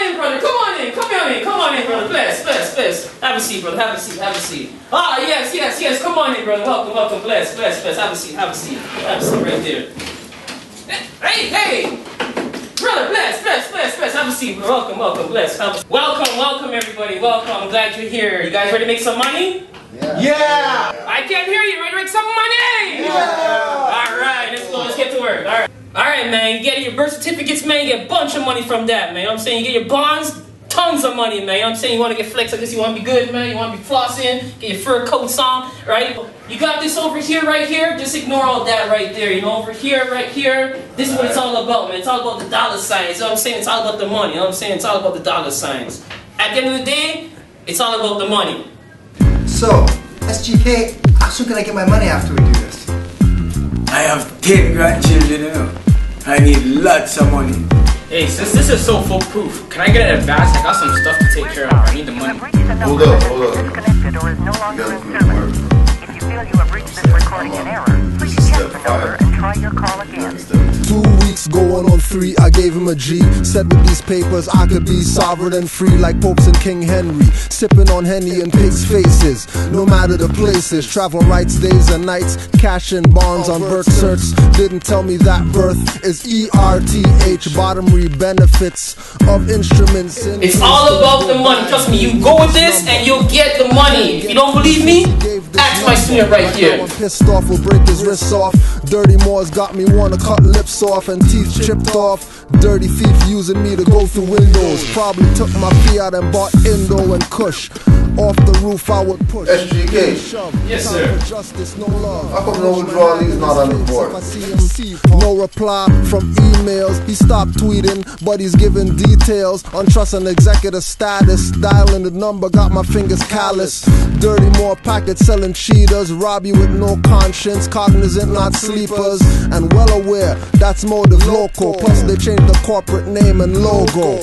in, brother. Come on in. Come on in, brother. Bless. Have a seat, brother. Have a seat. Ah, yes. Come on in, brother. Welcome. Bless. Have a seat right there. Hey. Brother, bless. Have a seat, brother. Welcome. Bless. Welcome, everybody. Welcome. I'm glad you're here. You guys ready to make some money? Yeah. I can't hear you. Ready to make some money? Yeah. All right, let's go. Let's get to work. All right, man. You get your birth certificates, man. You get a bunch of money from that, man. You know what I'm saying? You get your bonds, tons of money, man. You know what I'm saying? You want to get flex, I guess you want to be good, man. You want to be flossing, get your fur coats on, right? You got this over here, right here. Just ignore all that right there. You know, over here, right here. This is what it's all about, man. It's all about the dollar signs. You know what I'm saying? It's all about the money. You know what I'm saying? It's all about the dollar signs. At the end of the day, it's all about the money. So, SGK, how soon can I get my money after we do this? I have 10 grandchildren, you know. I need lots of money. Hey, since this is so foolproof, can I get an advance? I got some stuff to take care of. I need the money. Hold up. Disconnected or is no longer in service. If you feel you have reached this recording in error, please check the number and try your call again. 2 weeks going on 3, I gave him a G. Said with these papers I could be sovereign and free like popes and King Henry. Sipping on Henny and pigs' faces, no matter the places. Travel rights days and nights, cash in bonds on birth certs. Didn't tell me that birth is ERTH, bottomry benefits of instruments. It's all about the money. Trust me, you go with this and you'll get the money. If you don't believe me, ask my student right here. Pissed off will break his wrists off. Dirty Moors got me wanna cut lips off and teeth chipped off. Dirty thief using me to go through windows. Probably took my fiat and bought Indo and Kush. Off the roof I would push. SGK. Yes, sir. Justice, no love. How come no withdrawalees not on the board? No reply from emails. He stopped tweeting, but he's giving details on trust and executive status. Dialing the number, got my fingers callous. Dirty Moor packets selling cheaters. Rob you with no conscience, cognizant, not sleepers. And well aware, that's motive local. Plus they changed the corporate name and logo.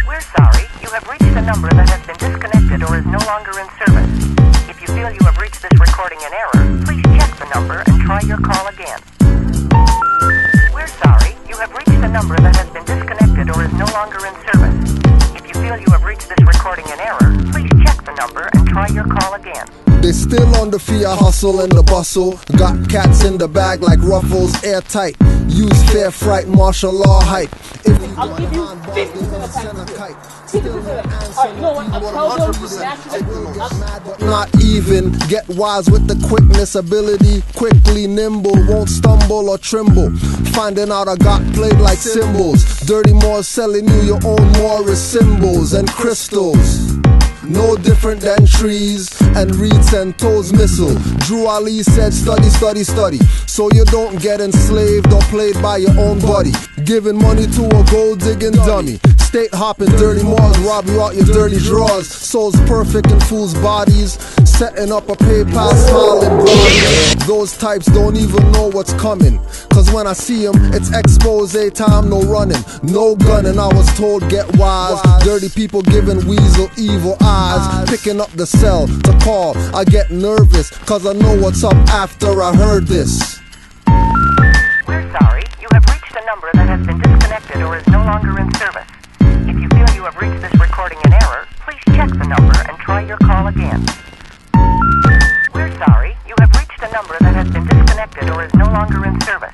We're sorry. You have reached a number that has been disconnected or is no longer in service. If you feel you have reached this recording in error, please check the number and try your call again. We're sorry. You have reached a number that has been disconnected or is no longer in service. If you feel you have reached this recording in error, please check the number and try your call again. They still on the fiat hustle and the bustle. Got cats in the bag like ruffles, airtight. Use fair fright, martial law hype. If you I'll give you 50% send a kite. Alright, you know what? I'll tell them Not even, get wise with the quickness, ability, quickly nimble, won't stumble or tremble. Finding out I got played like cymbals. Dirty Moors selling you your own Moorish symbols and crystals. No different than trees and reeds and toes missile. Drew Ali said study, so you don't get enslaved or played by your own buddy. Giving money to a gold digging dummy. State hopping dirty Moors, rob you out your dirty drawers. Souls perfect in fools' bodies. Setting up a PayPal smiling broad. Those types don't even know what's coming. Cause when I see them, it's expose time, no running, no gunning. I was told get wise. Dirty people giving weasel evil eyes. Picking up the cell to call. I get nervous cause I know what's up after I heard this. We're sorry. You have reached a number that has been disconnected or is no longer in service. If you feel you have reached this recording in error, please check the number and try your call again. We're sorry. You have reached a number that has been disconnected or is no longer in service.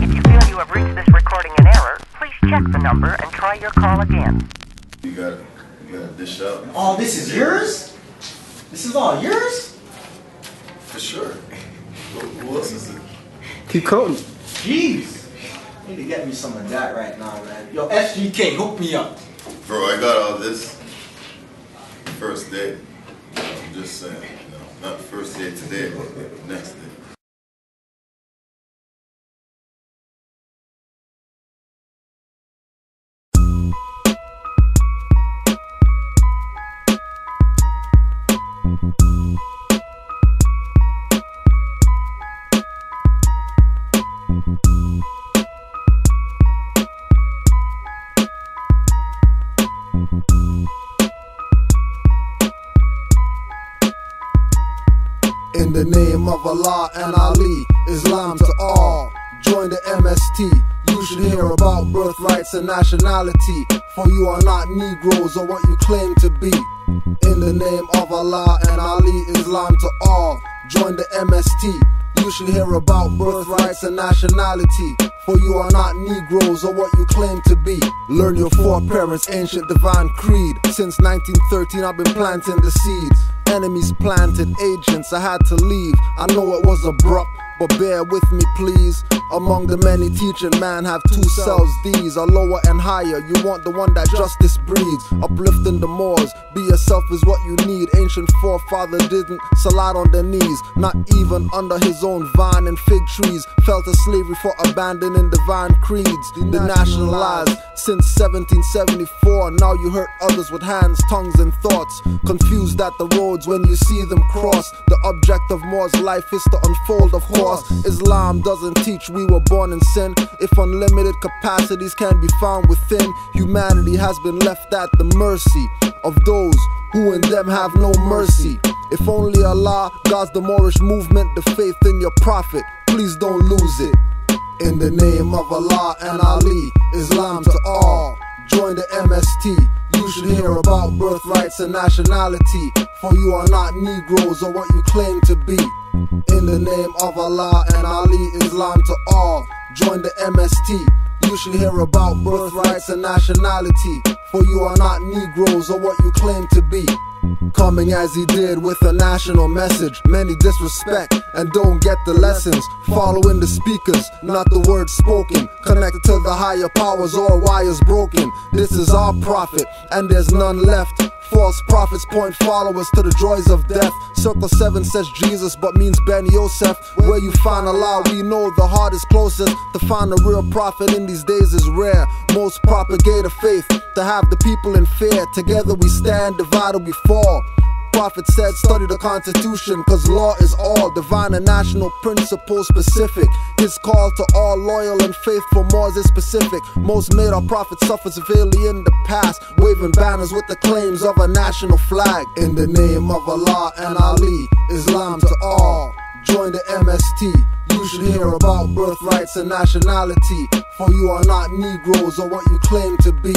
If you feel you have reached this recording in error, please check the number and try your call again. You got to dish up. Oh, this is yours? This is all yours? For sure. Who else is it? Keep coating. Jeez. I need to get me some of that right now, man. Yo, SGK, hook me up. Bro, I got all this first day. I'm just saying, not first day today, but next day. In the name of Allah and Ali, Islam to all. Join the MST, You should hear about birthrights and nationality, for you are not Negroes or what you claim to be. In the name of Allah and Ali, Islam to all, join the MST. You should hear about birthrights and nationality, for you are not Negroes or what you claim to be. Learn your foreparents' ancient divine creed. Since 1913 I've been planting the seeds. Enemies planted, agents, I had to leave. I know it was abrupt, but bear with me please. Among the many teaching, man have two selves. These are lower and higher. You want the one that justice breeds. Uplifting the Moors, be yourself is what you need. Ancient forefather didn't salute on their knees, not even under his own vine and fig trees. Fell to slavery for abandoning divine creeds. Denationalized since 1774. Now you hurt others with hands, tongues and thoughts. Confused at the roads when you see them cross. The object of Moors life is to unfold, of course. Islam doesn't teach we were born in sin. If unlimited capacities can be found within, humanity has been left at the mercy of those who in them have no mercy. If only Allah guards the Moorish movement, the faith in your prophet, please don't lose it. In the name of Allah and Ali, Islam to all, join the MST. You should hear about birthrights and nationality, for you are not Negroes or what you claim to be. In the name of Allah and Ali, Islam to all, join the MST. You should hear about birthrights and nationality, for you are not Negroes or what you claim to be. Coming as he did with a national message, many disrespect and don't get the lessons. Following the speakers, not the words spoken. Connected to the higher powers, all wires broken. This is our prophet and there's none left. False prophets point followers to the joys of death. Circle 7 says Jesus but means Ben Yosef. Where you find Allah, we know the heart is closest. To find a real prophet in these days is rare. Most propagate a faith to have the people in fear. Together we stand, divided we fall. Prophet said study the Constitution, cause law is all. Divine and national principle specific. His call to all loyal and faithful Moors is specific. Most made our prophet suffer severely in the past, waving banners with the claims of a national flag. In the name of Allah and Ali, Islam to all, join the MST. You should hear about birthrights and nationality, for you are not Negroes or what you claim to be.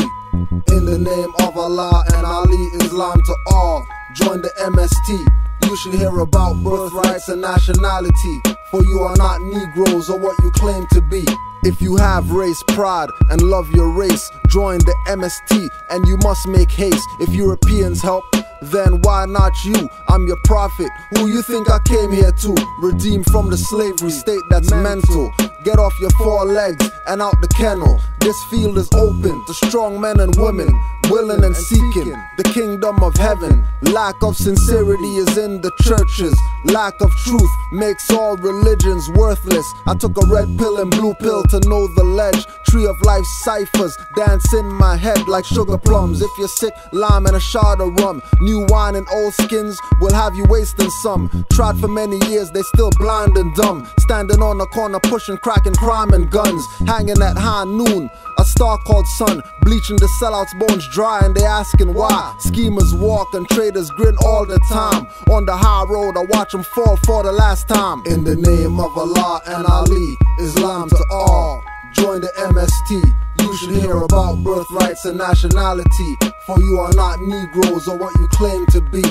In the name of Allah and Ali, Islam to all, join the MST. You should hear about birthrights and nationality, for you are not Negroes or what you claim to be. If you have race pride and love your race, join the MST and you must make haste. If Europeans help, then why not you? I'm your prophet, who you think I came here to? Redeem from the slavery state that's mental. Get off your 4 legs and out the kennel. This field is open to strong men and women, willing and seeking the kingdom of heaven. Lack of sincerity is in the churches. Lack of truth makes all religions worthless. I took a red pill and blue pill to know the ledge. Tree of life ciphers dance in my head like sugar plums. If you're sick, lime and a shot of rum. New wine and old skins will have you wasting some. Tried for many years, they still blind and dumb. Standing on the corner pushing crack and crime and guns. Hanging at high noon, a star called sun. Bleaching the sellouts bones dry and they asking why. Schemers walk and traders grin all the time. On the high road I watch them fall for the last time. In the name of Allah and Ali, Islam to all, join the MST. You should hear about birthrights and nationality, for you are not Negroes or what you claim to be.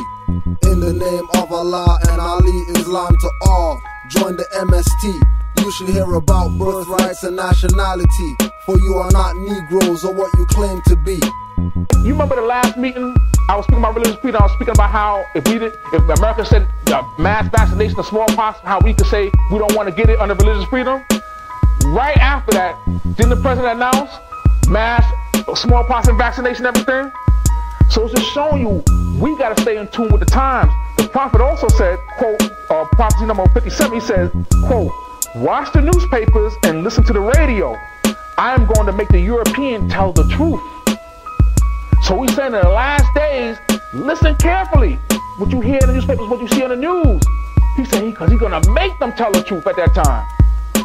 In the name of Allah and Ali, Islam to all, join the MST. You should hear about birthrights and nationality, for you are not Negroes or what you claim to be. You remember the last meeting? I was speaking about religious freedom. I was speaking about how if America said mass vaccination of smallpox, how we could say we don't want to get it under religious freedom. Right after that, didn't the president announce mass smallpox and vaccination, everything? So it's just showing you we got to stay in tune with the times. The prophet also said, quote, prophecy number 57, he says, quote, watch the newspapers and listen to the radio. I am going to make the European tell the truth. So he's saying in the last days, listen carefully. What you hear in the newspapers, what you see on the news. He said because he's going to make them tell the truth at that time.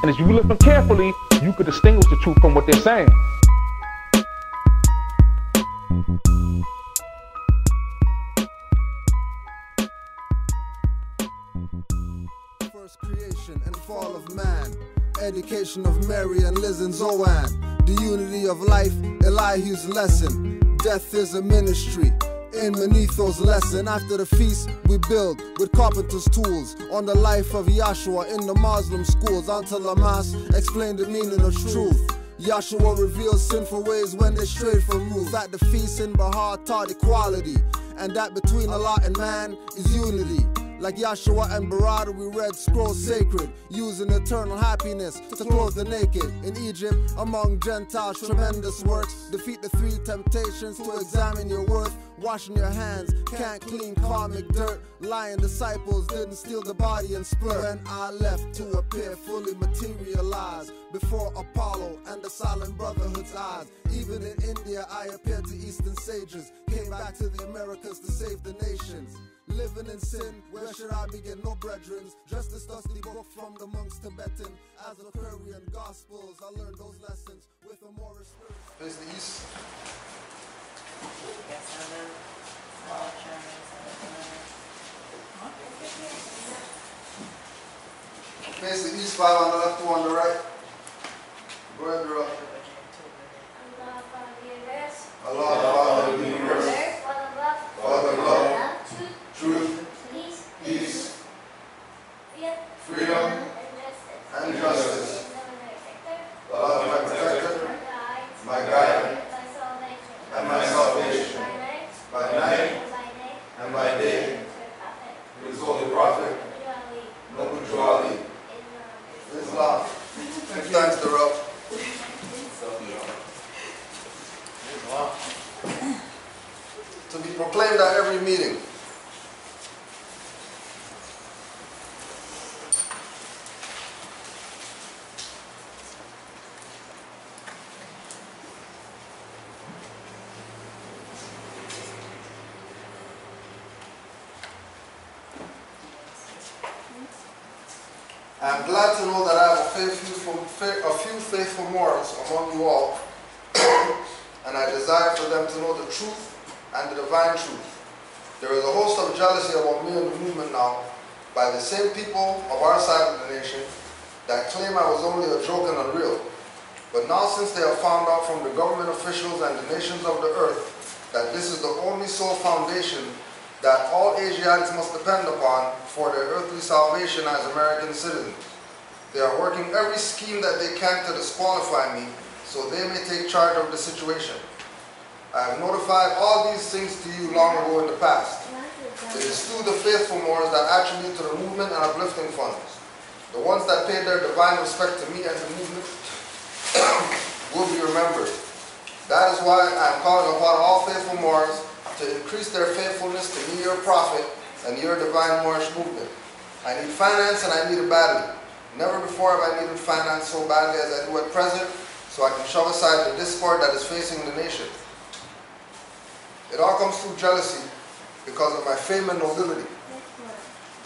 And if you listen carefully, you could distinguish the truth from what they're saying. First creation and fall of man. Education of Mary and Liz and Zoan. The unity of life, Elihu's lesson. Death is a ministry. In Manetho's lesson, after the feast we build with carpenter's tools on the life of Yahshua in the Muslim schools until Lamas explained the meaning of truth. Yahshua reveals sinful ways when they strayed from rules. At the feast in Bahar taught equality, and that between Allah and man is unity. Like Yahshua and Barada, we read scrolls sacred, using eternal happiness to clothe the naked. In Egypt, among Gentiles, tremendous works. Defeat the 3 temptations to examine your worth. Washing your hands, can't clean karmic dirt. Lying disciples didn't steal the body and splurt. When I left to appear fully materialized before Apollo and the silent brotherhood's eyes. Even in India, I appeared to Eastern sages. Came back to the Americas to save the nations. Living in sin, where should I begin? No brethren, just this dusty book from the monks Tibetan. As a Korean Gospels, I learned those lessons with a Moorish spirit. Face the east. Face the east, 5 on the left, 2 on the right. Go ahead, girl. Allah, Father of the universe. Father of love. Truth, peace, freedom, and justice. Allah, my protector, my guide, and my salvation, by night and by day. His holy prophet, Noble Juali, Islam. Give thanks to Rob. To be proclaimed at every meeting. I am glad to know that I have a few faithful Moors among you all, and I desire for them to know the truth and the divine truth. There is a host of jealousy about me and the movement now by the same people of our side of the nation that claim I was only a joke and unreal. But now, since they have found out from the government officials and the nations of the earth that this is the only sole foundation that all Asiatics must depend upon for their earthly salvation as American citizens. They are working every scheme that they can to disqualify me so they may take charge of the situation. I have notified all these things to you long ago in the past. It is through the faithful Moors that attribute to the movement and uplifting funds. The ones that paid their divine respect to me and the movement will be remembered. That is why I am calling upon all faithful Moors to increase their faithfulness to me, your prophet, and your divine Moorish movement. I need finance and I need it badly. Never before have I needed finance so badly as I do at present, so I can shove aside the discord that is facing the nation. It all comes through jealousy because of my fame and nobility.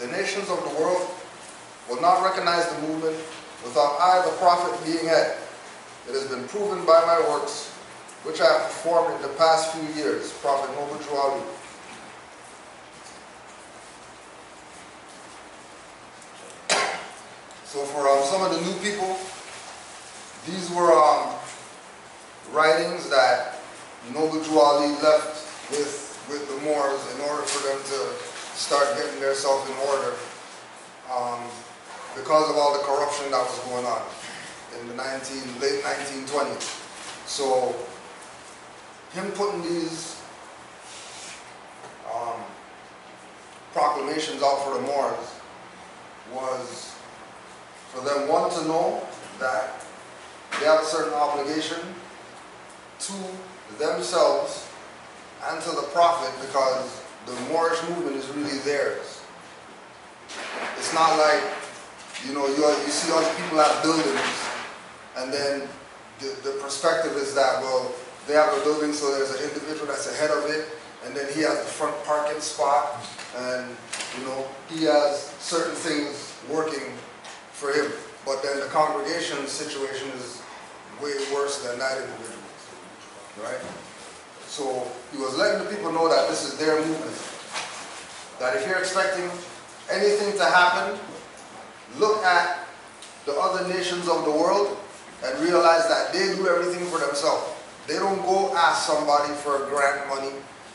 The nations of the world will not recognize the movement without I, the prophet, being head. It has been proven by my works, which I have performed in the past few years, Prophet Noble Juali. So for some of the new people, these were writings that Noble Juali left with the Moors in order for them to start getting themselves in order because of all the corruption that was going on in the late 1920s. So him putting these proclamations out for the Moors was for them, one, to know that they have a certain obligation to themselves and to the prophet, because the Moorish movement is really theirs. It's not like, you see other people have buildings and then the perspective is that, well, they have a building, so there's an individual that's ahead of it, and then he has the front parking spot, and he has certain things working for him. But then the congregation situation is way worse than that individual, right? So he was letting the people know that this is their movement. That if you're expecting anything to happen, look at the other nations of the world and realize that they do everything for themselves. They don't go ask somebody for grant money,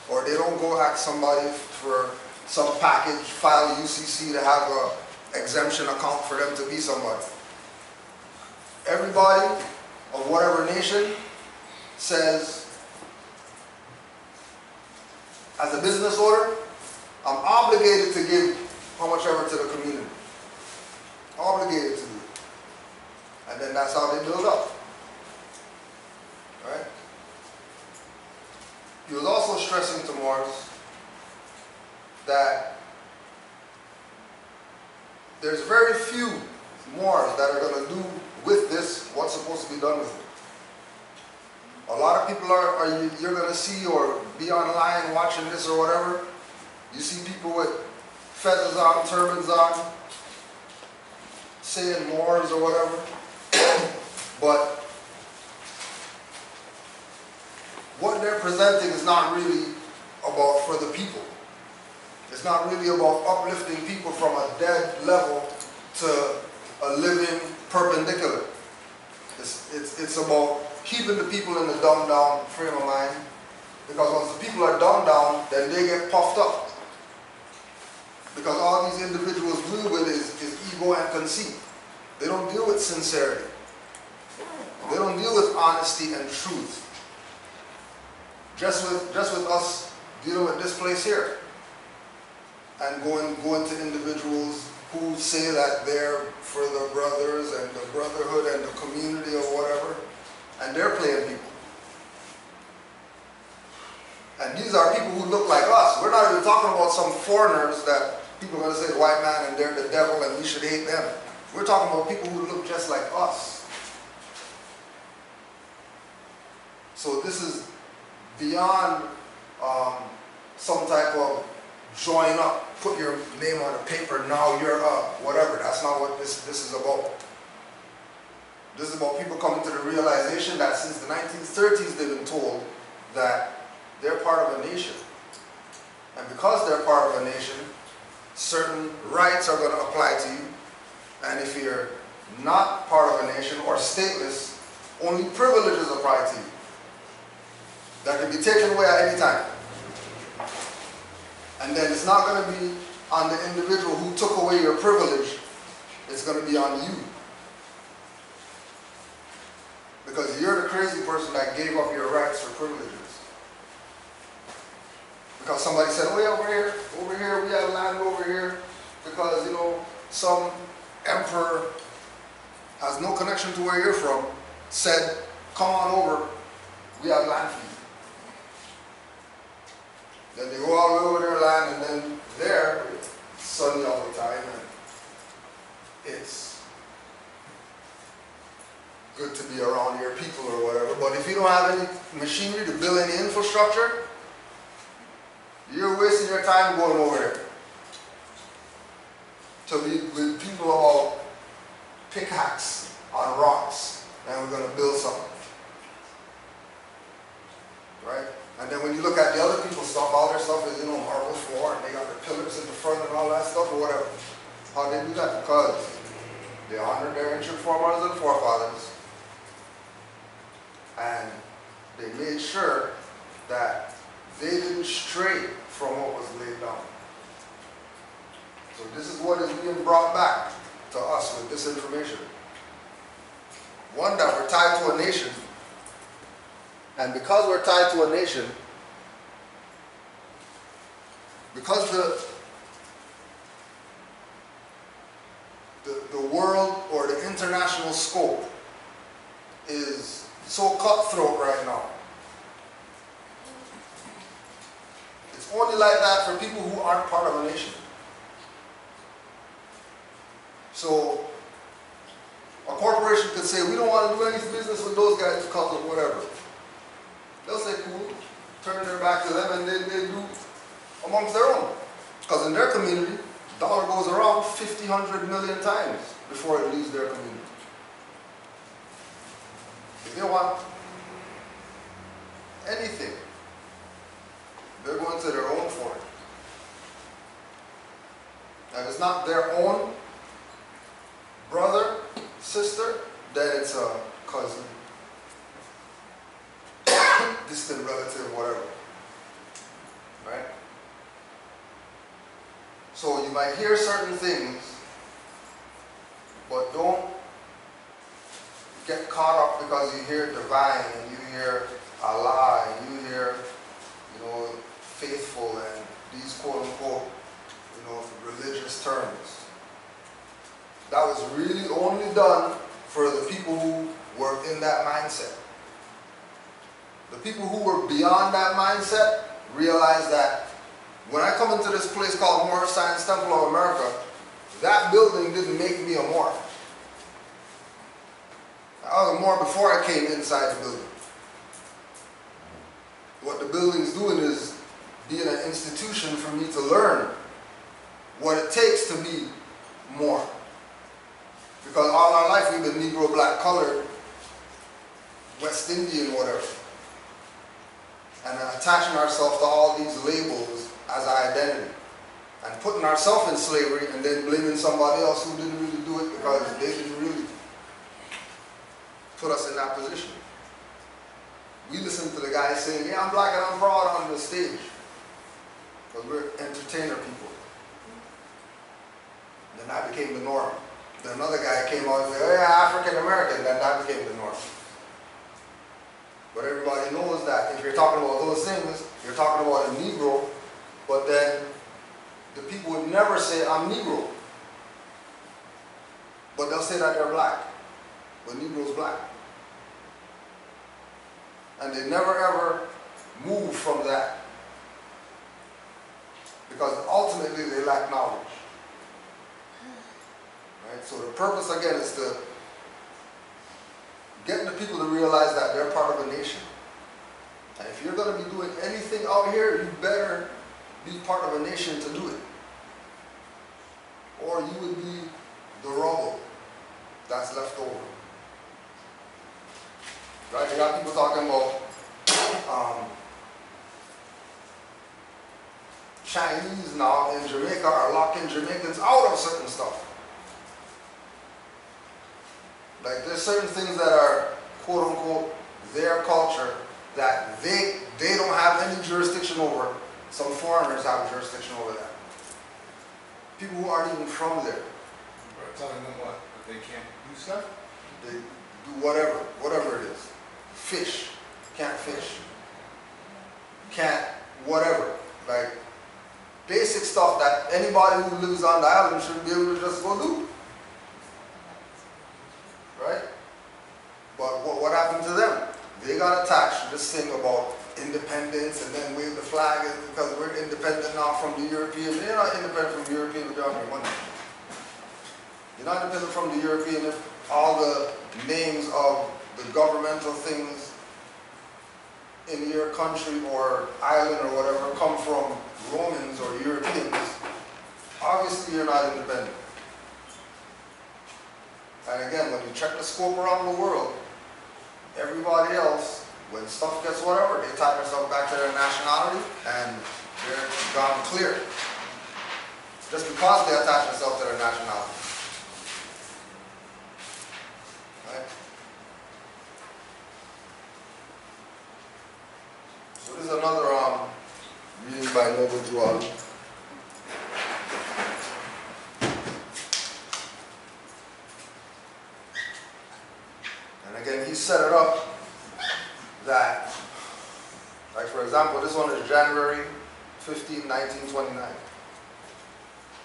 or they don't go ask somebody for some package, file UCC to have a exemption account for them to be somebody. Everybody of whatever nation says, as a business owner, I'm obligated to give how much ever to the community. Obligated to do it. And then that's how they build up. Right? He was also stressing to Moors that there's very few Moors that are going to do with this what's supposed to be done with it. A lot of people you're going to see or be online watching this or whatever. You see people with fezzes on, turbans on, saying Moors or whatever. But what they're presenting is not really about for the people. It's not really about uplifting people from a dead level to a living perpendicular. It's about keeping the people in the dumbed down frame of mind, because once the people are dumbed down, then they get puffed up. Because all these individuals deal with is ego and conceit. They don't deal with sincerity. They don't deal with honesty and truth. Just with us dealing with this place here, and going to individuals who say that they're for the brothers and the brotherhood and the community or whatever, and they're playing people. And these are people who look like us. We're not even talking about some foreigners that people are going to say white man and they're the devil and we should hate them. We're talking about people who look just like us. So this is beyond some type of join up, put your name on a paper, now you're up, whatever. That's not what this is about. This is about people coming to the realization that since the 1930s they've been told that they're part of a nation. And because they're part of a nation, certain rights are going to apply to you. And if you're not part of a nation or stateless, only privileges apply to you that can be taken away at any time. And then it's not going to be on the individual who took away your privilege. It's going to be on you. Because you're the crazy person that gave up your rights for privileges. Because somebody said, oh yeah, over here, we have land over here. Because, you know, some emperor has no connection to where you're from, said, come on over, we have land for you. Then they go all the way over their land, and then there, it's sunny all the time, and it's good to be around your people or whatever. But if you don't have any machinery to build any infrastructure, you're wasting your time going over there to be with people about pickaxe on rocks, and we're going to build something. Right? And then when you look at the other people's stuff, all their stuff is, you know, marble floor, and they got their pillars in the front and all that stuff or whatever. How they do that? Because they honor their ancient foremothers and forefathers, and they made sure that they didn't stray from what was laid down. So this is what is being brought back to us with this information. One, that we're tied to a nation. And because we're tied to a nation, because the world or the international scope is so cutthroat right now, it's only like that for people who aren't part of a nation. So a corporation could say, we don't want to do any business with those guys because of whatever. They'll say, cool, turn their back to them, and they do amongst their own. Because in their community, dollar goes around 50, 100 million times before it leaves their community. If they want anything, they're going to their own for it. And if it's not their own brother, sister, then it's a cousin, distant relative, whatever. Right? So you might hear certain things, but don't get caught up because you hear divine and you hear Allah and you hear, you know, faithful and these quote unquote, you know, religious terms. That was really only done for the people who were in that mindset. The people who were beyond that mindset realized that when I come into this place called Moorish Science Temple of America, that building didn't make me a Moor. I was a Moor before I came inside the building. What the building's doing is being an institution for me to learn what it takes to be Moor. Because all our life we've been Negro, black, colored, West Indian, whatever. And attaching ourselves to all these labels as our identity. And putting ourselves in slavery and then blaming somebody else who didn't really do it because they didn't really put us in that position. We listen to the guy saying, yeah, I'm black and I'm proud on the stage. Because we're entertainer people. Then that became the norm. Then another guy came out and said, oh yeah, African American, then that became the norm. But everybody knows that if you're talking about those things, you're talking about a Negro, but then the people would never say, I'm Negro. But they'll say that they're black. But Negro's black. And they never ever move from that. Because ultimately they lack knowledge. Right? So the purpose again is to get the people to realize that they're part of a nation. And if you're going to be doing anything out here, you better be part of a nation to do it. Or you would be the rubble that's left over. Right? You got people talking about Chinese now in Jamaica are locking Jamaicans out of certain stuff. Like there's certain things that are quote unquote their culture that they don't have any jurisdiction over. Some foreigners have jurisdiction over that. People who aren't even from there. We're telling them what? That they can't do stuff? They do whatever it is. Fish. Can't fish. Can't whatever. Like basic stuff that anybody who lives on the island should be able to just go do. Right? But what happened to them? They got attached to this thing about independence and then wave the flag because we're independent now from the Europeans. You're not independent from the European without your money. You're not independent from the European if all the names of the governmental things in your country or island or whatever come from Romans or Europeans. Obviously you're not independent. And again, when you check the scope around the world, everybody else, when stuff gets whatever, they tie themselves back to their nationality and they're gone clear. Just because they attach themselves to their nationality. Right? So this is another reading by Noble Drew. Again, he set it up that, like for example, this one is January 15, 1929.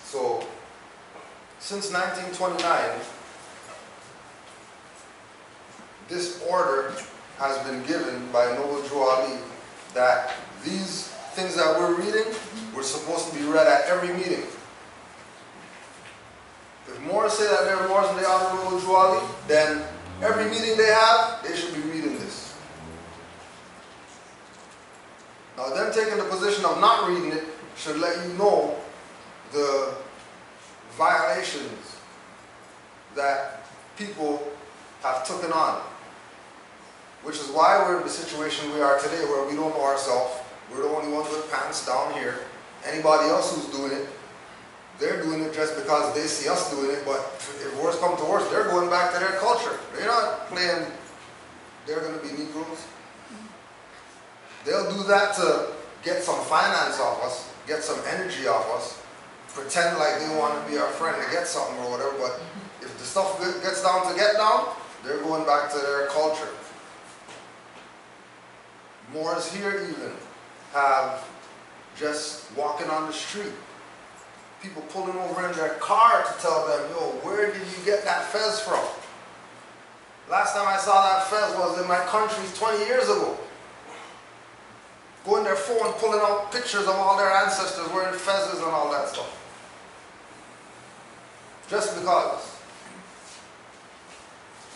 So, since 1929, this order has been given by Noble Drew Ali that these things that we're reading were supposed to be read at every meeting. If Moors say that they're Moors and they honor Noble Drew Ali, then every meeting they have, they should be reading this. Now them taking the position of not reading it should let you know the violations that people have taken on. Which is why we're in the situation we are today where we don't know ourselves. We're the only ones with pants down here. Anybody else who's doing it, they're doing it just because they see us doing it, but if worse comes to worse, they're going back to their culture. They're not playing, they're going to be Negroes. They'll do that to get some finance off us, get some energy off us, pretend like they want to be our friend to get something or whatever, but if the stuff gets down to get down, they're going back to their culture. Moors here even have just walking on the street, people pulling over in their car to tell them, yo, where did you get that fez from? Last time I saw that fez was in my country 20 years ago. Go in their phone, pulling out pictures of all their ancestors wearing fezzes and all that stuff. Just because.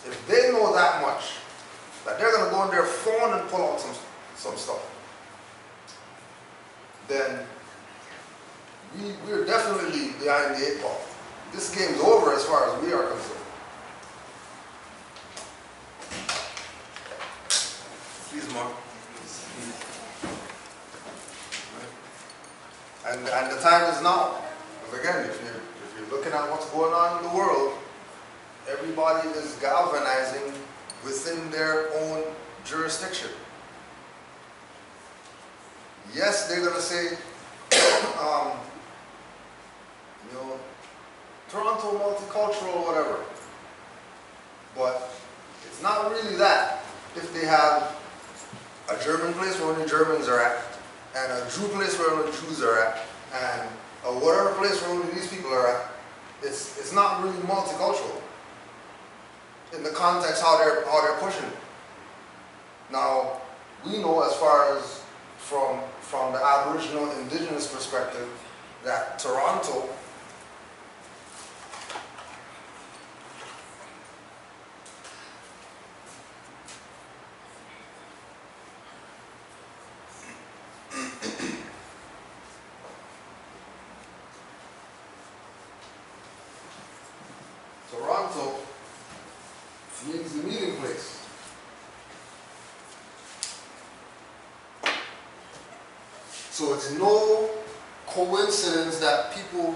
If they know that much, that they're going to go on their phone and pull out some stuff, then we're definitely behind the 8 ball. This game's over as far as we are concerned. Please, Mark. And the time is now. Because again, if you're looking at what's going on in the world, everybody is galvanizing within their own jurisdiction. Yes, they're going to say, you know, Toronto multicultural or whatever. But it's not really that. If they have a German place where only Germans are at, and a Jew place where only Jews are at, and a whatever place where only these people are at, it's not really multicultural in the context how they're pushing it. Now, we know as far as from the Aboriginal indigenous perspective that Toronto means the meeting place. So it's no coincidence that people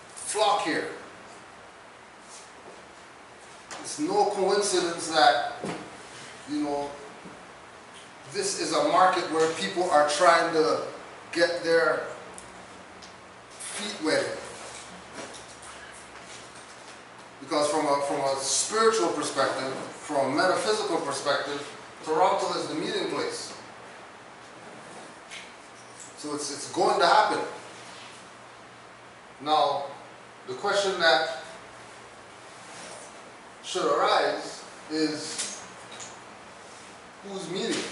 flock here. It's no coincidence that, you know, this is a market where people are trying to get their feet wet. Because from a spiritual perspective, from a metaphysical perspective, Toronto is the meeting place. So it's going to happen. Now, the question that should arise is, who's meeting?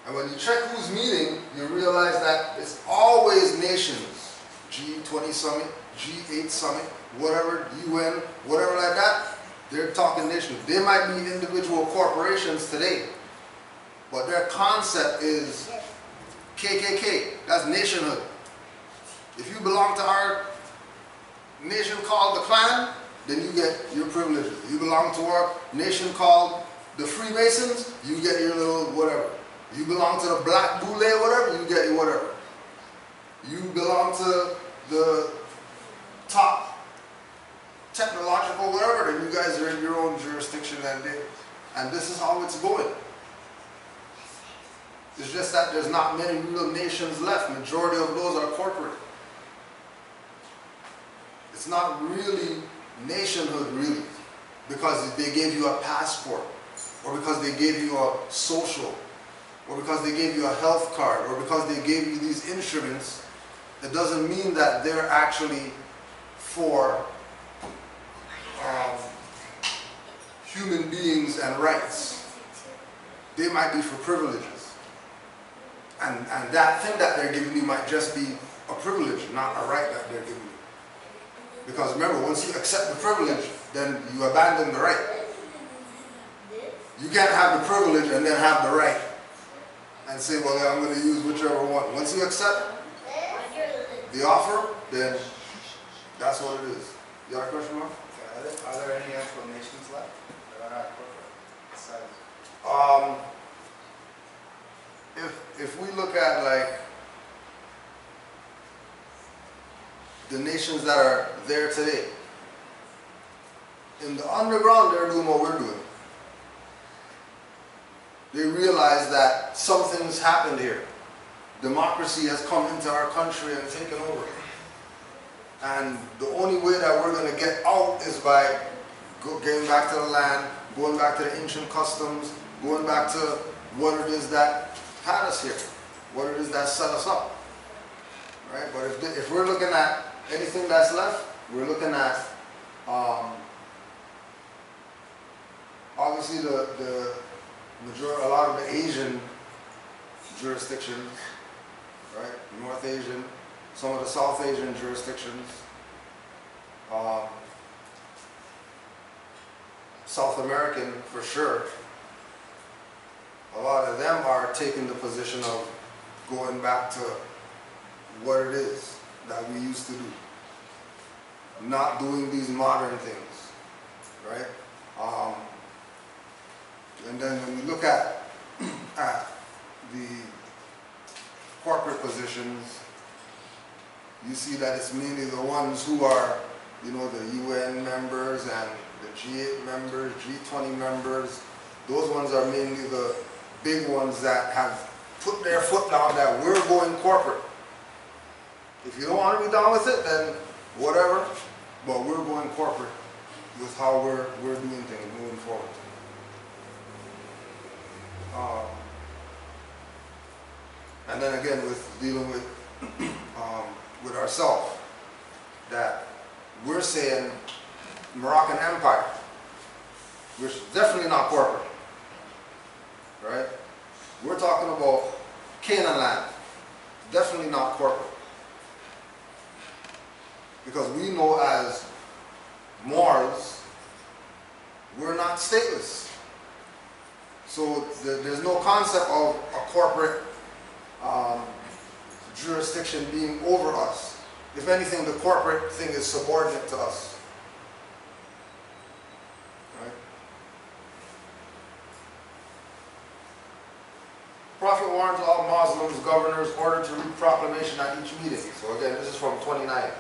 And when you check who's meeting, you realize that it's always nations. G20 summit, G8 summit, whatever, UN, whatever like that, they're talking nations. They might be individual corporations today, but their concept is KKK, that's nationhood. If you belong to our nation called the Klan, then you get your privileges. You belong to our nation called the Freemasons, you get your little whatever. You belong to the Black Boule, whatever, you get your whatever. You belong to the top technological whatever, then you guys are in your own jurisdiction and this is how it's going. It's just that there's not many real nations left. Majority of those are corporate. It's not really nationhood really, because they gave you a passport, or because they gave you a social, or because they gave you a health card, or because they gave you these instruments. It doesn't mean that they're actually for human beings and rights. They might be for privileges. And that thing that they're giving you might just be a privilege, not a right that they're giving you. Because remember, once you accept the privilege, then you abandon the right. You can't have the privilege and then have the right and say, well, yeah, I'm going to use whichever one. Once you accept the offer, then that's what it is. You got a question, Mark? Are there any actual nations left that are not corporate besides? If we look at like the nations that are there today. In the underground, they're doing what we're doing. They realize that something's happened here. Democracy has come into our country and taken over. And the only way that we're going to get out is by getting back to the land, going back to the ancient customs, going back to what it is that had us here, what it is that set us up. Right? But if we're looking at anything that's left, we're looking at obviously the majority, a lot of the Asian jurisdictions, right? North Asian, some of the South Asian jurisdictions, South American for sure. A lot of them are taking the position of going back to what it is that we used to do. Not doing these modern things, right? And then when we look at the corporate positions, you see that it's mainly the ones who are, you know, the UN members and the G8 members, G20 members. Those ones are mainly the big ones that have put their foot down that we're going corporate. If you don't want to be down with it, then whatever, but we're going corporate with how we're doing things moving forward. And then again, with dealing with ourselves, that we're saying Moroccan Empire, which is definitely not corporate, right? We're talking about Canaanland, definitely not corporate. Because we know as Moors, we're not stateless. So there's no concept of a corporate jurisdiction being over us. If anything, the corporate thing is subordinate to us. Right? Prophet warns all Muslims, governors, ordered to read proclamation at each meeting. So again, this is from 29.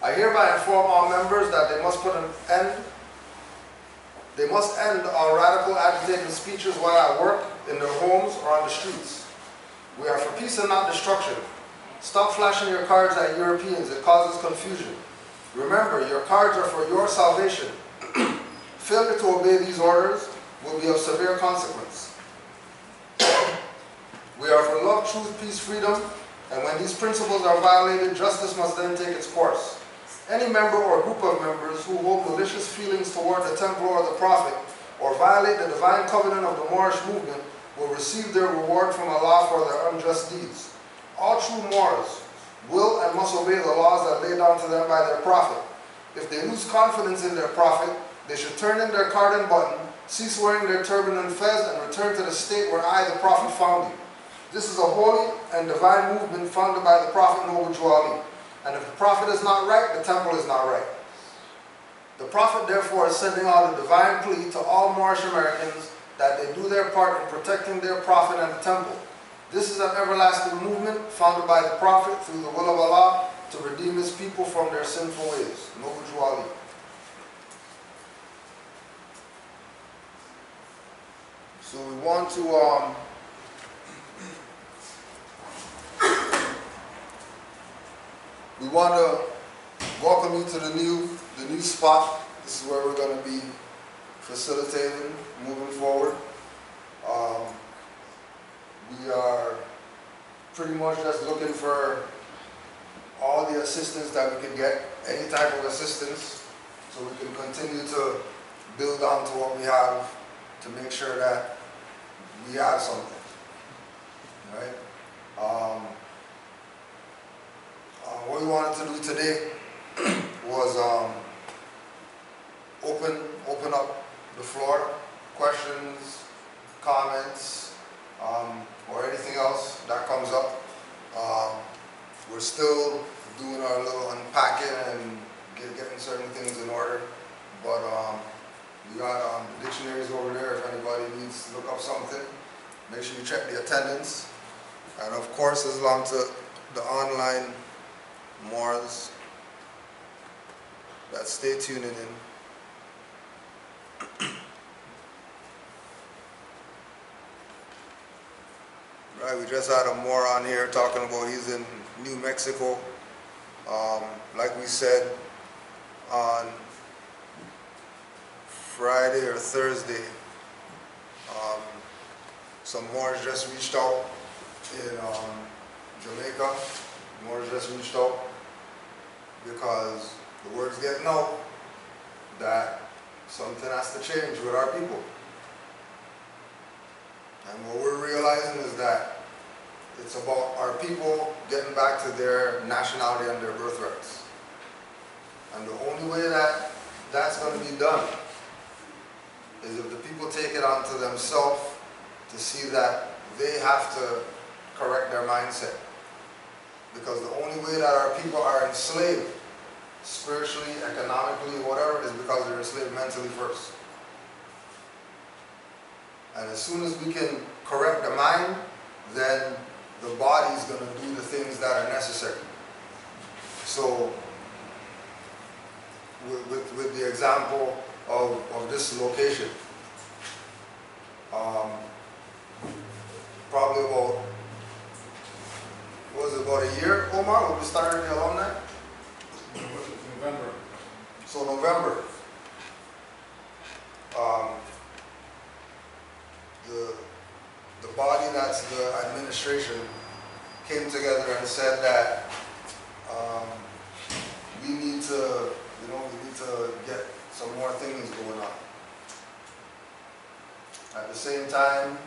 I hereby inform all members that they must end all radical agitating speeches while at work, in their homes, or on the streets. We are for peace and not destruction. Stop flashing your cards at Europeans. It causes confusion. Remember, your cards are for your salvation. Failure to obey these orders will be of severe consequence. We are for love, truth, peace, freedom, and when these principles are violated, justice must then take its course. Any member or group of members who hold malicious feelings toward the temple or the prophet, or violate the divine covenant of the Moorish movement, will receive their reward from Allah for their unjust deeds. All true Moors will and must obey the laws that laid down to them by their prophet. If they lose confidence in their prophet, they should turn in their card and button, cease wearing their turban and fez, and return to the state where I, the prophet, found you. This is a holy and divine movement founded by the prophet Noble Ali. And if the prophet is not right, the temple is not right. The prophet therefore is sending out a divine plea to all Moorish Americans that they do their part in protecting their prophet and the temple. This is an everlasting movement founded by the prophet through the will of Allah to redeem his people from their sinful ways. Noble Ali. So we want to welcome you to the new spot. This is where we're going to be facilitating, moving forward. We are pretty much just looking for all the assistance that we can get, any type of assistance, so we can continue to build on to what we have to make sure that we have something, right? What we wanted to do today was open up the floor, questions, comments, or anything else that comes up. We're still doing our little unpacking and getting certain things in order, but we got the dictionaries over there if anybody needs to look up something. Make sure you check the attendance, and of course, as long to the online Moors that stay tuning in. Right, we just had a Moor on here talking about he's in New Mexico. Like we said, on Friday or Thursday, some Moors just reached out in Jamaica. Moors just reached out because the word's getting out that something has to change with our people. And what we're realizing is that it's about our people getting back to their nationality and their birthrights. And the only way that that's going to be done is if the people take it onto themselves to see that they have to correct their mindset. Because the only way that our people are enslaved, spiritually, economically, whatever, is because they're enslaved mentally first. And as soon as we can correct the mind, then the body's going to do the things that are necessary. So, with the example of this location, probably about, what was it, about a year, Omar, when we started the alumni? November. So November. The body that's the administration came together and said that we need to get some more things going on. At the same time,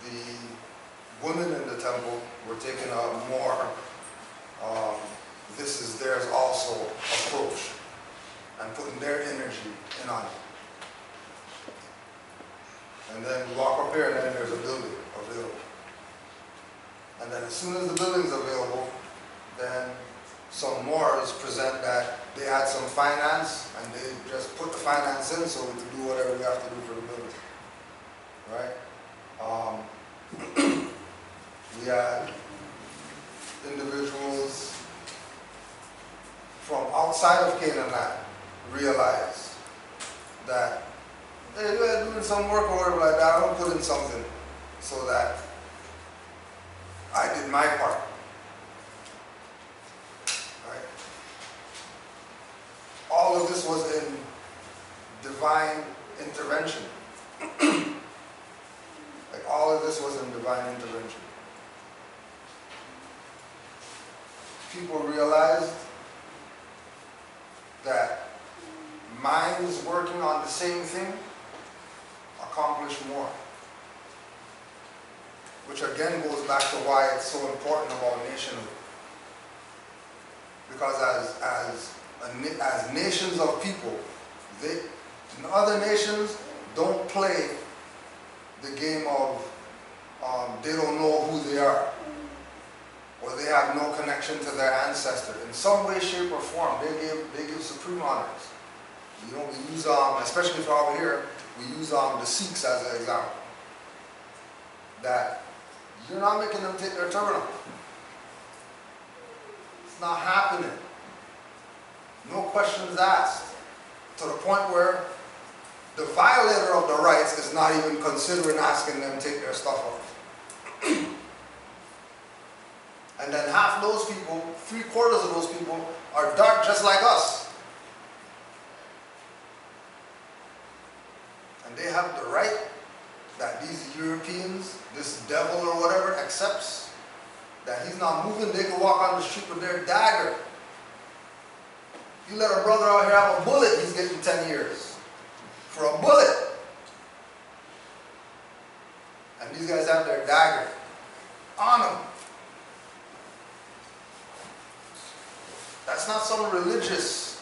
the women in the temple were taking a more this is theirs also approach and putting their energy in on it. And then we walk up here and then there's a building available. And then as soon as the building's available, then some Moors present that they had some finance and they just put the finance in so we can do whatever we have to do for the building. Right? We had individuals from outside of Canaanland realize that, hey, you're doing some work or whatever like that, I'm going to put in something so that I did my part. Right? All of this was in divine intervention. Like all of this was in divine intervention. People realized that minds working on the same thing accomplish more. Which again goes back to why it's so important about nationhood. Because as nations of people, other nations don't play the game of they don't know who they are, or they have no connection to their ancestor. In some way, shape, or form, they give supreme honors. You know, we use especially for over here, we use the Sikhs as an example. That you're not making them take their turban off. It's not happening. No questions asked. To the point where the violator of the rights is not even considering asking them to take their stuff off. And then half those people, 3/4 of those people, are dark just like us. And they have the right that these Europeans, this devil or whatever, accepts that he's not moving. They can walk on the street with their dagger. You let a brother out here have a bullet, he's getting 10 years. For a bullet. And these guys have their dagger on them. That's not some religious,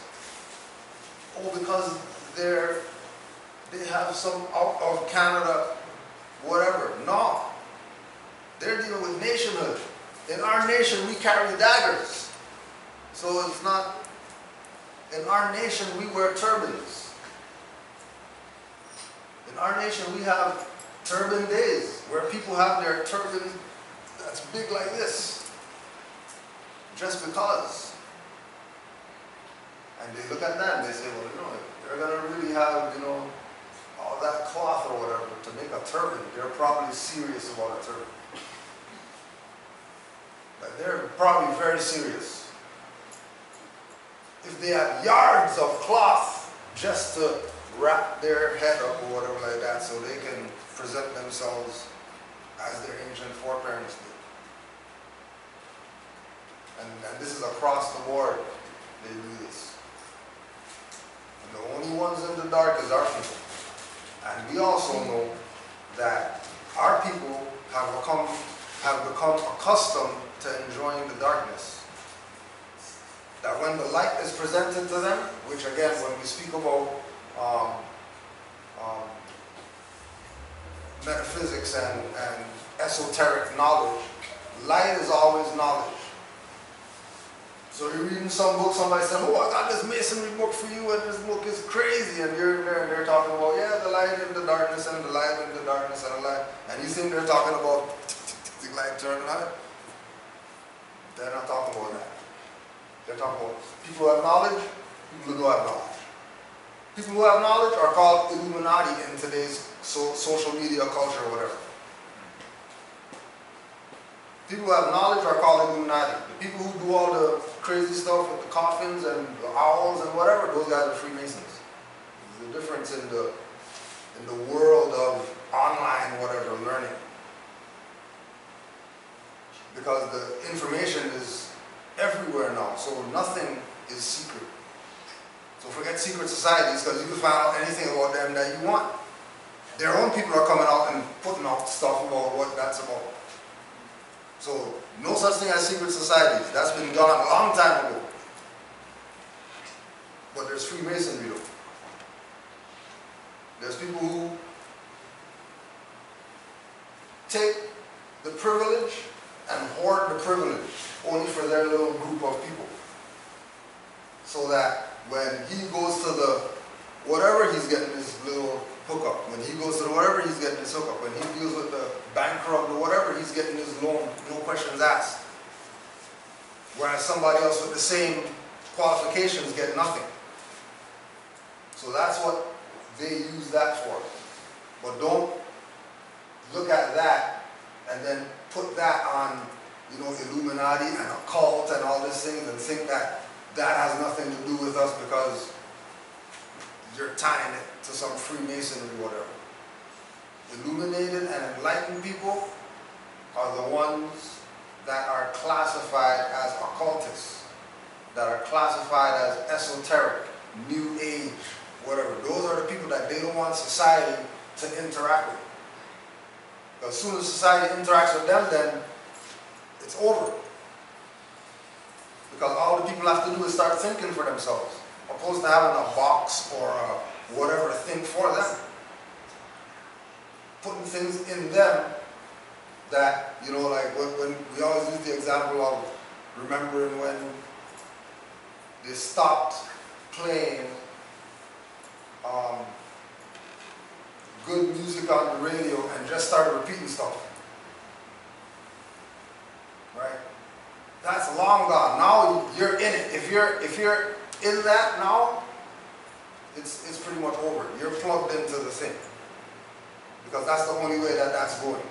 because they have some out of Canada, whatever. No. They're dealing with nationhood. In our nation, we carry daggers. So it's not, in our nation, we wear turbans. In our nation, we have turban days, where people have their turban that's big like this. Just because. And they look at that and they say, well, you know, if they're going to really have, you know, all that cloth or whatever to make a turban, they're probably serious about a turban. Like, they're probably very serious. If they have yards of cloth just to wrap their head up or whatever like that so they can present themselves as their ancient foreparents did. And this is across the board, they do this. And the only ones in the dark is our people. And we also know that our people have become accustomed to enjoying the darkness. That when the light is presented to them, which again, when we speak about metaphysics and esoteric knowledge, light is always knowledge. So you're reading some book, somebody said, oh, I got this masonry book for you, and this book is crazy, and you're in there and they're talking about, yeah, the light and the darkness and the light and the darkness and the light, and you think they're talking about the light turning on it? They're not talking about that. They're talking about people who have knowledge, people who don't have knowledge. People who have knowledge are called Illuminati in today's social media culture or whatever. People who have knowledge are called Illuminati. The people who do all the crazy stuff with the coffins and the owls and whatever, those guys are Freemasons. There's a difference in the world of online whatever learning. Because the information is everywhere now, so nothing is secret. So forget secret societies, because you can find out anything about them that you want. Their own people are coming out and putting out stuff about what that's about. So no such thing as secret societies. That's been done a long time ago. But there's Freemasonry though. There's people who take the privilege and hoard the privilege only for their little group of people. So that when he goes to the whatever, he's getting his little hookup. When he goes to the whatever, he's getting his hookup. When he deals with the bankrupt or whatever, he's getting his loan, no questions asked. Whereas somebody else with the same qualifications get nothing. So that's what they use that for. But don't look at that and then put that on, you know, Illuminati and occult and all these things and think that that has nothing to do with us because you're tying it to some Freemasonry or whatever. Illuminated and enlightened people are the ones that are classified as occultists, that are classified as esoteric, new age, whatever. Those are the people that they don't want society to interact with. Because as soon as society interacts with them, then it's over. Because all the people have to do is start thinking for themselves, opposed to having a box or a whatever thing for them. Putting things in them that, you know, like when we always use the example of remembering when they stopped playing good music on the radio and just started repeating stuff. Right? That's long gone. Now you're in it. If you're in that now, it's pretty much over. You're plugged into the thing. Because that's the only way that that's going.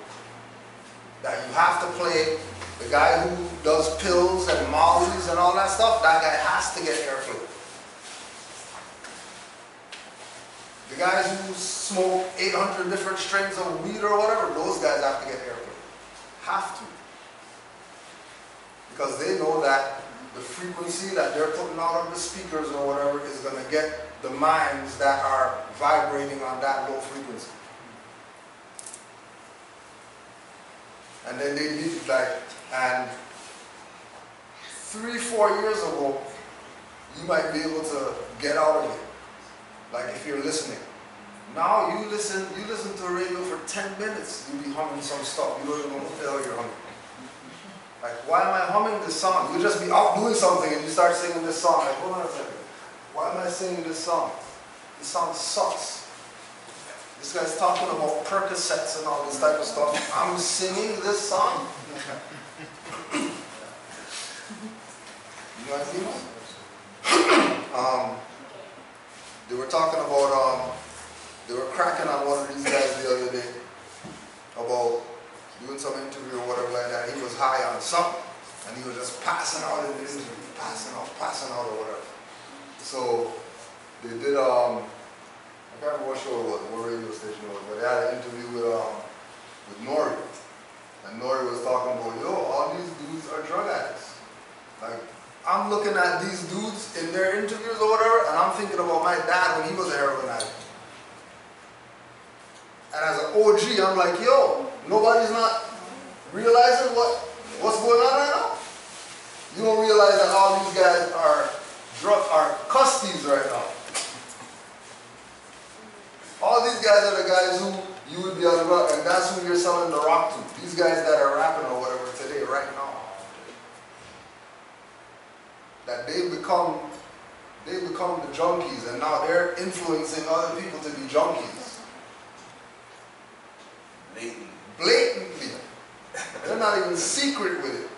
That you have to play the guy who does pills and mollies and all that stuff, that guy has to get airplay. The guys who smoke 800 different strains of weed or whatever, those guys have to get airplay. Have to. Because they know that the frequency that they're putting out of the speakers or whatever is going to get the minds that are vibrating on that low frequency. And then they need, like, and 3-4 years ago, you might be able to get out of it. Like if you're listening. Now you listen to radio for 10 minutes, you'll be humming some stuff. You don't even know what the hell you're humming. Like, why am I humming this song? You'll just be out doing something and you start singing this song. Like, hold on a second. Why am I singing this song? This song sucks. This guy's talking about Percocets and all this type of stuff. I'm singing this song. You know what I mean? They were talking about, they were cracking on one of these guys the other day about doing some interview or whatever like that. He was high on something, and he was just passing out in the interview, passing out or whatever. So they did, I can't remember what show it was, what radio station it was, but they had an interview with Nori. And Nori was talking about, yo, all these dudes are drug addicts. Like, I'm looking at these dudes in their interviews or whatever, and I'm thinking about my dad when he was a heroin addict. And as an OG, I'm like, yo, nobody's not realizing what's going on right now? You don't realize that all these guys are custies right now. All these guys are the guys who you would be on the rock, and that's who you're selling the rock to. These guys that are rapping or whatever today, right now. That they've become the junkies, and now they're influencing other people to be junkies. Blatantly. They're not even secret with it.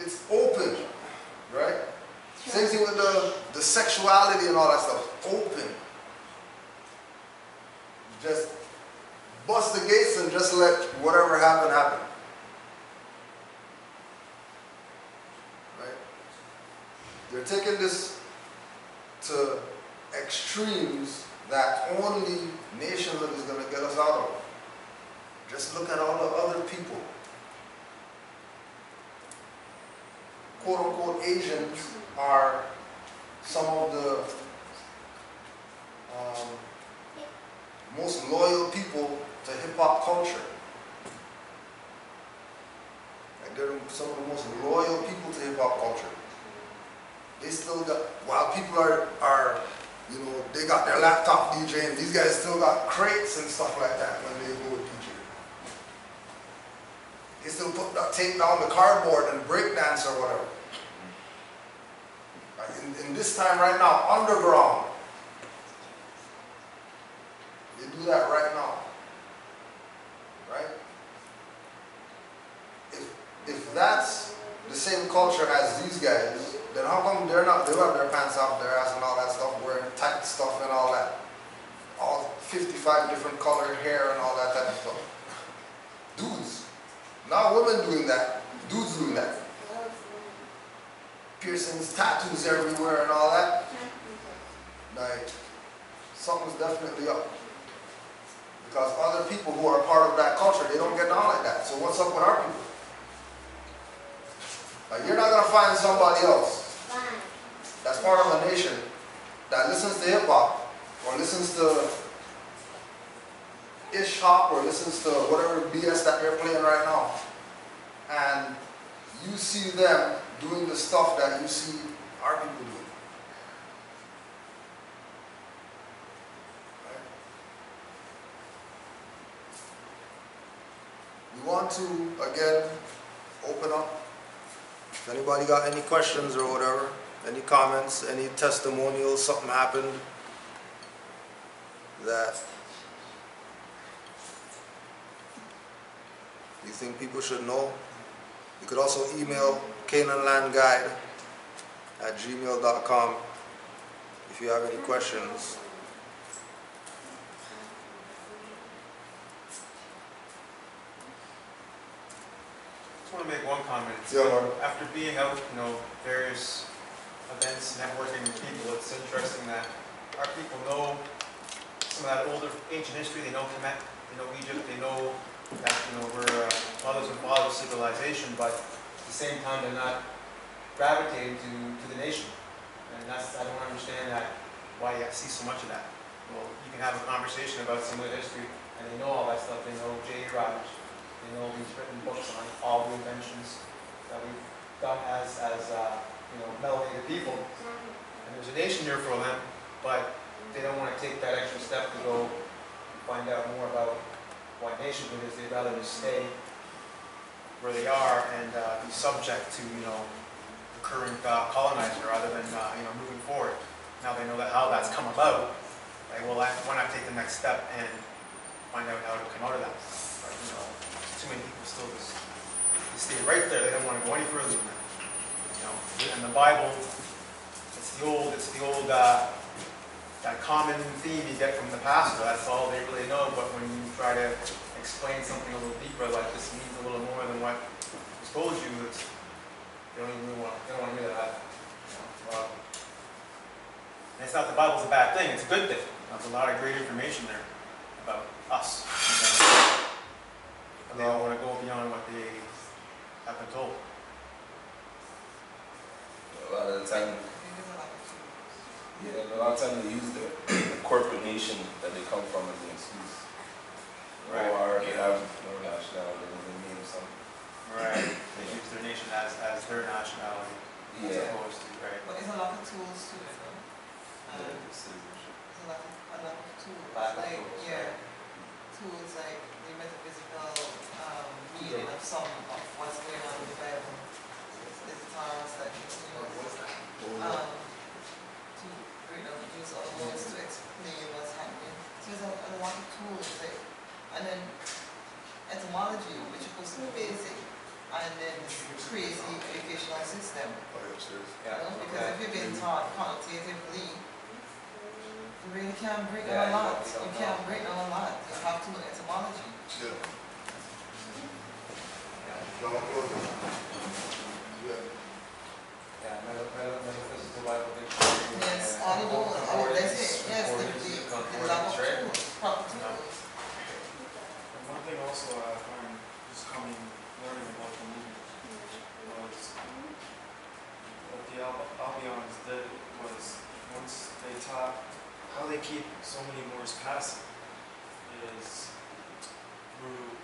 It's open, right? Same thing with the sexuality and all that stuff. Open. Just bust the gates and just let whatever happen, happen. Right? They're taking this to extremes that only nationhood is going to get us out of. Just look at all the other people. Quote unquote Asians are some of the most loyal people to hip-hop culture. Like they're some of the most loyal people to hip-hop culture. They still got, while people are you know, they got their laptop DJing, these guys still got crates and stuff like that when they go DJ. They still put that tape down the cardboard and break dance or whatever. In this time right now, underground, they do that right now, right? If that's the same culture as these guys, then how come they're not, they have their pants off their ass and all that stuff, wearing tight stuff and all that? All 55 different colored hair and all that type of stuff. Dudes. Not women doing that, dudes doing that. Piercings, tattoos everywhere and all that. Like, something's definitely up. Because other people who are part of that culture, they don't get down like that. So what's up with our people? Like, you're not going to find somebody else that's part of a nation that listens to hip-hop or listens to ish-hop or listens to whatever BS that they're playing right now. And you see them doing the stuff that you see our people doing. We want to, again, open up. If anybody got any questions or whatever, any comments, any testimonials, something happened that you think people should know, you could also email canaanlandguide@gmail.com if you have any questions. I just want to make one comment. Yeah, after being out, you know, various events, networking with people, it's interesting that our people know some of that older ancient history. They know Kemet, they know Egypt, they know that, you know, we're mothers and fathers of civilization, but at the same time they're not gravitating to the nation. And that's, I don't understand that, why I see so much of that. Well, you can have a conversation about some of the history and they know all that stuff. They know J. Raj, they know these written books on all the inventions that we've done as you know, melanated people. And there's a nation here for them, but they don't want to take that extra step to go find out more about what nationhood is. They'd rather just stay where they are and be subject to, you know, the current colonizer rather than, you know, moving forward. Now they know that how that's come about. Like, well, why not take the next step and find out how to come out of that? But, you know, too many people still just stay right there. They don't want to go any further than that. You know, and the Bible, it's it's the old that common theme you get from the pastor. That's all they really know. But when you try to explain something a little deeper, like this means a little more than what was told you, they don't want to hear that. And it's not the Bible's a bad thing; it's a good thing. There's a lot of great information there about us. But they don't want to go beyond what they have been told. A lot of the time, they use the corporate nation that they come from as an excuse. Right. Or they have no nationality, they name something. Right. They use their nation as their nationality. Yeah. As opposed to, right. But there's a lot of tools to it, though. Citizenship. There's a lot of tools. Like, yeah. Tools like the metaphysical meaning of some of what's going on in the Bible. There's terms that you use to use all words to explain what's happening. So there's a lot of tools there. And then etymology, which is supposed to be basic, and then crazy educational system. Because if you're being taught connotatively, you really can't break down a lot. You can't break down a lot. You have to know etymology. Yes, all of those, that's it. Yes, the lack of tools, proper tools. One thing also I find just learning about the movement was what the Albions did was once they taught how they keep so many Moors passive is through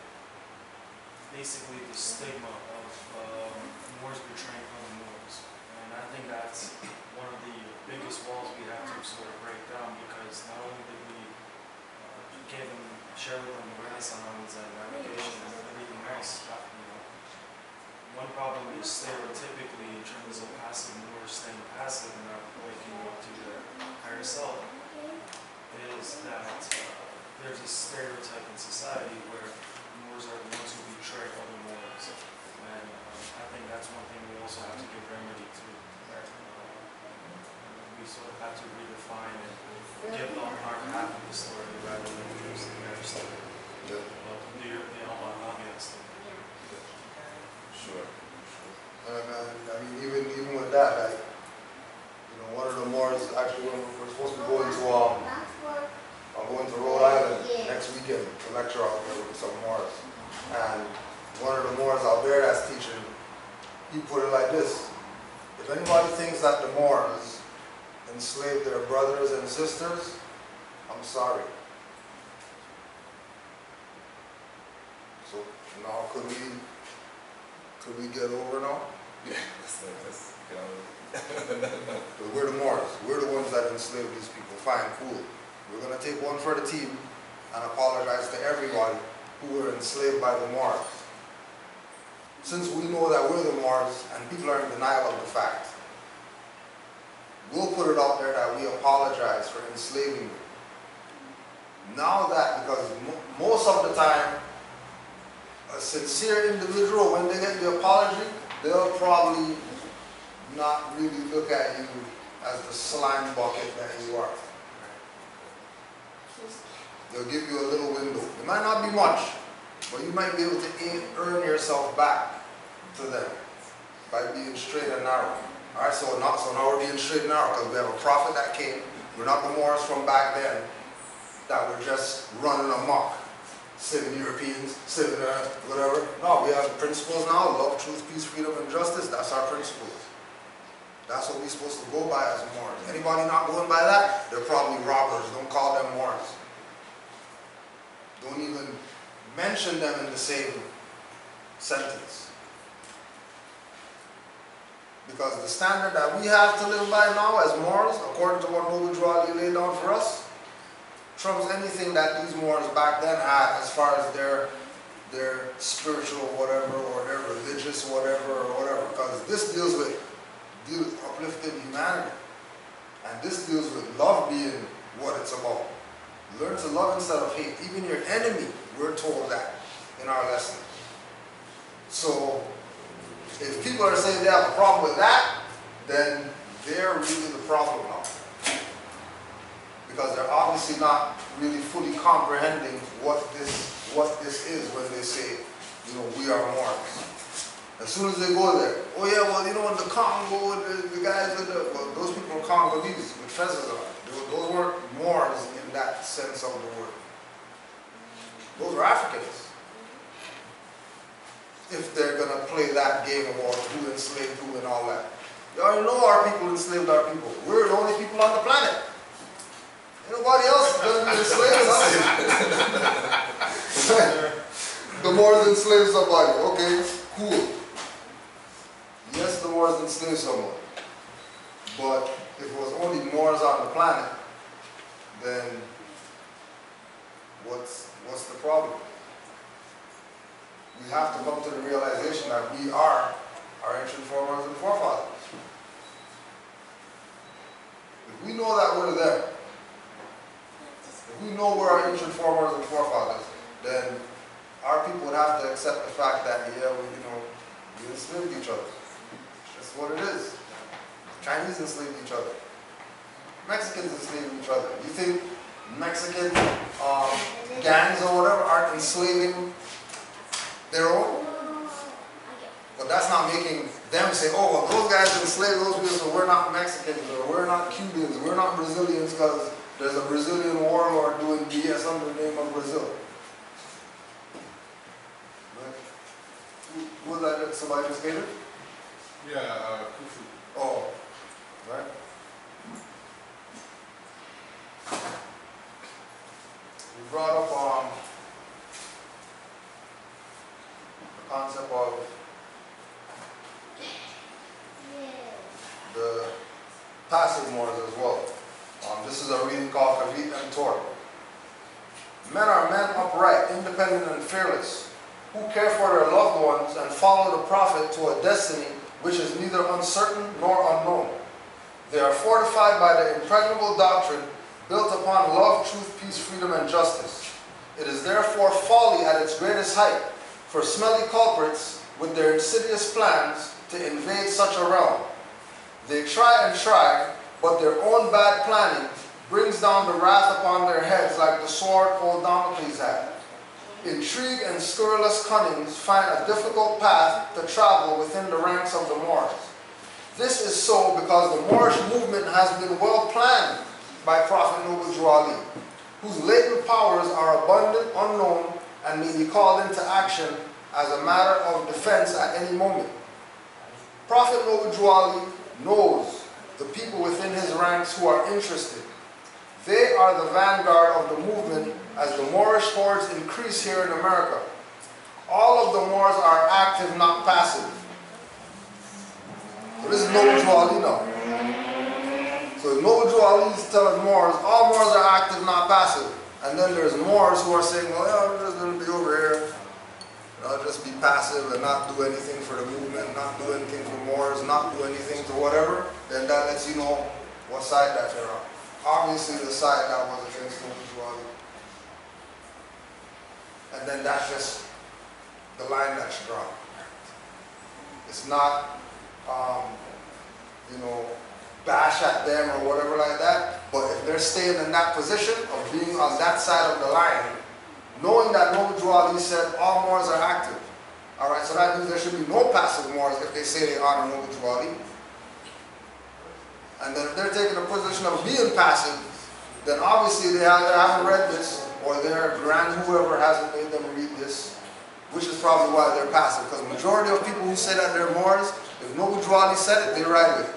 basically the stigma of Moors betraying other Moors. And I think that's one of the biggest walls we have to sort of break down, because not only did we share with them the Renaissance and navigation and everything else, one problem is stereotypically in terms of passive Moors staying passive and not waking up to their higher self, is that there's a stereotype in society where Moors are the ones who betray other Moors. And I think that's one thing we also have to give remedy to. We sort of have to redefine and give them our half of the story rather than just the entire story. The Albion story. Sure. I mean, even with that, like, one of the Moors actually, when we're supposed to be going to, I'm going to Rhode Island next weekend to lecture out there with some Moors. And one of the Moors out there that's teaching, he put it like this: if anybody thinks that the Moors enslaved their brothers and sisters, I'm sorry. So now could we get over now? Yeah, let's get on. We're the Moors. We're the ones that enslaved these people. Fine, cool. We're going to take one for the team and apologize to everybody who were enslaved by the Moors. Since we know that we're the Moors and people are in denial of the fact, we'll put it out there that we apologize for enslaving you. Now that, because most of the time, a sincere individual, when they get the apology, they'll probably not really look at you as the slime bucket that you are. They'll give you a little window. It might not be much, but you might be able to earn yourself back to them by being straight and narrow. All right, so now we're being straight and narrow because we have a prophet that came. We're not the Moors from back then that were just running amok, saving Europeans, saving whatever. No, we have principles now: love, truth, peace, freedom, and justice. That's our principles. That's what we're supposed to go by as Moors. Anybody not going by that, they're probably robbers. Don't call them Moors. Don't even mention them in the same sentence. Because the standard that we have to live by now as Moors, according to what Noble Drew laid down for us, trumps anything that these Moors back then had as far as their spiritual whatever, or their religious whatever, or whatever. Because this deals with uplifting humanity. And this deals with love being what it's about. Learn to love instead of hate. Even your enemy, we're told that in our lesson. So, if people are saying they have a problem with that, then they're really the problem now. Because they're obviously not really fully comprehending what this is when they say, you know, we are Moors. As soon as they go there, oh yeah, well, you know, in the Congo, the guys with the, well, those people are Congolese with fezzes on. Those weren't Moors in that sense of the word. Those are Africans. If they're going to play that game about who enslaved who and all that. You already know our people enslaved our people. We're the only people on the planet. Nobody else is going to be enslaved us. The Moors enslaved somebody. Okay, cool. Yes, the Moors enslaved someone. But if it was only Moors on the planet, then what's the problem? We have to come to the realization that we are our ancient forefathers and forefathers. If we know that we're them, if we know we're our ancient forefathers and forefathers, then our people would have to accept the fact that, yeah, we enslaved each other. That's what it is. Chinese enslaved each other. Mexicans enslaved each other. You think Mexican gangs or whatever aren't enslaving their own? But that's not making them say, oh, well, those guys enslaved those people, so we're not Mexicans, or we're not Cubans, we're not Brazilians because there's a Brazilian warlord doing BS under the name of Brazil. Who was that? Somebody just gave it? Yeah, Kufu. Oh, right. We brought up the concept of the passive Moors as well. This is a reading called Kavit and Tor. Men are men upright, independent and fearless, who care for their loved ones and follow the prophet to a destiny which is neither uncertain nor unknown. They are fortified by the impregnable doctrine built upon love, truth, peace, freedom, and justice. It is therefore folly at its greatest height for smelly culprits with their insidious plans to invade such a realm. They try and try, but their own bad planning brings down the wrath upon their heads like the sword old Damocles had. Intrigue and scurrilous cunnings find a difficult path to travel within the ranks of the Moors. This is so because the Moorish movement has been well planned by Prophet Noble Jew Ali, whose latent powers are abundant, unknown, and may be called into action as a matter of defense at any moment. Prophet Noble Jew Ali knows the people within his ranks who are interested. They are the vanguard of the movement as the Moorish hordes increase here in America. All of the Moors are active, not passive. So this is Noble Jew Ali now. So Noble Jew Ali is telling Moors, all Moors are active, not passive. And then there's Moors who are saying, well, yeah, I'm just going to be over here. I'll just be passive and not do anything for the movement, not do anything for Moors, not do anything to whatever. Then that lets you know what side that you're on. Obviously the side that was against Noble Jew Ali. And then that's just the line that's drawn. It's not, bash at them or whatever like that. But if they're staying in that position of being on that side of the line, knowing that Noble Jew Ali said all Moors are active. Alright, so that means there should be no passive Moors if they say they honor Noble Jew Ali. And then if they're taking a position of being passive, then obviously they haven't read this, or their grand whoever hasn't made them read this, which is probably why they're passive. Because the majority of people who say that they're Moors, if Noble Jew Ali said it, they ride with it.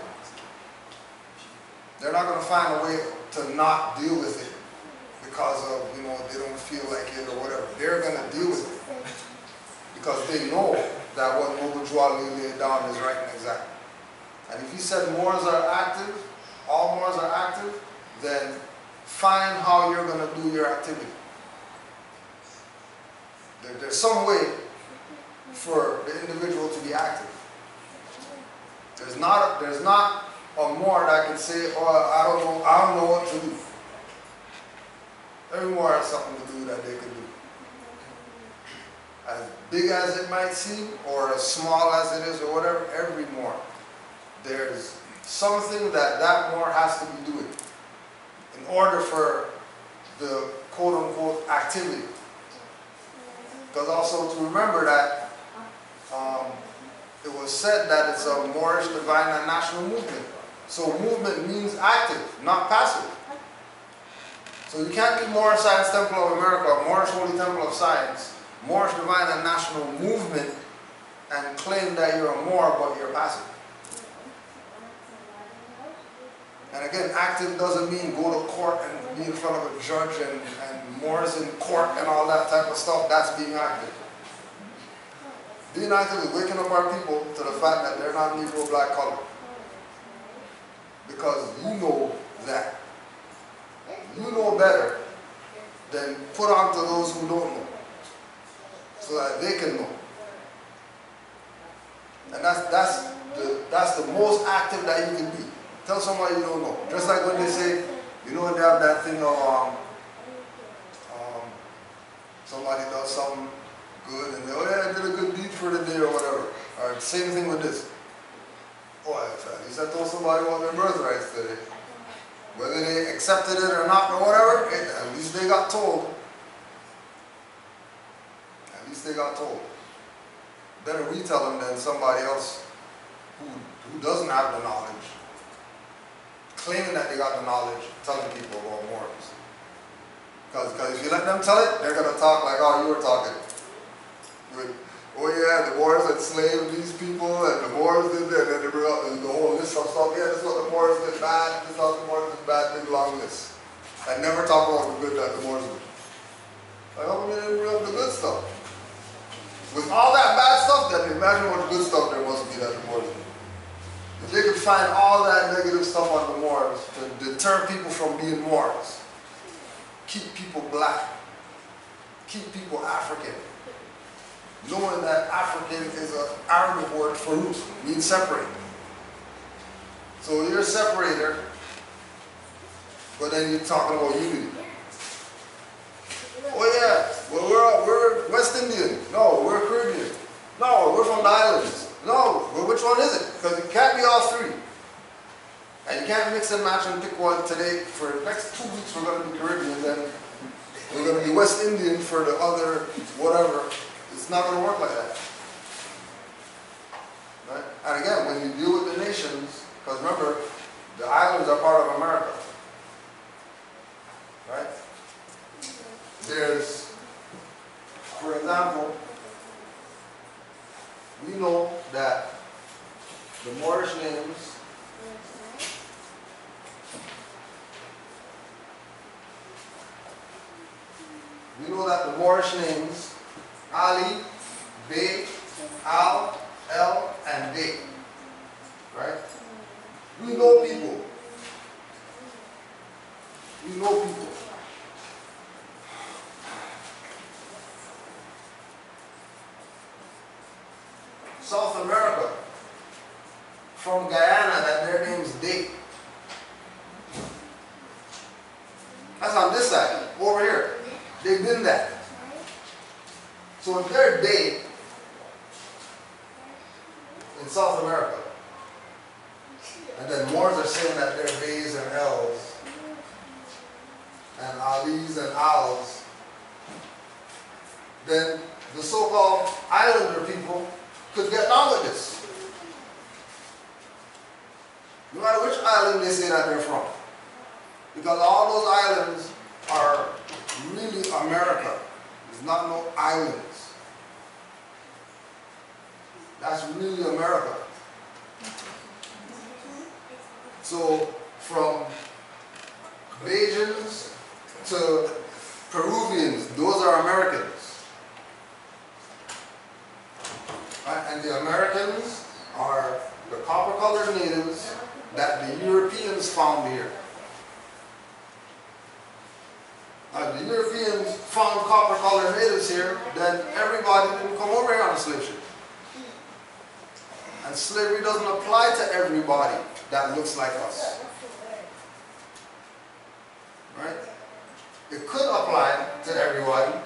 They're not going to find a way to not deal with it because of, they don't feel like it or whatever. They're going to deal with it because they know that what Noble Jew Ali laid down is right and exact. And if he said Moors are active, all Moors are active, then find how you're going to do your activity. There's some way for the individual to be active. There's not a Moor that can say, oh, I don't know what to do. Every Moor has something to do that they can do. As big as it might seem, or as small as it is, or whatever, every Moor, there's something that that Moor has to be doing in order for the quote-unquote activity. Because also to remember that it was said that it's a Moorish divine and national movement. So movement means active, not passive. So you can't be Moorish Science Temple of America, Moorish Holy Temple of Science, Moorish divine and national movement and claim that you're a Moor but you're passive. And again, active doesn't mean go to court and be in front of a judge and Moors in court and all that type of stuff. That's being active. Being active is waking up our people to the fact that they're not Negro, black, colored. Because you know that. You know better than put on to those who don't know. So that they can know. And that's the most active that you can be. Tell somebody you don't know. Just like when they say, you know when they have that thing of somebody does something good and they, oh yeah, I did a good deed for the day or whatever. Or same thing with this. Oh, at least I told somebody about their birthrights today. Whether they accepted it or not or whatever, at least they got told. At least they got told. Better we tell them than somebody else who doesn't have the knowledge, claiming that they got the knowledge, telling people about morals. Because if you let them tell it, they're going to talk like, oh, you were talking. Oh yeah, the Moors enslaved these people, and the Moors did that, and then they bring up the whole list of stuff. Yeah, this is what the Moors did bad, this is what the Moors did bad, big long list. And never talk about the good that the Moors did. Like, how come they didn't bring up the good stuff? With all that bad stuff, then imagine what good stuff there must be that the Moors did. If they could find all that negative stuff on the Moors to deter people from being Moors, keep people black, keep people African, knowing that African is an Arabic word for root, means separate. So you're a separator, but then you're talking about unity. Oh yeah, well we're West Indian. No, we're Caribbean. No, we're from the islands. No, well which one is it? Because it can't be all three. And you can't mix and match and pick one today. For the next 2 weeks we're going to be Caribbean, then we're going to be West Indian for the other whatever. It's not going to work like that. Right? And again, when you deal with the nations, because remember, the islands are part of America. Right? There's, for example, we know that the Moorish names Ali, Bey, Al, El, and Bey. Right? We know people. We know people. South America, from Guyana, that their name's Day. That's on this side, over here. They've been that. So if they're Day in South America, and then Moors are saying that they're Bays and Els, and Alis and Als, then the so-called islander people could get down with this. No matter which island they say that they're from. Because all those islands are really America. There's not no islands. That's really America. So from Bajans to Peruvians, those are Americans. Right? And the Americans are the copper-colored natives that the Europeans found here. The Europeans found copper-colored natives here, then everybody didn't come over here on a slave ship. And slavery doesn't apply to everybody that looks like us. Right? It could apply to everybody,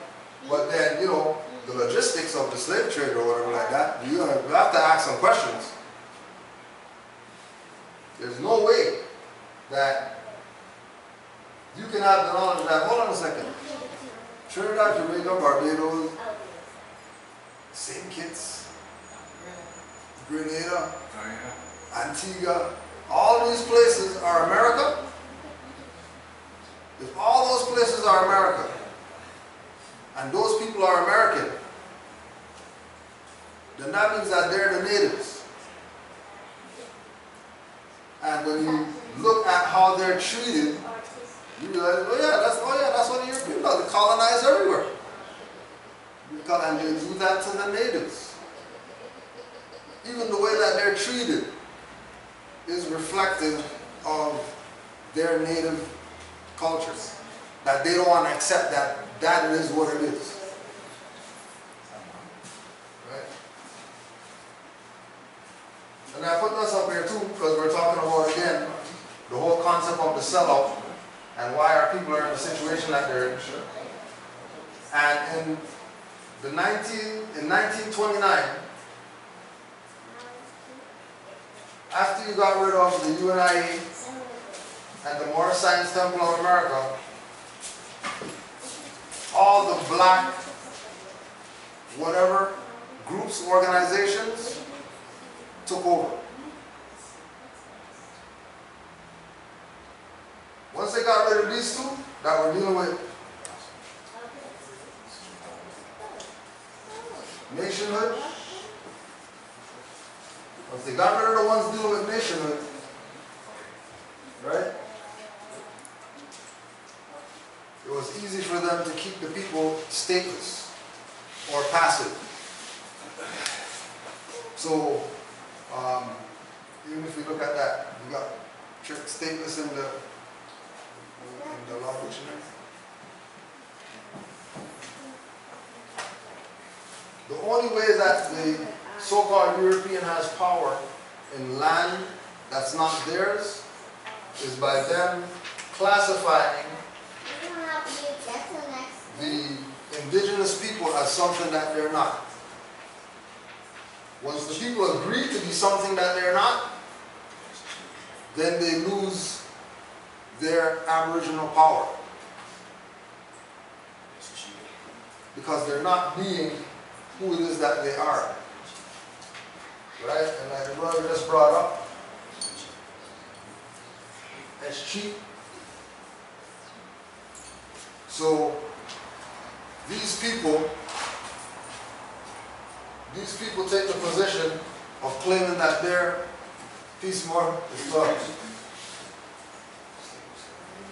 but then, you know, the logistics of the slave trade or whatever like that, you have to ask some questions. There's no way that you can have the knowledge that, hold on a second, Trinidad, Jamaica, Barbados, St. Kitts, Grenada, Antigua, all these places are America. If all those places are America, and those people are American, then that means that they're the natives. And when you look at how they're treated, you realize, oh yeah, that's what the Europeans do. They colonize everywhere. And they do that to the natives. Even the way that they're treated is reflective of their native cultures. That they don't want to accept that is what it is. Right? And I put this up here too because we're talking about, again, the whole concept of the sellout and why our people are in the situation that they're in. And in 1929, after you got rid of the UNIA and the Moorish Science Temple of America, all the black, whatever, groups, organizations took over. Once they got rid of these two that were dealing with nationhood, once they got rid of the ones dealing with nationhood, right? It was easy for them to keep the people stateless or passive. So, even if we look at that, we got stateless in the law dictionary. The only way that the so-called European has power in land that's not theirs is by them classifying the indigenous people as something that they're not. Once the people agree to be something that they're not, then they lose their aboriginal power. Because they're not being who it is that they are. Right? And like the brother just brought up, that's cheap. So these people take the position of claiming that they're peace more is love.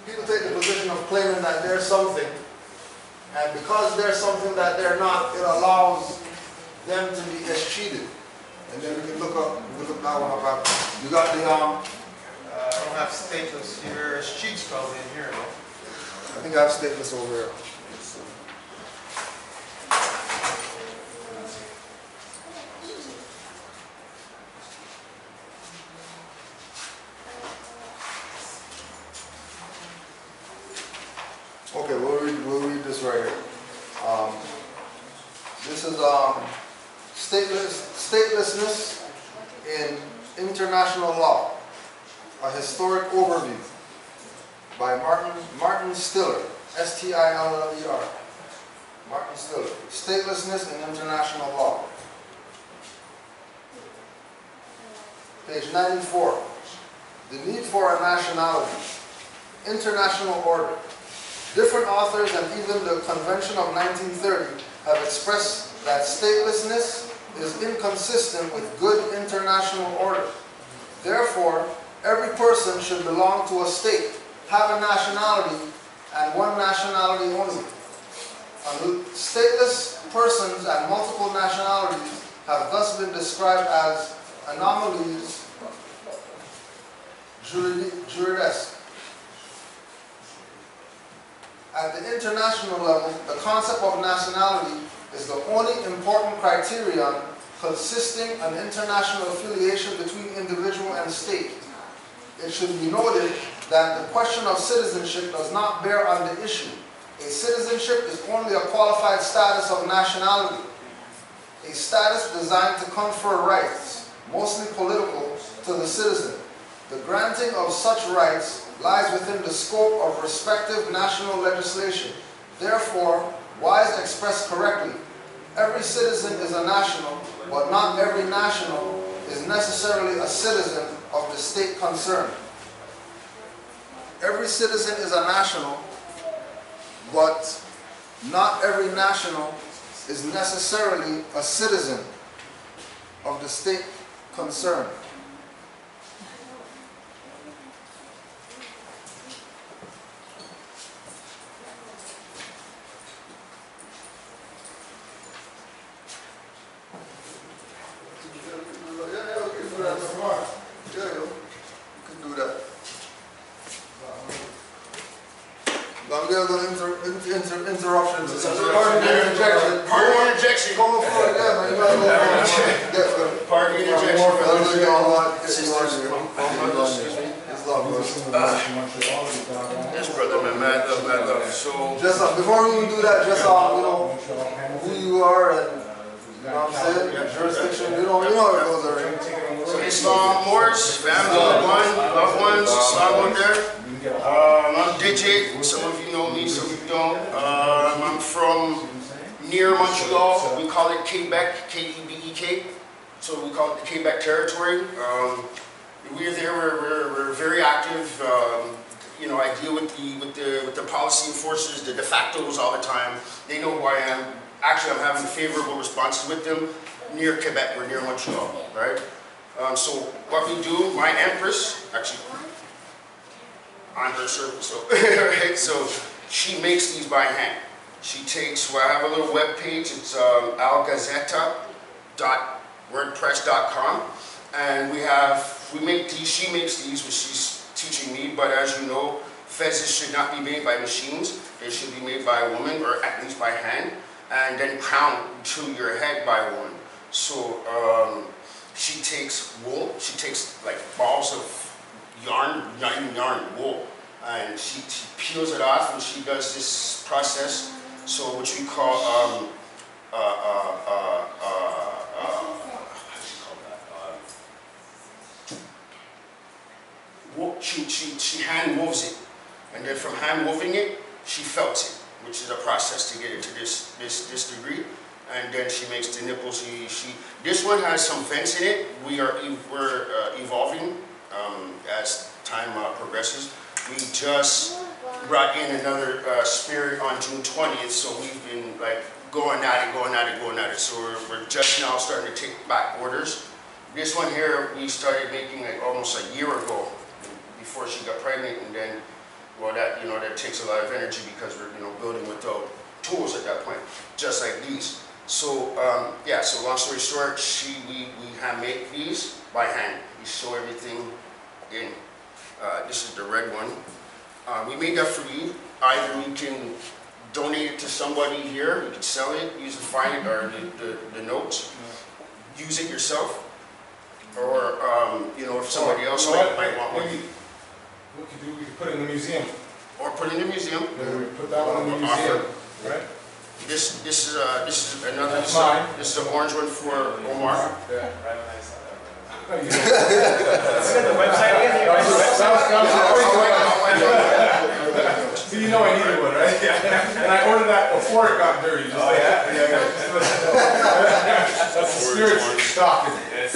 People take the position of claiming that they're something, and because they're something that they're not, it allows them to be escheated. And then we can look that one up after. You got the I don't have stateless here. Sheets probably in here though. I think I have stateless over here. Okay, we'll read this right here. This is statelessness in international law, a historic overview by Martin Stiller, S-T-I-L-L-E-R. Martin Stiller, Statelessness in International Law. Page 94. The need for a nationality. International order. Different authors and even the Convention of 1930 have expressed that statelessness is inconsistent with good international order. Therefore, every person should belong to a state, have a nationality, and one nationality only. Stateless persons and multiple nationalities have thus been described as anomalies juridesque. At the international level, the concept of nationality is the only important criterion consisting an international affiliation between individual and state. It should be noted that the question of citizenship does not bear on the issue. A citizenship is only a qualified status of nationality, a status designed to confer rights, mostly political, to the citizen. The granting of such rights lies within the scope of respective national legislation. Therefore, Wise expressed correctly, every citizen is a national, but not every national is necessarily a citizen of the state concerned. Every citizen is a national, but not every national is necessarily a citizen of the state concerned. Interruptions. Party interjection. Going for it, yeah, man. You gotta go for it. Party interjection. Yes, brother, man. Mad love. So, just before we even do that, just you know who you are and you know what I'm saying, jurisdiction. You know how it goes already. So Islam, Moorish, family, loved ones, Islam out there. I'm Digit, some of you know me, some of you don't. I'm from near Montreal, we call it Quebec, K-E-B-E-K, so we call it the Quebec territory. We're there, we're very active. You know, I deal with the policy enforcers, the de factos all the time. They know who I am. Actually, I'm having favorable responses with them near Quebec, we're near Montreal, right? So what we do, my Empress, actually, on her service, so, right? So she makes these by hand. She takes, well, I have a little web page, it's algazeta.wordpress.com, and we make these, she makes these, which she's teaching me, but as you know, fezzes should not be made by machines, they should be made by a woman, or at least by hand, and then crowned to your head by a woman. So she takes wool, she takes like balls of yarn, not even yarn, wool, and she peels it off and she does this process, so which we call she hand woves it, and then from hand woving it, she felts it, which is a process to get it to this degree. And then she makes the nipples. This one has some vents in it. We're evolving as time progresses. We just brought in another spirit on June 20th, so we've been like going at it. So we're just now starting to take back orders. This one here we started making like almost a year ago, before she got pregnant, and then well that takes a lot of energy because we're building without tools at that point, just like these. So yeah, so long story short, we hand make these by hand. We sew everything in. This is the red one. We made that for you. Either you can donate it to somebody here, you can sell it, use the fine or the notes, use it yourself, or if somebody else might want one. We could put it in the museum. Or put it in the museum. Yeah, we put that one in the museum, right? This is another. This is an orange one for Omar. Yeah. So you know I needed one, right? Yeah. And I ordered that before it got dirty. Just that's the spirit stocking. Yes.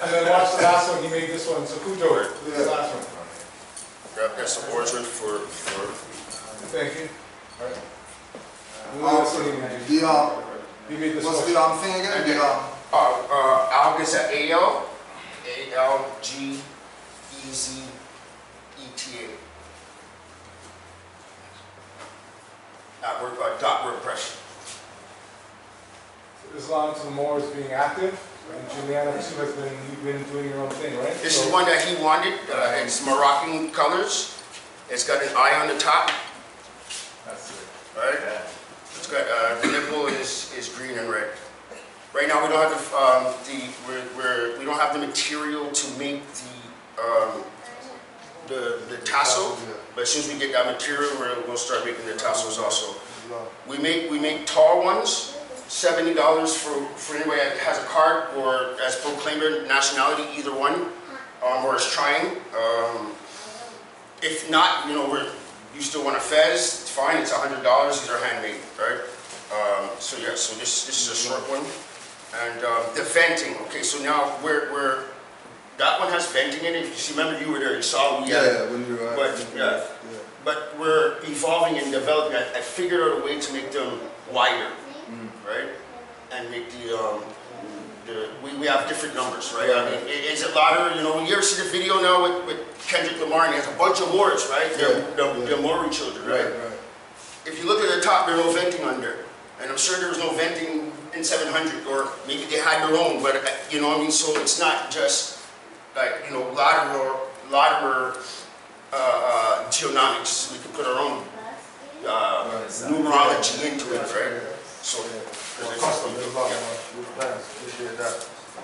And then watch the last one. He made this one. So Kudjo, the last one. That's the orange one for. Thank you. All right. He made this what's one. the thing again? Algazeta, A-L-G-E-Z-E-T-A. .wordpress. Islam to the Moors being active, and Juliana too you've been doing your own thing, right? This is one that he wanted. It's Moroccan colors. It's got an eye on the top. That's it. Right? Yeah. It's got the nipple is green and red. Right now we don't have we don't have the material to make the tassel, but as soon as we get that material, we'll start making the tassels also. We make tall ones. $70 for anybody that has a card or has proclaimed nationality, either one, or is trying. If not, you still want a fez, it's fine, it's $100, these are handmade, right? So yeah, so this is a short one. And the venting, okay, so now that one has venting in it. If you remember, you were there, you saw we had, when you were but we're evolving and developing. I figured out a way to make them wider, right? And make we have different numbers, right? I mean, is it louder? You ever see the video now with Kendrick Lamar, and he has a bunch of Moorish, right? The Moorish children, right? If you look at the top, there's no venting under. And I'm sure there was no venting in 700, or maybe they had their own, but you know what I mean? So it's not just like, louder geonomics. We can put our own numerology into it, right? So,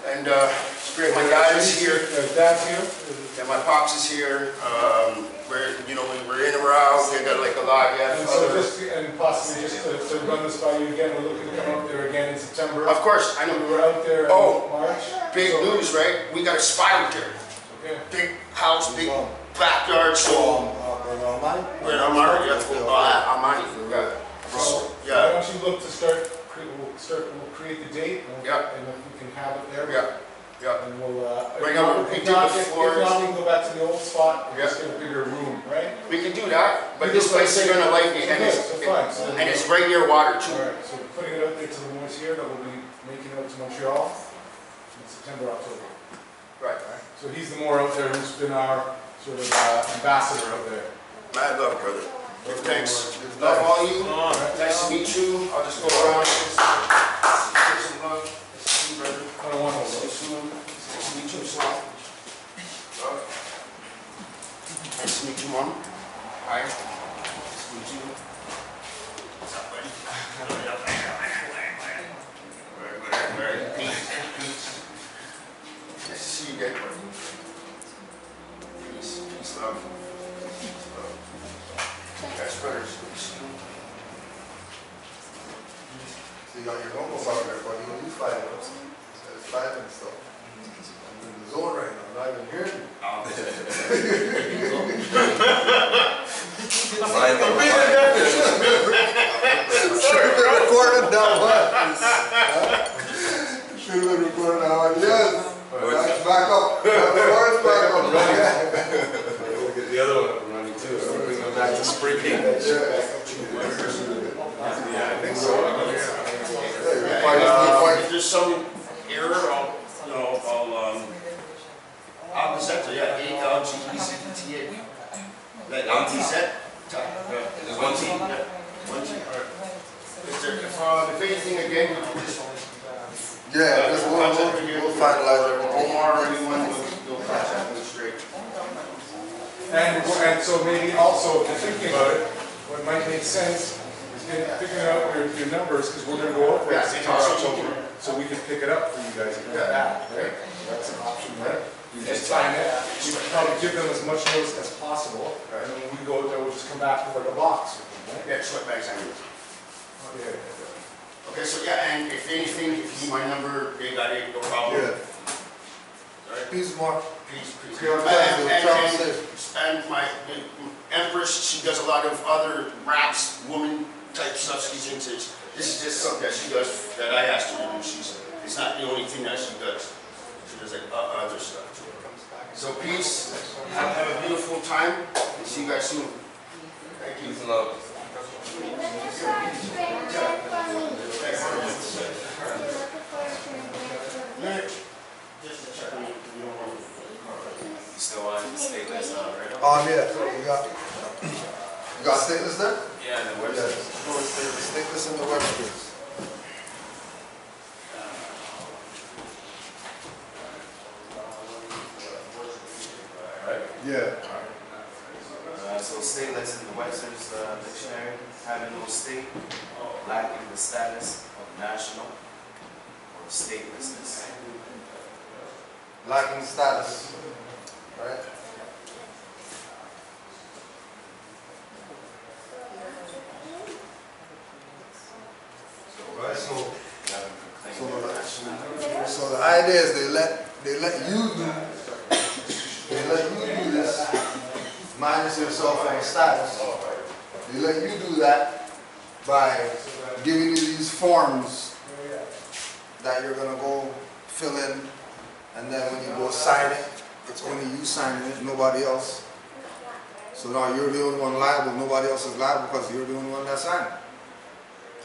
and my dad is here. And my pops is here. We're in and we're out. We got like a lot. And so possibly just to run this by you again, we're looking to come up there again in September. Of course, I know. We were out there in March. Big news, right? We got a spot out there. Okay. Big house, big backyard. So we're in Amari. Amani. Yeah. So, why don't you look to we'll create the date, and if we can have it there. And we'll, right now, if not, we can go back to the old spot and just get a bigger room, right? We can do that, but this place is going to like it, and it's right near water too. Alright, so we're putting it out there to the Moors here that we'll be making out to Montreal in September, October. Right. So he's the Moor out there who's been our sort of ambassador out there. Mad love, brother. Thanks. Love all you. Nice to meet you. I'll just go around. Give some love. See you, brother. I don't want to see you soon. Nice to meet you, son. Nice to meet you, Mom. Hi. Nice to meet you. What's up, buddy? Very peace. Nice to see you again. Peace, love. Guys, brothers. So you got your uncles out there, buddy. What are you fighting? It's fighting and stuff. I'm in the zone right now. I'm not even hearing you. I'm being a definition. Sorry, we're recording that one. Should have been recording that one. Yes. That's back up. The word's back up. We'll get the other one up and running too. So we'll bring them back to spring. Yeah, I think so. If there's some error, I'll present it. Yeah, ALGEZTA. Like LTZ. There's one team. Yeah, one team. All right. If anything again, we can just. We'll finalize it. Omar or anyone will contact me straight. And so maybe also, if you're thinking about it, what might make sense is figuring out your numbers, because we're going to go over it in October, so we can pick it up for you guys and come back, right? That's an option, right? You just time it. You can probably give them as much notice as possible, right? And when we go out there, we'll just come back with like a box. Right? Yeah, sweatbags I need. Okay, so and if anything, if you need my number, they got it, no problem. Right. Peace, Mark. Peace. And my Empress, she does a lot of other raps, woman type stuff she's into. This is just something that she does that I asked her to do. It's not the only thing that she does. She does like other stuff too. So peace. Have a beautiful time. And see you guys soon. Thank you. Peace and love. Still on stateless now, right? You got stateless there? Yeah, the website. Stateless in the website. So stateless in the Webster's dictionary, having no state, lacking the status of national or statelessness. Lacking status, right? So the idea is they let you do this, minus yourself from a status. They let you do that by giving you these forms that you're gonna go fill in, and then when you go sign it, it's only you signing it, nobody else. So now you're the only one liable, nobody else is liable because you're the only one that signed it.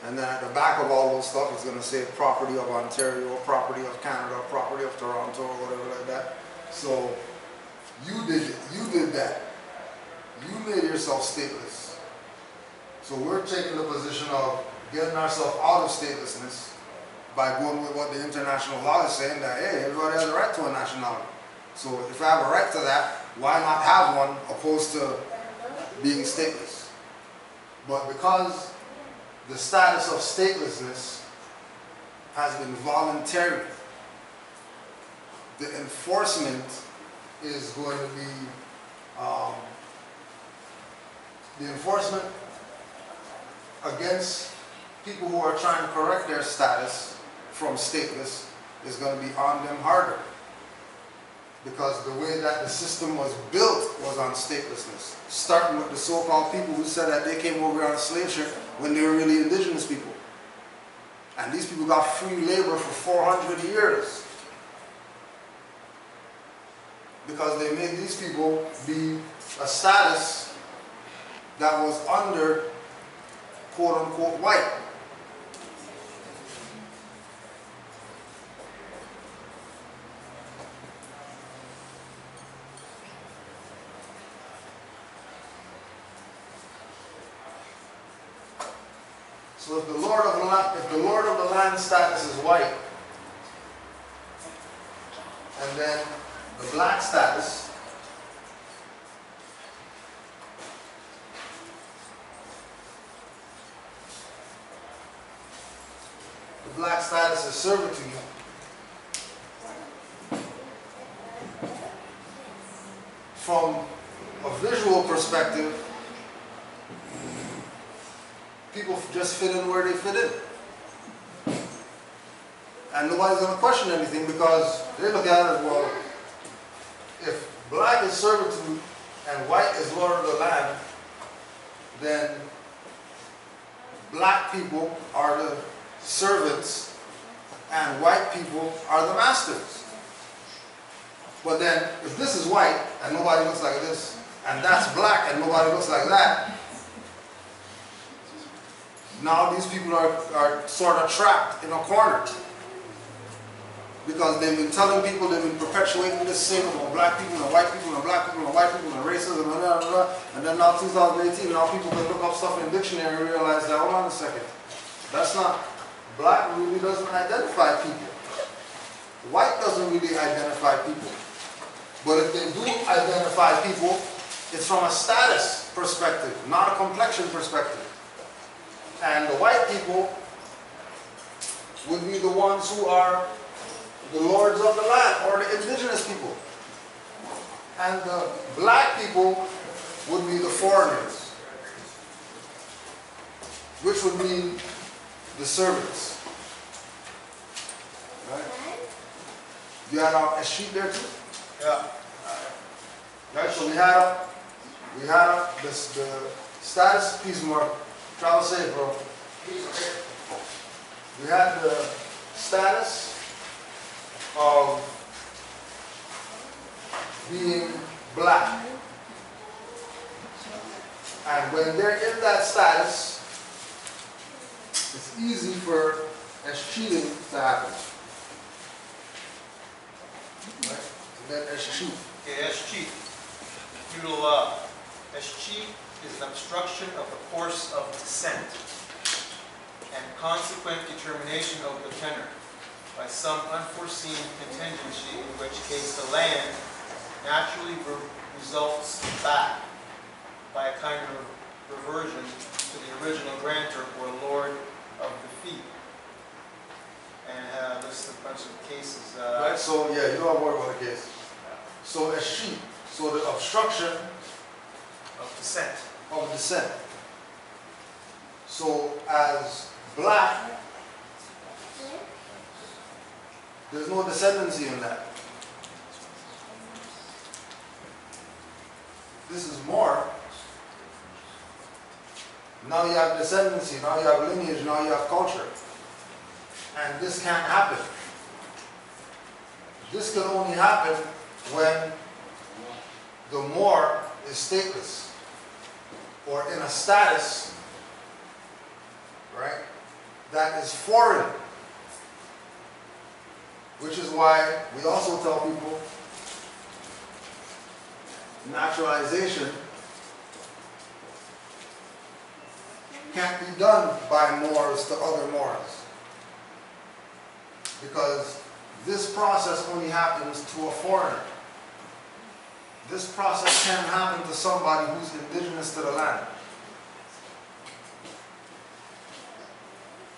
And then at the back of all those stuff, it's going to say property of Ontario, property of Canada, property of Toronto, or whatever like that. So you did it. You did that. You made yourself stateless. So we're taking the position of getting ourselves out of statelessness by going with what the international law is saying, that, hey, everybody has a right to a nationality. So if I have a right to that, why not have one opposed to being stateless? But because the status of statelessness has been voluntary, the enforcement is going to be, the enforcement against people who are trying to correct their status from stateless is going to be on them harder. Because the way that the system was built was on statelessness. Starting with the so-called people who said that they came over on a slave ship when they were really indigenous people. And these people got free labor for 400 years. Because they made these people be a status that was under quote-unquote white. So if the Lord of the land status is white, and then the black status is servitude, from a visual perspective, people just fit in where they fit in. And nobody's going to question anything because they look at it as, well, if black is servitude and white is Lord of the land, then black people are the servants and white people are the masters. But then, if this is white and nobody looks like this, and that's black and nobody looks like that, now these people are sort of trapped in a corner. Because they've been telling people, they've been perpetuating this symbol of black people and white people and black people and white people and racism and blah, blah, blah. And then now 2018, now people can look up stuff in the dictionary and realize that, hold on a second, that's not, black really doesn't identify people. White doesn't really identify people. But if they do identify people, it's from a status perspective, not a complexion perspective. And the white people would be the ones who are the lords of the land, or the indigenous people. And the black people would be the foreigners, which would mean the servants. Right? You had a sheet there too? Yeah. Right, so we had the status, piece more. Travel safe, bro. We had the status of being black. And when they're in that status, it's easy for cheating to happen. Right? And then cheat. Okay, cheat. Cheat is an obstruction of the course of descent and consequent determination of the tenor by some unforeseen contingency, in which case the land naturally results back by a kind of reversion to the original grantor or lord of the fee. And lists a bunch of cases. Right, so yeah, you don't have to worry about the case. So a sheep, so the obstruction of descent. Of descent. So as black, There's no descendancy in that. This is more. Now you have descendancy, now you have lineage, now you have culture. And this can't happen. This can only happen when the Moor is stateless or in a status, right, that is foreign. Which is why we also tell people naturalization can't be done by Moors to other Moors. Because this process only happens to a foreigner. This process can't happen to somebody who's indigenous to the land.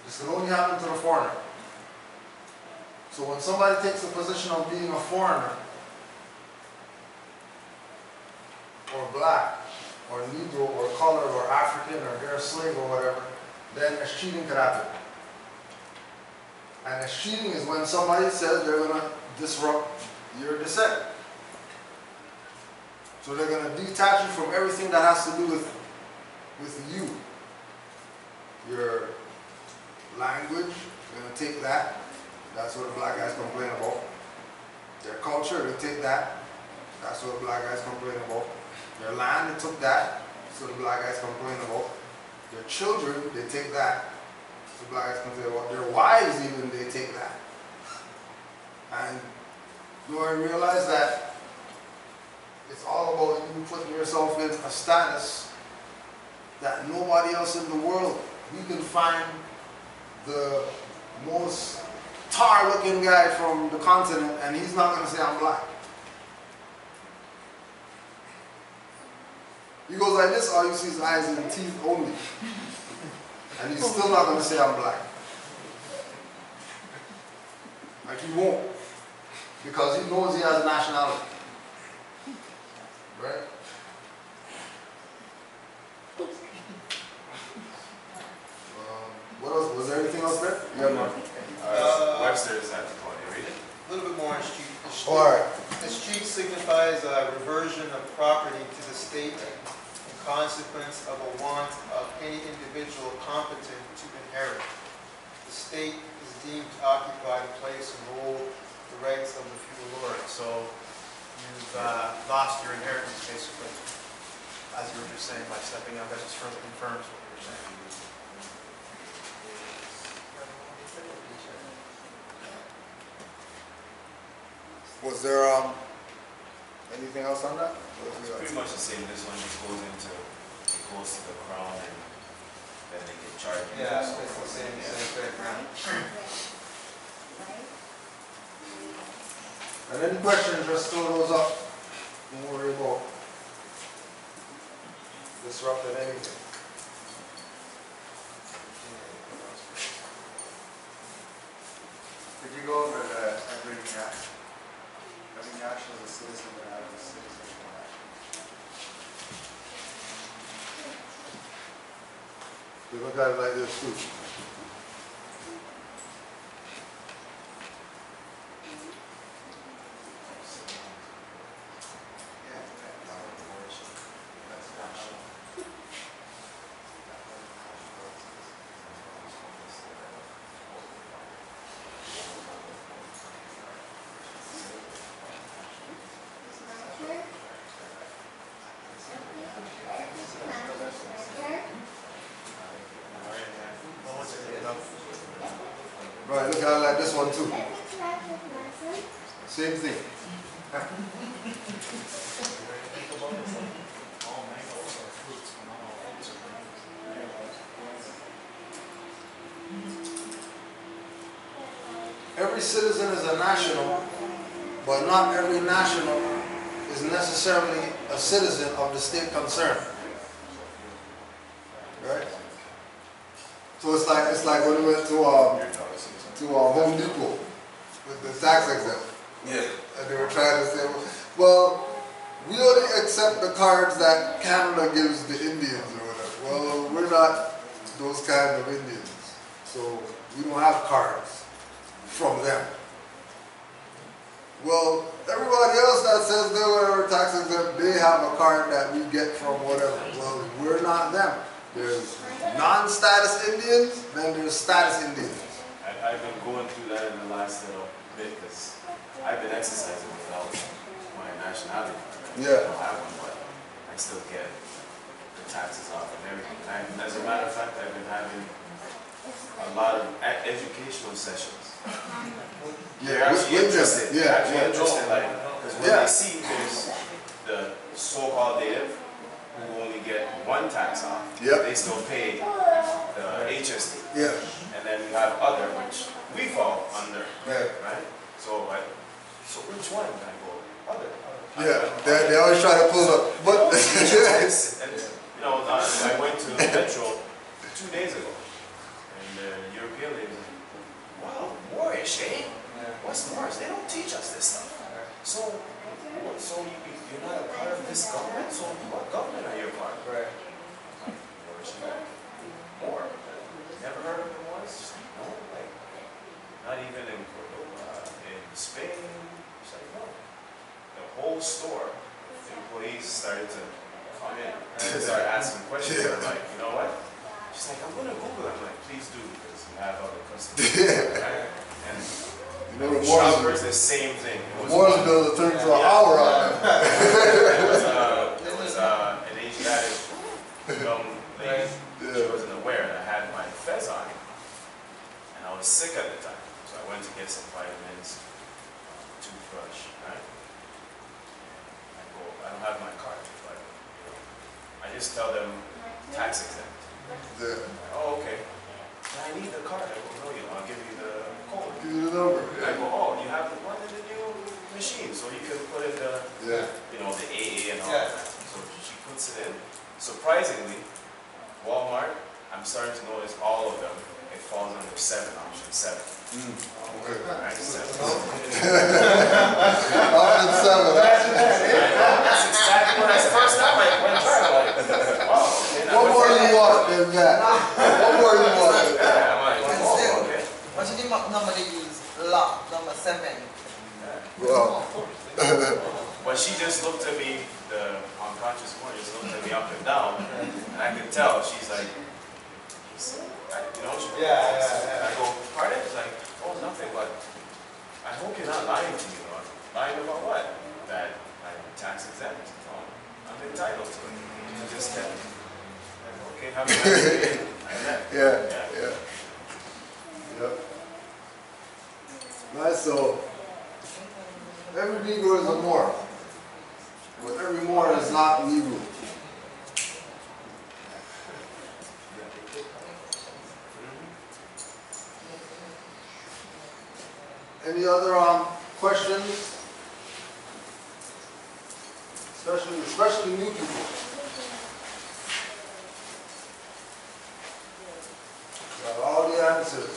This can only happen to the foreigner. So when somebody takes the position of being a foreigner, or black, or Negro, or colored, or African, or they're a slave, or whatever, then escheating could happen. And escheating is when somebody says they're going to disrupt your descent. So they're going to detach you from everything that has to do with you. Your language, they're going to take that. That's what the black guys complain about. Their culture, they take that. That's what the black guys complain about. Their land, they took that. That's what the black guys complain about. Their children, they take that. That's what the black guys complain about. Their wives even, they take that. And you already realize that it's all about you putting yourself in a status that nobody else in the world. You can find the most tar-looking guy from the continent, and he's not going to say I'm black. He goes like this, all you see is eyes and teeth only. And he's still not going to say I'm black. Like he won't. Because he knows he has a nationality. Right? What else? Was there anything else there? Yeah, Mark. Webster's at the point. Read it. A little bit more on street. All right. The street signifies a reversion of property to the state in consequence of a want of any individual competent to inherit. The state is deemed to occupy the place and hold the rights of the feudal lord. So you've lost your inheritance, basically, as you were just saying, by stepping out. That just further confirms what you were saying. Was there anything else on that? It's pretty much the same. This one just goes into, it goes to the crown and then they get charged. Yeah, it's the same background. And any questions, just throw those up. Don't worry about disrupting anything. Could you go over every national? Every national is a citizen, but not a citizen. We look at it like this too. Right, look at it like this one too. Same thing. Every citizen is a national, but not every national is necessarily a citizen of the state concerned. Right? So it's like when we went to Home Depot with the tax exempt. Yeah. And they were trying to say, well, we only accept the cards that Canada gives the Indians or whatever. Well, we're not those kind of Indians. So we don't have cards from them. Well, everybody else that says they were tax exempt, they have a card that we get from whatever. Well, we're not them. There's non-status Indians, then there's status Indians. I've been going through that in the last little bit because I've been exercising without my nationality. Yeah. I don't have one, but I still get the taxes off and everything. And as a matter of fact, I've been having a lot of educational sessions. They're actually interested. They're actually interested, like, because when they see there's the so-called native who only get one tax off, they still pay the HST. Yeah. And then we have other, which we fall under, right? So, so which one? I go, other. Yeah, they always try to pull up. But and, you know, I went to Metro 2 days ago, and the European lady was like, wow, Moorish, eh? What's Moorish? They don't teach us this stuff. So you're not a part of this government? So what government are you a part of? Right. Moorish, more. Never heard of the Moorish? No, like, not even in Cordoba, in Spain. She's like, no. The whole store, the employees started to come in and start asking questions. I'm like, you know what? She's like, I'm going to Google it. I'm like, please do, because we have other customers. Right? And you know, the shoppers, the same thing. Moorish bill turns to an hour on them. It was an Asiatic young lady. She wasn't aware that I had my fez on. And I was sick at the time. So I went to get some vitamins, toothbrush, right? I go, I don't have my card, but you know, I just tell them tax exempt. Oh, okay. I need the card. I go, no, I'll give you the code. Give you the number. I go, oh, you have the one in the new machine, so you can put in the, you know, the AA and all that. So she puts it in. Surprisingly, Walmart, I'm starting to notice all of them, it falls under 7, option 7. Okay. Right, 7. Option 7. That's exactly when I first time I went through. Like, wow. What more do you want than that? What more do you want than that? I'm like, oh, okay. What's the number they use? Lock, number 7. Well. But she just looked at me, the unconscious one just looked at me up and down, and I could tell, she's like, you know, she and I go, pardon? She's like, oh, nothing, but I hope you're not lying to me, or lying about what? That I'm tax exempt. Oh, I'm entitled to it. She just kept, like, okay, have a nice day. Yep. Nice, so every Negro is a Moor, but every Moor is not Negro. Any other questions? Especially new people. Got all the answers.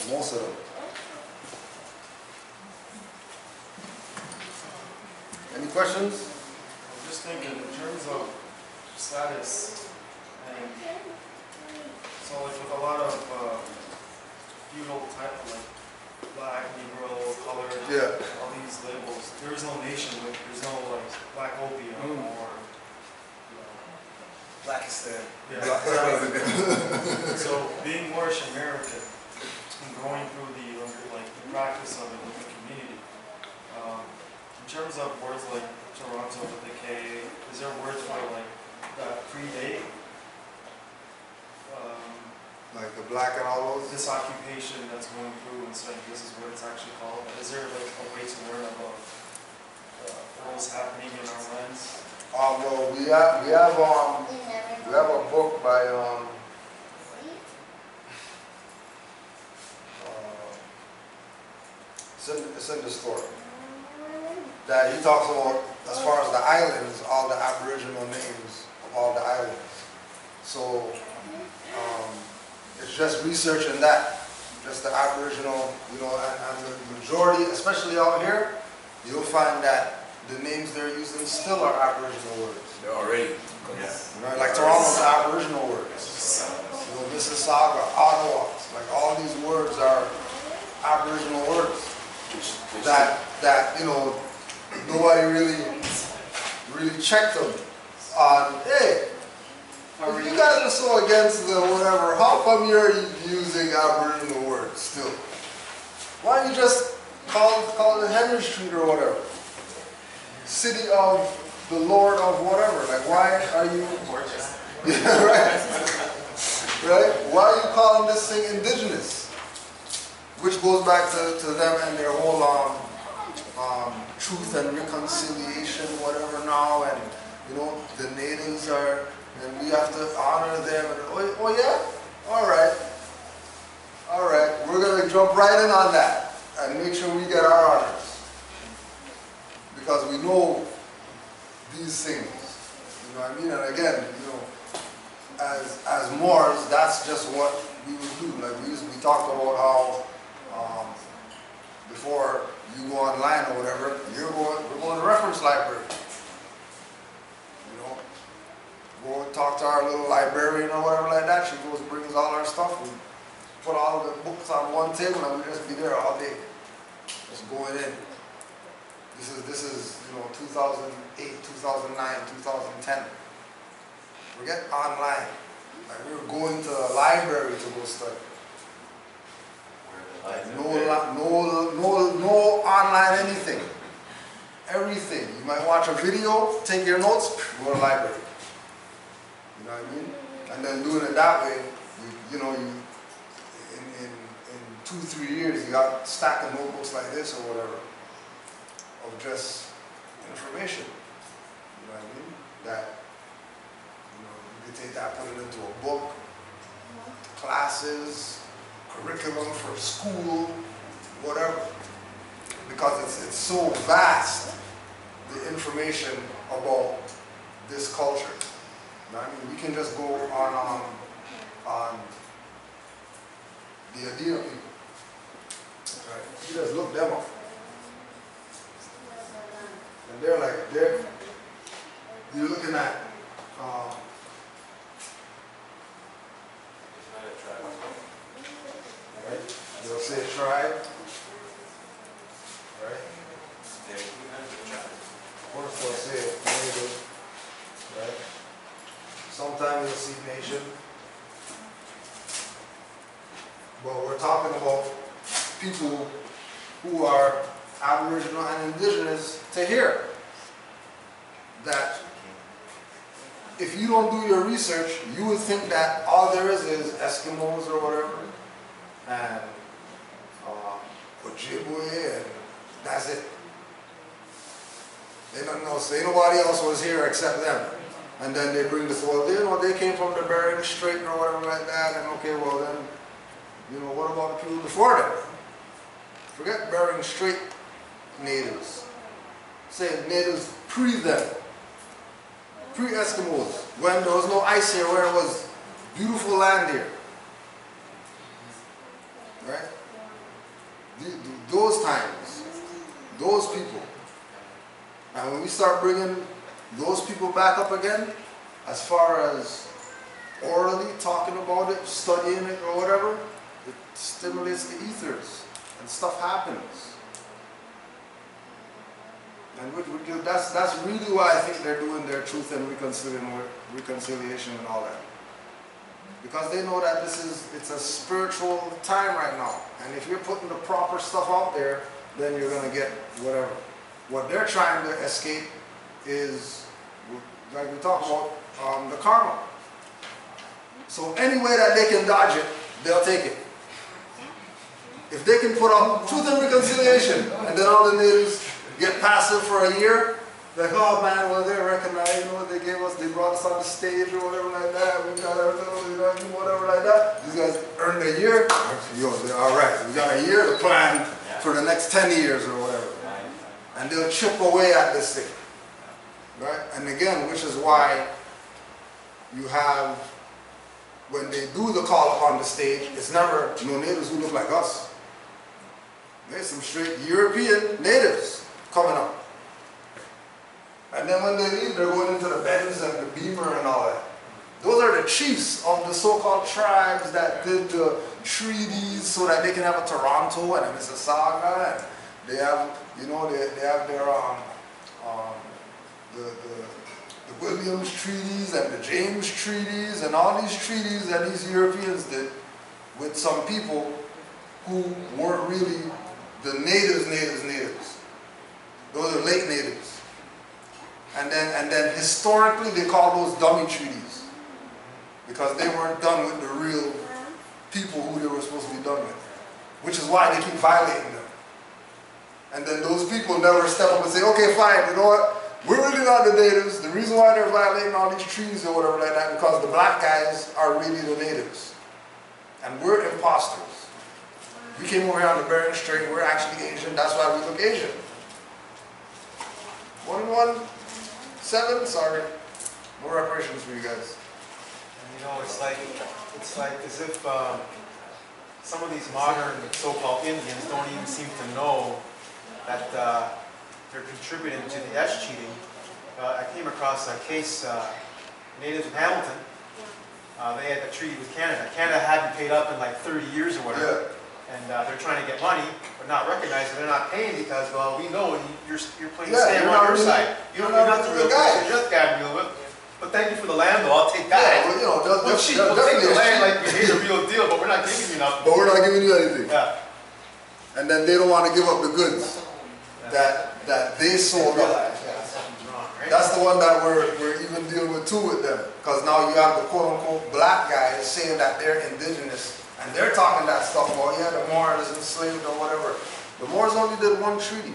Most of them. Any questions? I'm just thinking in terms of status, and so like with a lot of feudal type of like black, Negro, colored, all these labels, there is no nation, like there's no like black opium or Pakistan. Yeah, exactly. So being Moorish American and going through the practice of it with the community, in terms of words like Toronto with the K, is there words for like that predate? Like the black and all those? This occupation that's going through and saying this is what it's actually called. Is there like a way to learn about what was happening in our lands? Well, we have a book by it's in the story that he talks about as far as the islands, all the Aboriginal names of all the islands. So it's just researching that, just the Aboriginal, you know, and the majority, especially out here, you'll find that the names they're using still are Aboriginal words. They're already. You know, like Toronto's Aboriginal words. You know, Mississauga, Ottawa, like all these words are Aboriginal words. that, you know, nobody really checked them on, hey, if you guys are so against the whatever, how come you're using Aboriginal words still? Why don't you just call it Henry Street or whatever? City of the Lord of whatever. Like, why are you... Yeah, right? Right? Why are you calling this thing indigenous? Which goes back to them and their whole truth and reconciliation, whatever now, and, you know, the natives are... And we have to honor them. And, oh yeah? All right. We're going to jump right in on that and make sure we get our honors. Because we know these things. You know what I mean? And again, you know, as Moors, that's just what we would do. Like we talked about how before you go online or whatever, we're going to reference library. Go and talk to our little librarian or whatever like that. She goes and brings all our stuff. We put all the books on one table and we just be there all day. Just going in. This is you know 2008, 2009, 2010. We get online. Like we were going to a library to go study. No online anything. Everything. You might watch a video, take your notes, go to the library. You know what I mean? And then doing it that way, you know, in 2-3 years, you got a stack of notebooks like this or whatever, of just information. You know what I mean? That, you know, you can take that, put it into a book, classes, curriculum for school, whatever. Because it's so vast, the information about this culture. I mean, we can just go on the idea people. Right? You just look them up. And you're looking at, right? They'll say tribe, right? Of course they'll say native, right? Sometimes you'll see nation. But we're talking about people who are Aboriginal and Indigenous to here. That if you don't do your research, you would think that all there is Eskimos or whatever, and Ojibwe, and that's it. They don't know, so nobody else was here except them. And then they bring this, well, you know, they came from the Bering Strait or whatever like that, and okay, well then, you know, what about the people before them? Forget Bering Strait natives. Say natives pre them, pre-Eskimos, when there was no ice here, where it was beautiful land here. Right? Those times, those people. And when we start bringing those people back up again, as far as orally talking about it, studying it or whatever, it stimulates the ethers and stuff happens. And that's really why I think they're doing their truth and reconciliation and all that. Because they know that it's a spiritual time right now. And if you're putting the proper stuff out there, then you're going to get whatever. What they're trying to escape is, like we talked about, the karma. So any way that they can dodge it, they'll take it. If they can put out truth and reconciliation, and then all the natives get passive for a year, like, oh man, well they recognize, you know what they gave us, they brought us on the stage or whatever like that, we got our little, you know, whatever like that. These guys earned a year, yo, they're alright, we got a year to plan for the next 10 years or whatever. And they'll chip away at this thing. Right? And again, which is why you have, when they do the call upon the stage, it's never no natives who look like us. There's some straight European natives coming up. And then when they leave, they're going into the Benz and the Beamer and all that. Those are the chiefs of the so-called tribes that did the treaties so that they can have a Toronto and a Mississauga and They have, you know, they have their the Williams treaties and the James treaties and all these treaties that these Europeans did with some people who weren't really the natives. Those are late natives. And then historically they call those dummy treaties because they weren't done with the real people who they were supposed to be done with, which is why they keep violating them. And then those people never step up and say, okay, fine, you know what? We're really not the natives. The reason why they're violating all these treaties or whatever like that, because the black guys are really the natives. And we're imposters. We came over here on the Bering Strait, we're actually Asian, that's why we look Asian. 117, sorry. No reparations for you guys. And you know, it's like as if some of these modern so-called Indians don't even seem to know that they're contributing to the S cheating. I came across a case, natives of Hamilton. They had a treaty with Canada. Canada hadn't paid up in like 30 years or whatever. Yeah. And they're trying to get money, but not recognizing they're not paying because, well, we know you're playing the scam on your side. You're not the real guy. You're just the guy to deal with. But thank you for the land, though. I'll take that. Yeah, well, you know, we'll take the land like we made a real deal, but we're not giving you nothing. But we're not giving you anything. Yeah. And then they don't want to give up the goods that they sold up. That's the one that we're even dealing with too with them. Because now you have the quote-unquote black guys saying that they're indigenous. And they're talking that stuff about, yeah, the Moors enslaved or whatever. The Moors only did one treaty.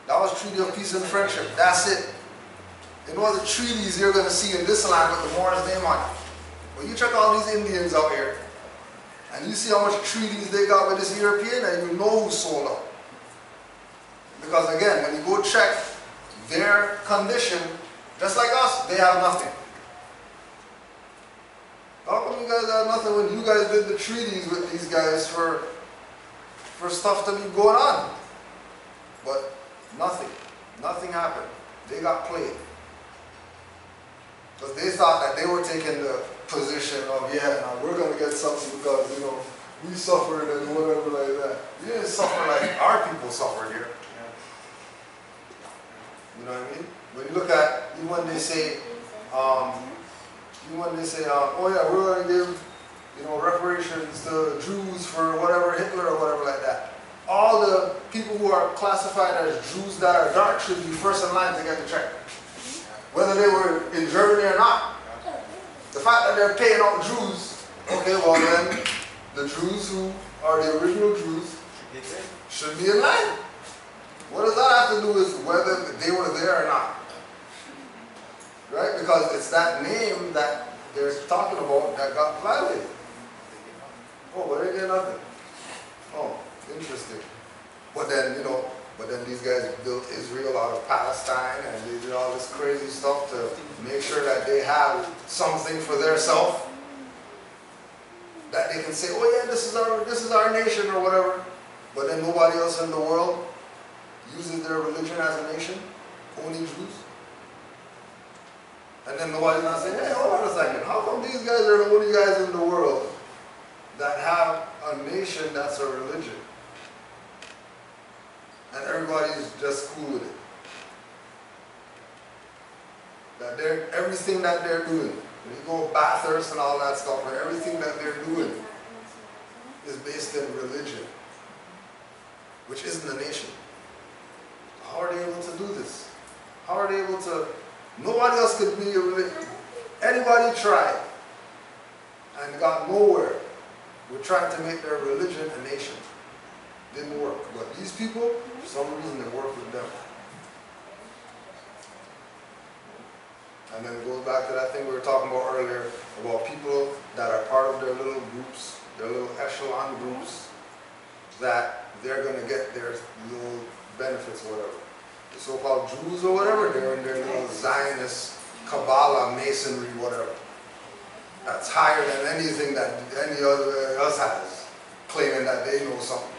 That was Treaty of Peace and Friendship. That's it. In all the treaties you're going to see in this land with the Moors' name on it. But you check all these Indians out here, and you see how much treaties they got with this European, and you know who sold out. Because again, when you go check their condition, just like us, they have nothing. How come you guys have nothing when you guys did the treaties with these guys for stuff to be going on? But nothing. Nothing happened. They got played. Because they thought that they were taking the position of, yeah, now we're going to get something because, you know, we suffered and whatever like that. You didn't suffer like our people suffered here. You know what I mean? When you look at, even when they say, oh yeah, we're going to give, you know, reparations to Jews for whatever, Hitler or whatever like that. All the people who are classified as Jews that are dark should be first in line to get the check. Whether they were in Germany or not. The fact that they're paying out Jews, okay, well then, the Jews who are the original Jews should be in line. What does that have to do with whether they were there or not? Right? Because it's that name that they're talking about that got violated. Oh, but they get nothing. Oh, interesting. But then, you know, these guys built Israel out of Palestine and they did all this crazy stuff to make sure that they have something for their self. That they can say, oh yeah, this is our nation or whatever. But then nobody else in the world uses their religion as a nation, only Jews. And then nobody's not saying, hey, hold on a second, how come these guys are the only guys in the world that have a nation that's a religion? And everybody's just cool with it. That everything that they're doing, when you go Bathurst and all that stuff, everything that they're doing is based in religion, which isn't a nation. How are they able to do this? How are they able to? Nobody else could be a religion. Anybody tried and got nowhere. We're trying to make their religion a nation. Didn't work. But these people, for some reason, they work with them. And then it goes back to that thing we were talking about earlier about people that are part of their little groups, their little echelon groups, that they're going to get their little benefits or whatever. The so-called Jews or whatever, they're in their little Zionist, Kabbalah, Masonry, whatever. That's higher than anything that any other else has, claiming that they know something.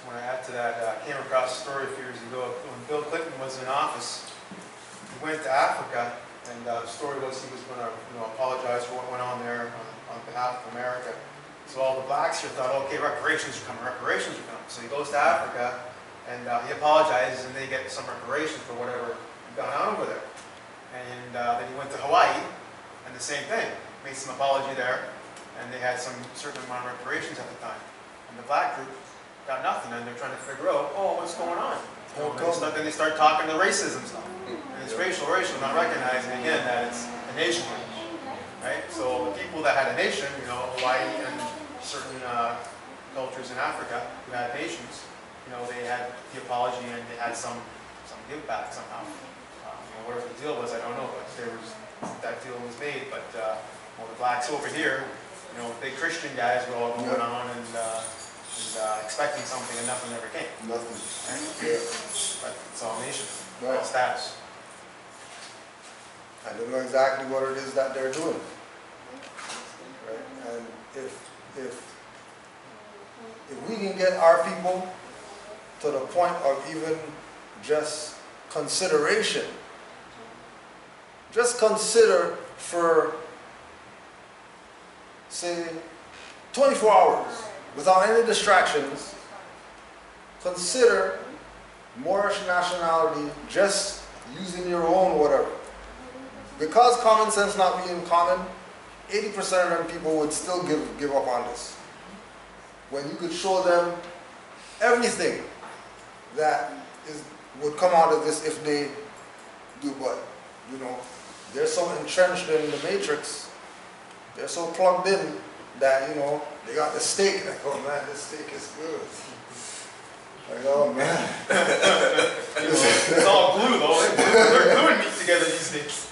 I want to add to that. I came across a story a few years ago when Bill Clinton was in office. He went to Africa, and the story was he was going to apologize for what went on there on behalf of America. So all the blacks here thought, okay, reparations are coming, reparations are coming. So he goes to Africa, and he apologizes, and they get some reparations for whatever gone on over there. And then he went to Hawaii, and the same thing. Made some apology there, and they had some certain amount of reparations at the time. And the black group got nothing, and they're trying to figure out, oh, what's going on? Then they start talking the racism stuff. And it's racial, not recognizing, again, that it's a nation. Right? So the people that had a nation, you know, Hawaii and certain cultures in Africa who had nations, you know, they had the apology and they had some give back somehow. You know, whatever the deal was, I don't know, but that deal was made. But well, the blacks over here, you know, big Christian guys were all going on and expecting something, and nothing ever came. Nothing. Right? Yeah. But it's all nation, right. All status. I don't know exactly what it is that they're doing. Right? And if we can get our people to the point of even just consideration, just consider for, say, 24 hours, without any distractions, consider Moorish nationality just using your own whatever. Because common sense not being common, 80% of them people would still give up on this. When you could show them everything that would come out of this if they do, but you know, they're so entrenched in the matrix, they're so plugged in that, you know, they got the steak, like, oh man, this steak is good. Like, oh man. It's all glue though, they're gluing meat together these days.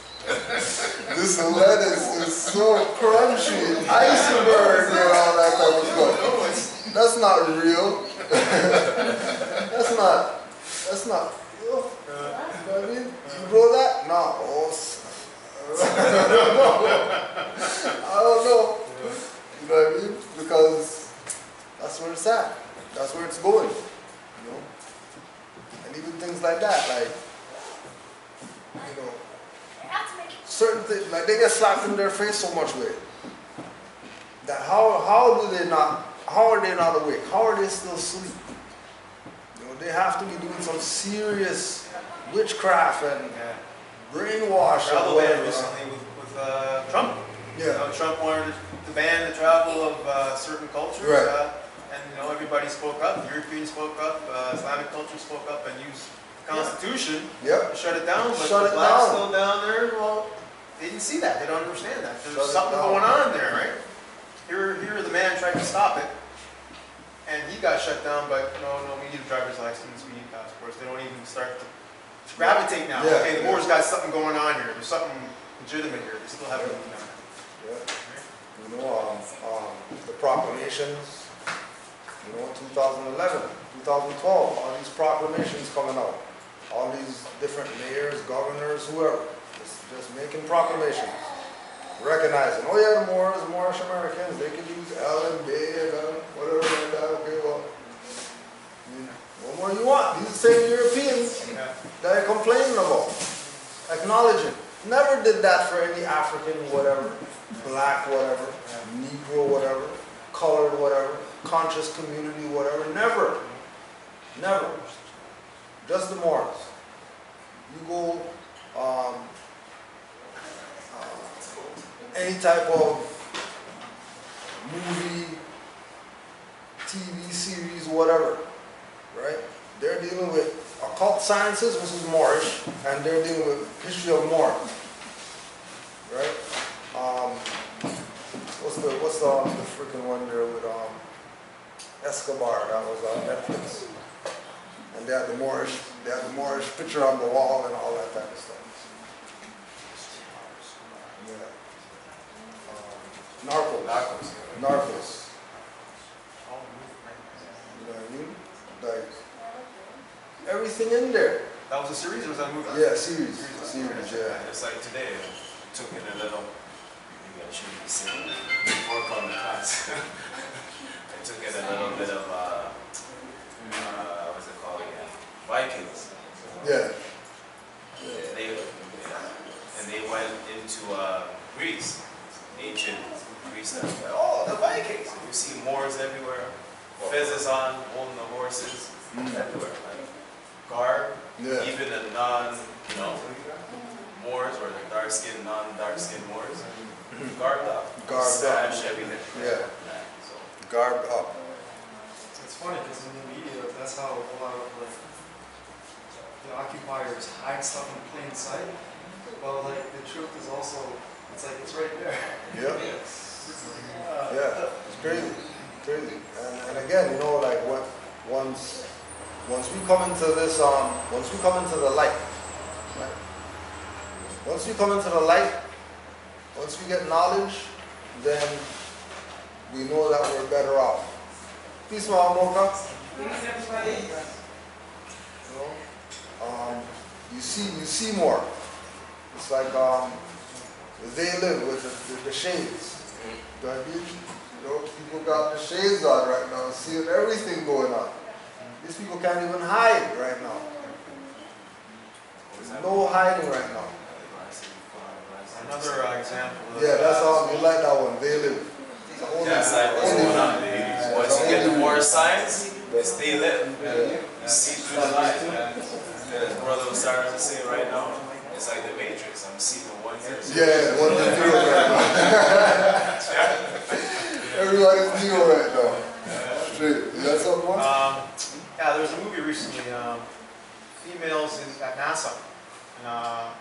This lettuce is so crunchy, iceberg and all that type of stuff. That's not real. That's not real. You know what I mean? You grow that? No. I don't know. You know what I mean? Because that's where it's at. That's where it's going. You know? And even things like that, like, you know, certain things, like they get slapped in their face so much with it, that how are they not awake? How are they still asleep? You know, they have to be doing some serious witchcraft and brainwash. Travel ban recently with Trump. Yeah. You know, Trump wanted to ban the travel of certain cultures. Right. And you know, everybody spoke up. Europeans spoke up. Islamic culture spoke up and used the Constitution to shut it down. But the blacks still down there, well, they didn't see that. They don't understand that. There's something going on there, right? Here the man tried to stop it, and he got shut down. But no, we need a driver's license, we need passports. They don't even start to gravitate now. Yeah, okay, the Moors got something going on here. There's something legitimate here. They still haven't moved on. Yeah. You know, the proclamations. You know, 2011, 2012, all these proclamations coming out. All these different mayors, governors, whoever. Just making proclamations, recognizing, oh yeah, the Moorish Americans, they can use L and B and whatever like that. Okay, well, what more you want? These are the same Europeans that are complaining about, acknowledging. Never did that for any African, whatever, black, whatever, Negro, whatever, colored, whatever, conscious community, whatever. Never. Just the Moors. You go. Any type of movie, TV series, whatever, right? They're dealing with occult sciences, which is Moorish, and they're dealing with history of Moor, right? What's the freaking one there with Escobar? That was on Netflix, and they had the Moorish picture on the wall and all that type of stuff. Narcos. You know what I mean? Like, everything in there. That was a series or was that a movie? Yeah, series, yeah. It's like today, I took in a little, maybe I shouldn't be saying, work on the class. I took in a little bit of, what's it called again? Vikings. Yeah. And they went into Greece. ancient Greece, and oh, the Vikings. And you see Moors everywhere, fezzes on, holding the horses everywhere. Like garb, even the Moors or the dark-skinned, non-dark-skinned Moors, garbed up, sash, everything. Yeah. So garbed up. It's funny because in the media, that's how a lot of like the occupiers hide stuff in plain sight. Well, like the truth is also, it's like it's right there. Yeah. Yeah. It's crazy. Crazy. And again, you know, like once we come into this, once we come into the light, right? Once we come into the light, once we get knowledge, then we know that we're better off. Peace, Mama Mocha. You see more. It's like they live with the shades. You know, people got the shades on right now, seeing everything going on. These people can't even hide right now. There's no hiding right now. Another example. Yeah, that's all. You like that one. They live. That's like what's going on. Once you get the Moorish signs, it's they live. You see through the life. As Brother Osiris is saying right now, it's like the Matrix. I'm seeing the 1 0. Yeah, 1 0 right now. Everybody's new right now. Straight. You got something once? Yeah, there was a movie recently, females at NASA, and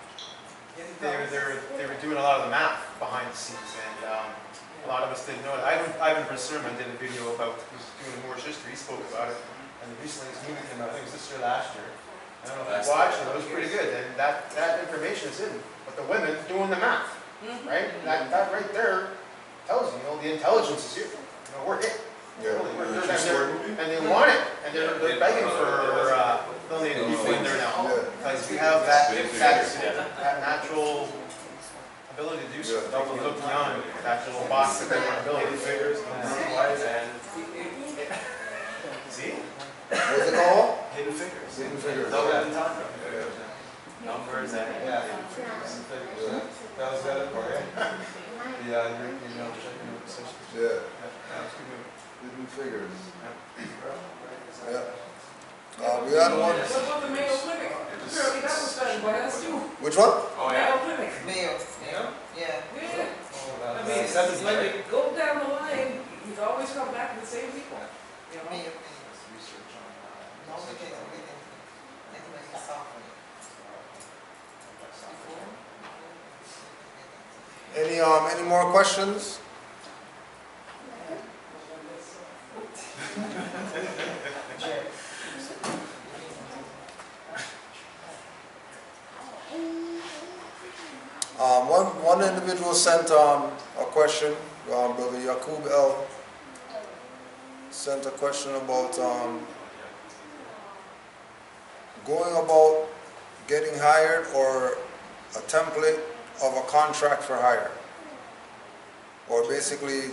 they were doing a lot of the math behind the scenes, and a lot of us didn't know it. Ivan Verserman did a video about, he was doing Moorish history, he spoke about it, and recently this movie came out, I think it was this year, last year. I don't know if you watched it, it was pretty good, and that information is hidden. But the women doing the math, right? That right there tells you, the intelligence is here. We're it. Yeah. And they want it, and they're begging for donating people in there now, because we have that natural ability to do so. That will look beyond that little box of ability figures and see. What's it called? Hidden figures. Hidden figures. Numbers and hidden figures. That was the other part, yeah. Yeah. Hidden figures. Yeah. We had one. What about the Mayo Clinic? Apparently that was done by us too. Which one? Mayo Clinic. Mayo. Yeah. Yeah. I mean, it's like you go down the line, you always come back to the same people. Mayo. Any more questions? One individual sent a question. Brother Yaqub L. sent a question about going about getting hired or a template of a contract for hire, or basically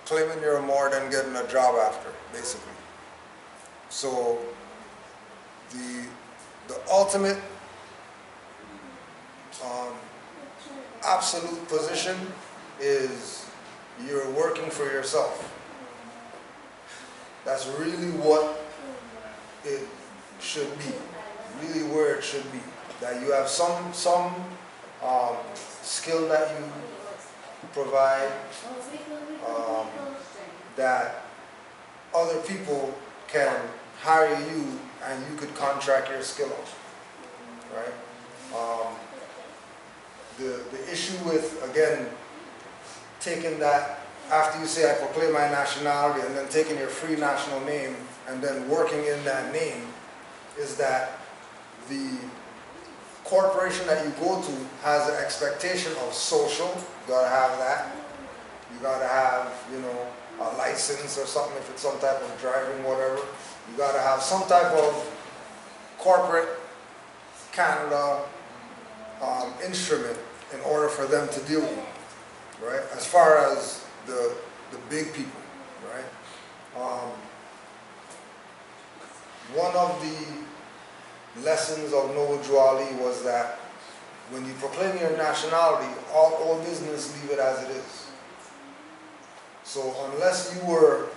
claiming you're more than getting a job after, basically. So the ultimate absolute position is you're working for yourself. That's really what it should be, really where it should be. That you have some skill that you provide, that other people can hire you and you could contract your skill on, right? The issue with, again, taking that, after you say I proclaim my nationality, and then taking your free national name and then working in that name, is that the corporation that you go to has an expectation of social. You gotta have that. You gotta have, a license or something if it's some type of driving, whatever. You gotta have some type of corporate Canada instrument in order for them to deal with you, right? As far as the big people, right? One of the lessons of Noble Juali was that when you proclaim your nationality, all business, leave it as it is. So unless you were,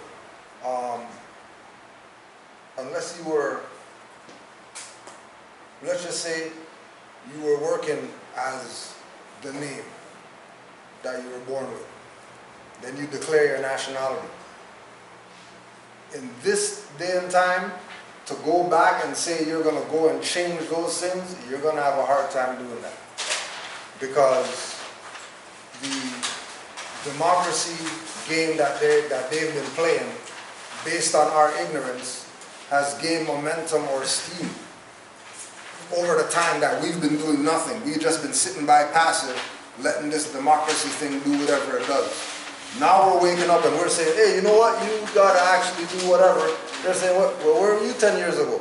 let's just say you were working as the name that you were born with, then you declare your nationality. In this day and time, to go back and say you're going to go and change those things, you're going to have a hard time doing that. Because the democracy game that they've been playing, based on our ignorance, has gained momentum or steam over the time that we've been doing nothing. We've just been sitting by passive, letting this democracy thing do whatever it does. Now we're waking up and we're saying, hey, you know what? You gotta actually do whatever. They're saying, well, where were you 10 years ago?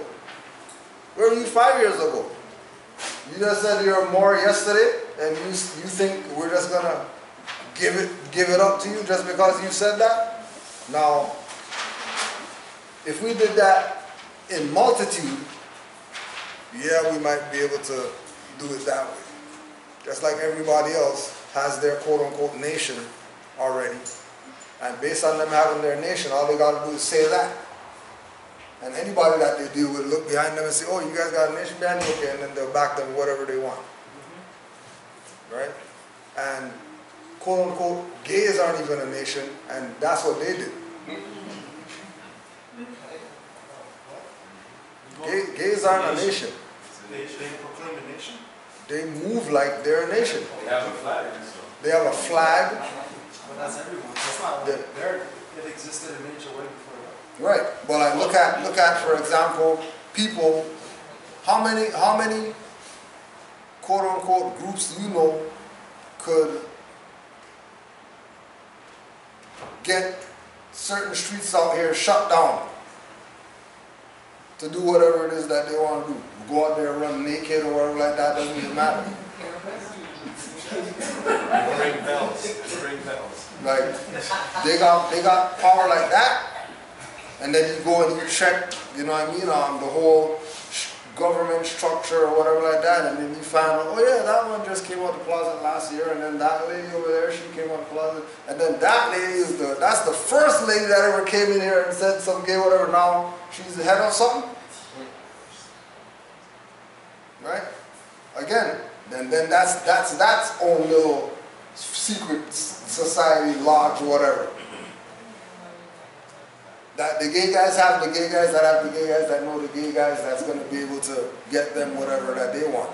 Where were you 5 years ago? You just said you're more yesterday, and you think we're just gonna give it up to you just because you said that? Now, if we did that in multitude, yeah, we might be able to do it that way. Just like everybody else has their quote-unquote nation already. And based on them having their nation, all they got to do is say that. And anybody that they deal with look behind them and say, oh, you guys got a nation behind you? Okay, and then they'll back them whatever they want. Right? And quote-unquote, gays aren't even a nation, and that's what they did. Gays aren't a nation. They proclaim a nation? They move like they're a nation. They have a flag. They have a flag. But that's everyone. That's not like it existed in nature way before that. Right. But like look at for example, people. How many quote unquote groups do you know could get certain streets out here shut down to do whatever it is that they want to do? Go out there and run naked or whatever like that, doesn't even matter. Ring bells. Ring bells. Like they got power like that, and then you go and you check, you know what I mean, on the whole government structure or whatever like that, and then you find out, oh yeah, that one just came out the closet last year, and then that lady over there, she came out the closet, and then that lady is that's the first lady that ever came in here and said some gay whatever. Now she's the head of something. Right? Again, then that's own little secret society lodge or whatever. That the gay guys have the gay guys that have the gay guys that know the gay guys that's going to be able to get them whatever that they want.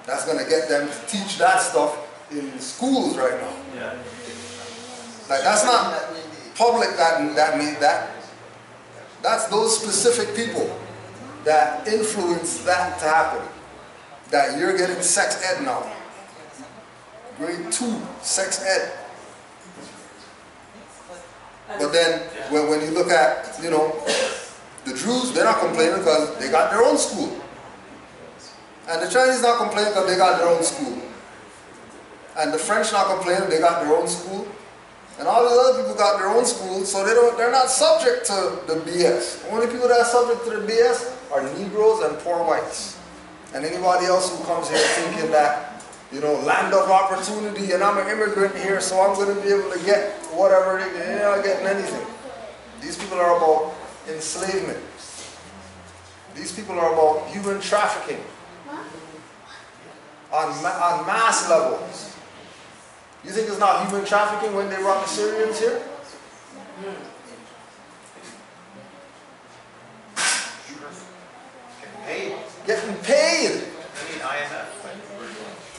That's going to get them to teach that stuff in schools right now. Yeah. Like that's not public that made that. That's those specific people that influence that to happen. That you're getting sex ed now. Grade 2, sex ed. But then, when you look at, you know, the Jews, they're not complaining because they got their own school. And the Chinese not complaining because they got their own school. And the French not complaining, they got their own school. And all the other people got their own school, so they're not subject to the BS. The only people that are subject to the BS are Negroes and poor whites. And anybody else who comes here thinking that, you know, land of opportunity and I'm an immigrant here, so I'm going to be able to get whatever, they're not getting anything. These people are about enslavement. These people are about human trafficking on mass levels. You think it's not human trafficking when they brought the Syrians here? Getting paid.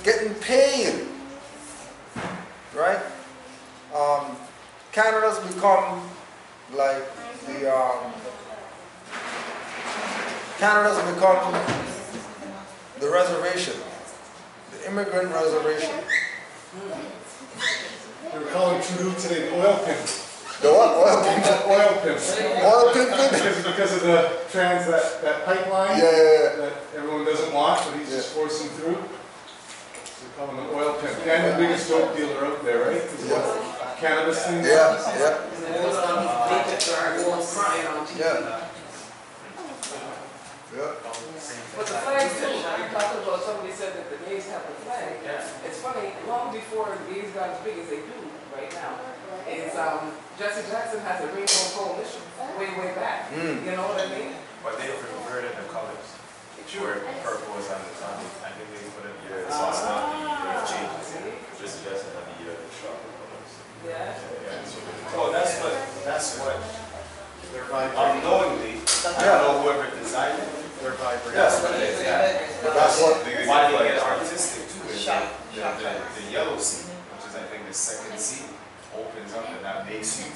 Getting paid. Right? Canada's become like the reservation. The immigrant reservation. They were calling Trudeau today the oil pimp. The what? Oil pimp? Oil pimp. Oil pimp? Because of the that pipeline that everyone doesn't want, but he's just forcing through. So they call him an oil pimp. And the biggest dope dealer out there, right? Cannabis thing. Yeah. But the flag too, you're talking about somebody said that the gays have the flag. It's funny, long before the gays got as big as they do, right now is Jesse Jackson has a rainbow coalition way back. You know what I mean? But they've reverted the colors. Where purple is on the top. I think they put it here. It's also not changes. Just Jackson had the chocolate colors. Yeah. Oh, that's what. They're vibrating. Unknowingly, I don't know whoever designed it. They're vibrating. That's what it is. That's what. Why they get artistic too is the yellow seed, which is I think the second seed, opens up and that makes you.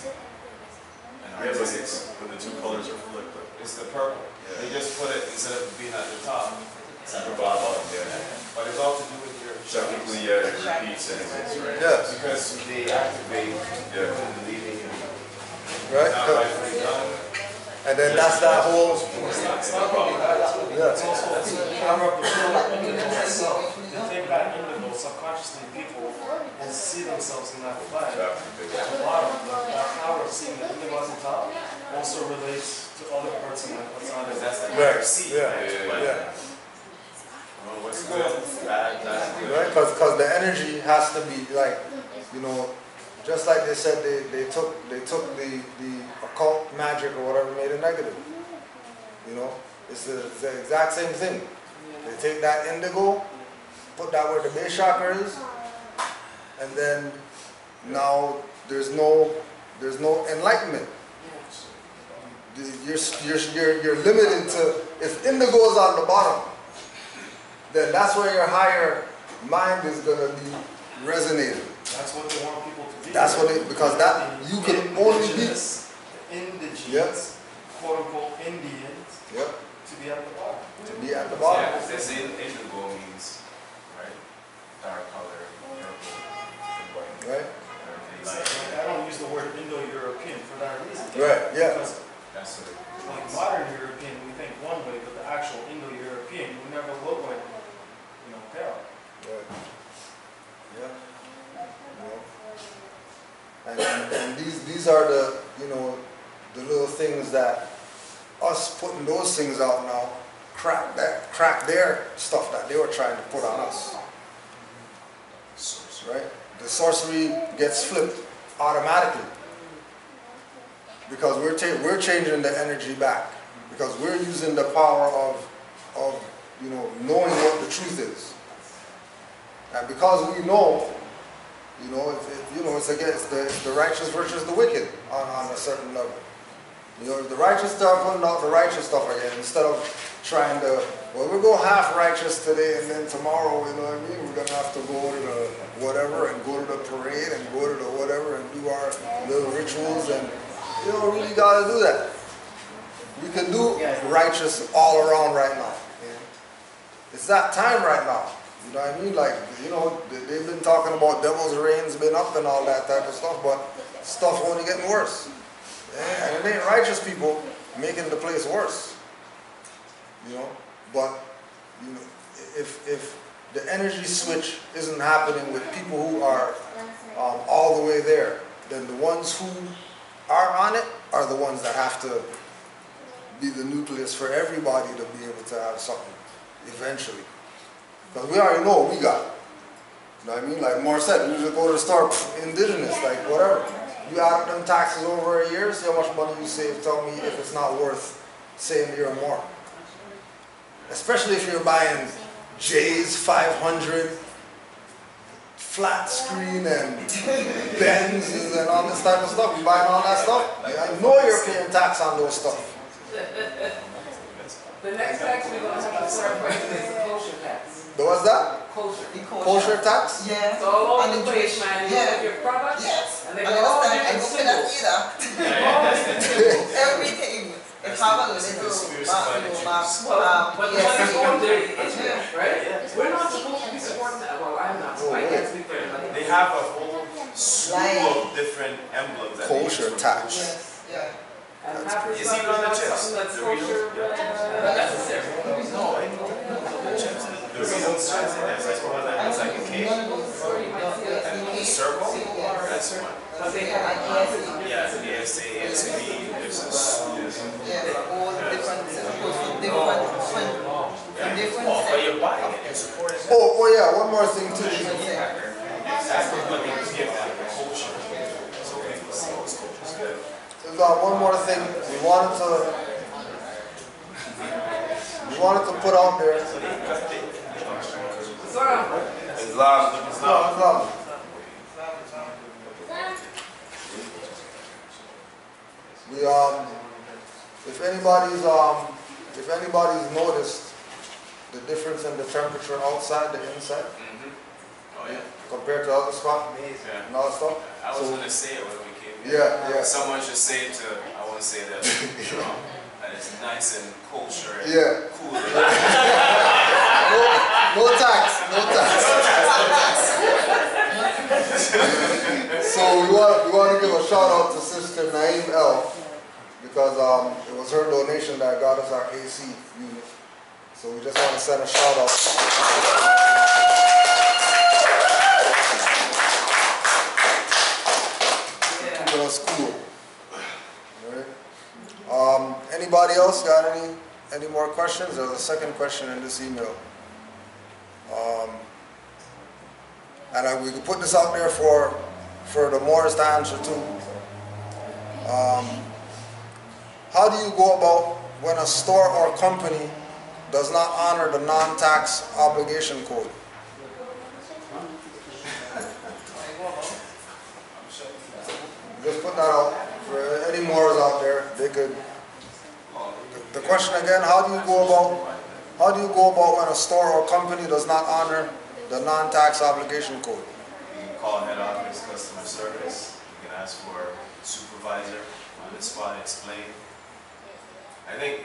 Yeah, but the two colors are flipped. It's the purple. Yeah. They just put it, instead of being at the top, it's at the bottom. Yeah. But it's all to do with your... Technically, yeah, it repeats anyways, right? Yes. Because they activate the leading and right? not rightfully done. And then that's that whole... It's also a camera of the world itself. The thing about indigo, subconsciously people will see themselves in that flag. At the bottom, that power of seeing the indigo at the top also relates to other parts of what's on it. That's the right. seed. Yeah. Well, what's good, bad, that's good. Right? Because the energy has to be like, you know, just like they said they took the occult magic or whatever, made it negative. You know? It's the exact same thing. They take that indigo, put that where the base chakra is, and then now there's no enlightenment. You're limited to, if indigo is on the bottom, then that's where your higher mind is going to be resonating. That's what they want people to be. That's what they, because that you can only be indigenous, quote unquote Indians. Yep. To be at the bottom. To be at the bottom. Yeah, they say indigo means, right, dark color, purple, and white. Right. Like, I don't use the word Indo-European for that reason. Right, yeah. Because that's what like modern European, we think one way, but the actual Indo-European, we never look like, pale. Right. Yeah. And these are the, the little things that us putting those things out now crack their stuff that they were trying to put on us. Right? The sorcery gets flipped automatically because we're changing the energy back because we're using the power of knowing what the truth is, and because we know, it's against the righteous versus the wicked on a certain level. If the righteous start putting out the righteous stuff again, instead of trying to, well, we'll go half righteous today and then tomorrow, we're going to have to go to the whatever and go to the parade and go to the whatever and do our little rituals, and you don't really got to do that. We can do righteous all around right now. It's that time right now. You know what I mean? Like, they've been talking about devil's reign's been up and all that type of stuff, but stuff only getting worse. And it ain't righteous people making the place worse. But if the energy switch isn't happening with people who are all the way there, then the ones who are on it are the ones that have to be the nucleus for everybody to be able to have something eventually. Because we already know what we got. You know what I mean? Like Moore said, we just go to the store, indigenous, like whatever. You add up them taxes over a year, see how much money you save, tell me if it's not worth saying a year or more. Especially if you're buying J's 500, flat screen and Benzes and all this type of stuff. You buying all that stuff, I know you're paying tax on those stuff. The next tax we're going to have to start pricing is the kosher tax. What's that? Kosher. Kosher tax? Yeah. So all over the place, man. You look at your products, and they got all different symbols. Everything. If I have a little but the money's going there, right? We're not supposed to be supporting that. Well, I'm not, so I can't speak for anybody. They have a whole slew of different emblems that kosher tax. Yes, yeah. And half the Is stuff even on the is chips? something that's kosher, necessary. No, I know the chips. The real chips, there's like one that has like a cake. And a circle, that's one. Yeah, the SA, SB, there's a slew. Yeah, all different symbols from different but you're buying it, you're supporting it. Oh yeah, one more thing too. That's what they give like a culture. one more thing we wanted to put out there. Islam. We if anybody's noticed the difference in the temperature outside the inside. Oh yeah. Compared to other spots and all that stuff. I was gonna say it when we came here. Yeah. Someone should say it to, I want to say that, that it's nice and kosher and cool. No tax. So we want to give a shout out to Sister Naeem L, because it was her donation that got us our AC unit. So we just want to send a shout out. Keeping us cool. All right. Anybody else got any more questions? There's a second question in this email. And we can put this out there for the Moors to answer too. How do you go about when a store or company does not honor the non-tax obligation code? Just put that out for any Moors out there. They could. The question again: How do you go about when a store or company does not honor the non-tax obligation code? You can call head office customer service. You can ask for a supervisor on the spot, explain. I think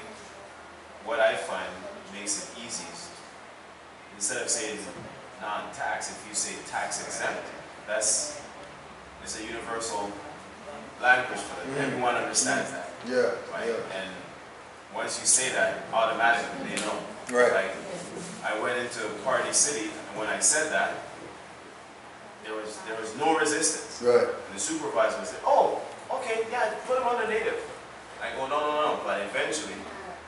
what I find makes it easiest, instead of saying non-tax, if you say tax exempt, it's a universal language for them. Everyone understands that. Yeah. Right? And once you say that, automatically they know. Right. Like, I went into Party City, and when I said that, there was no resistance. Right. And the supervisor said, "Oh, okay, yeah, put them on the native." I go, no. But eventually,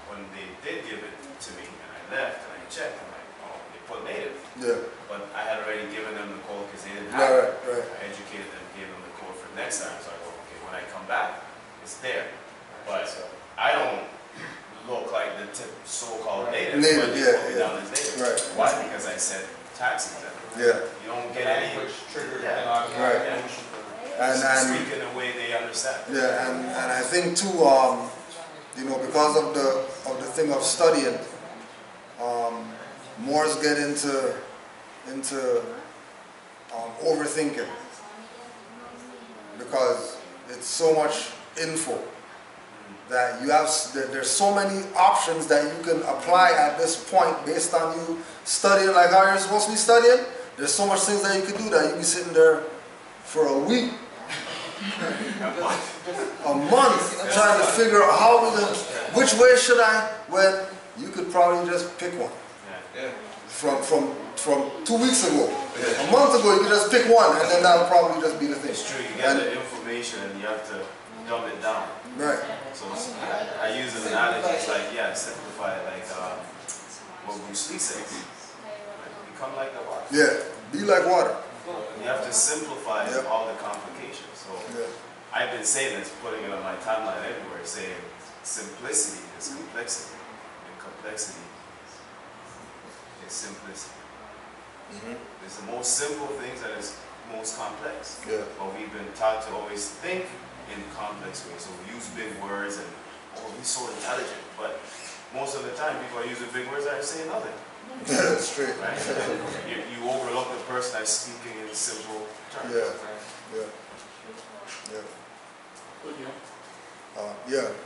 when they did give it to me, and I left, and I checked, I'm like, oh, they put native. Yeah. But I had already given them the code because they didn't have it. Right. I educated them, gave them the code for next time. So I go, okay, when I come back, it's there. But I don't look like the so-called native, but they put me down as native. Right. Why? Because I said tax exempt. Yeah. You don't get any triggered. Right. And speak in a way they understand. Yeah, and I think too, because of the thing of studying, Moors get into overthinking, because it's so much info that you have. There's so many options that you can apply at this point based on you studying like how you're supposed to be studying. There's so much things that you can do that you can be sitting there for a week. A month trying to figure out which way should I, when you could probably just pick one. From 2 weeks ago. A month ago you could just pick one, and then that would probably just be the thing. It's true, you get the information and you have to dumb it down. Right. So I use an analogy, it's like, simplify it like what Bruce Lee says. Become like the water. Yeah, be like water. You have to simplify all the complications. So I've been saying this, putting it on my timeline everywhere, saying simplicity is complexity, and complexity is simplicity. It's the most simple things that is most complex. Yeah. But we've been taught to always think in complex ways. So we use big words and, he's so intelligent. But most of the time, people are using big words that are saying nothing. That's true. Right? You overlook the person that's speaking in simple terms.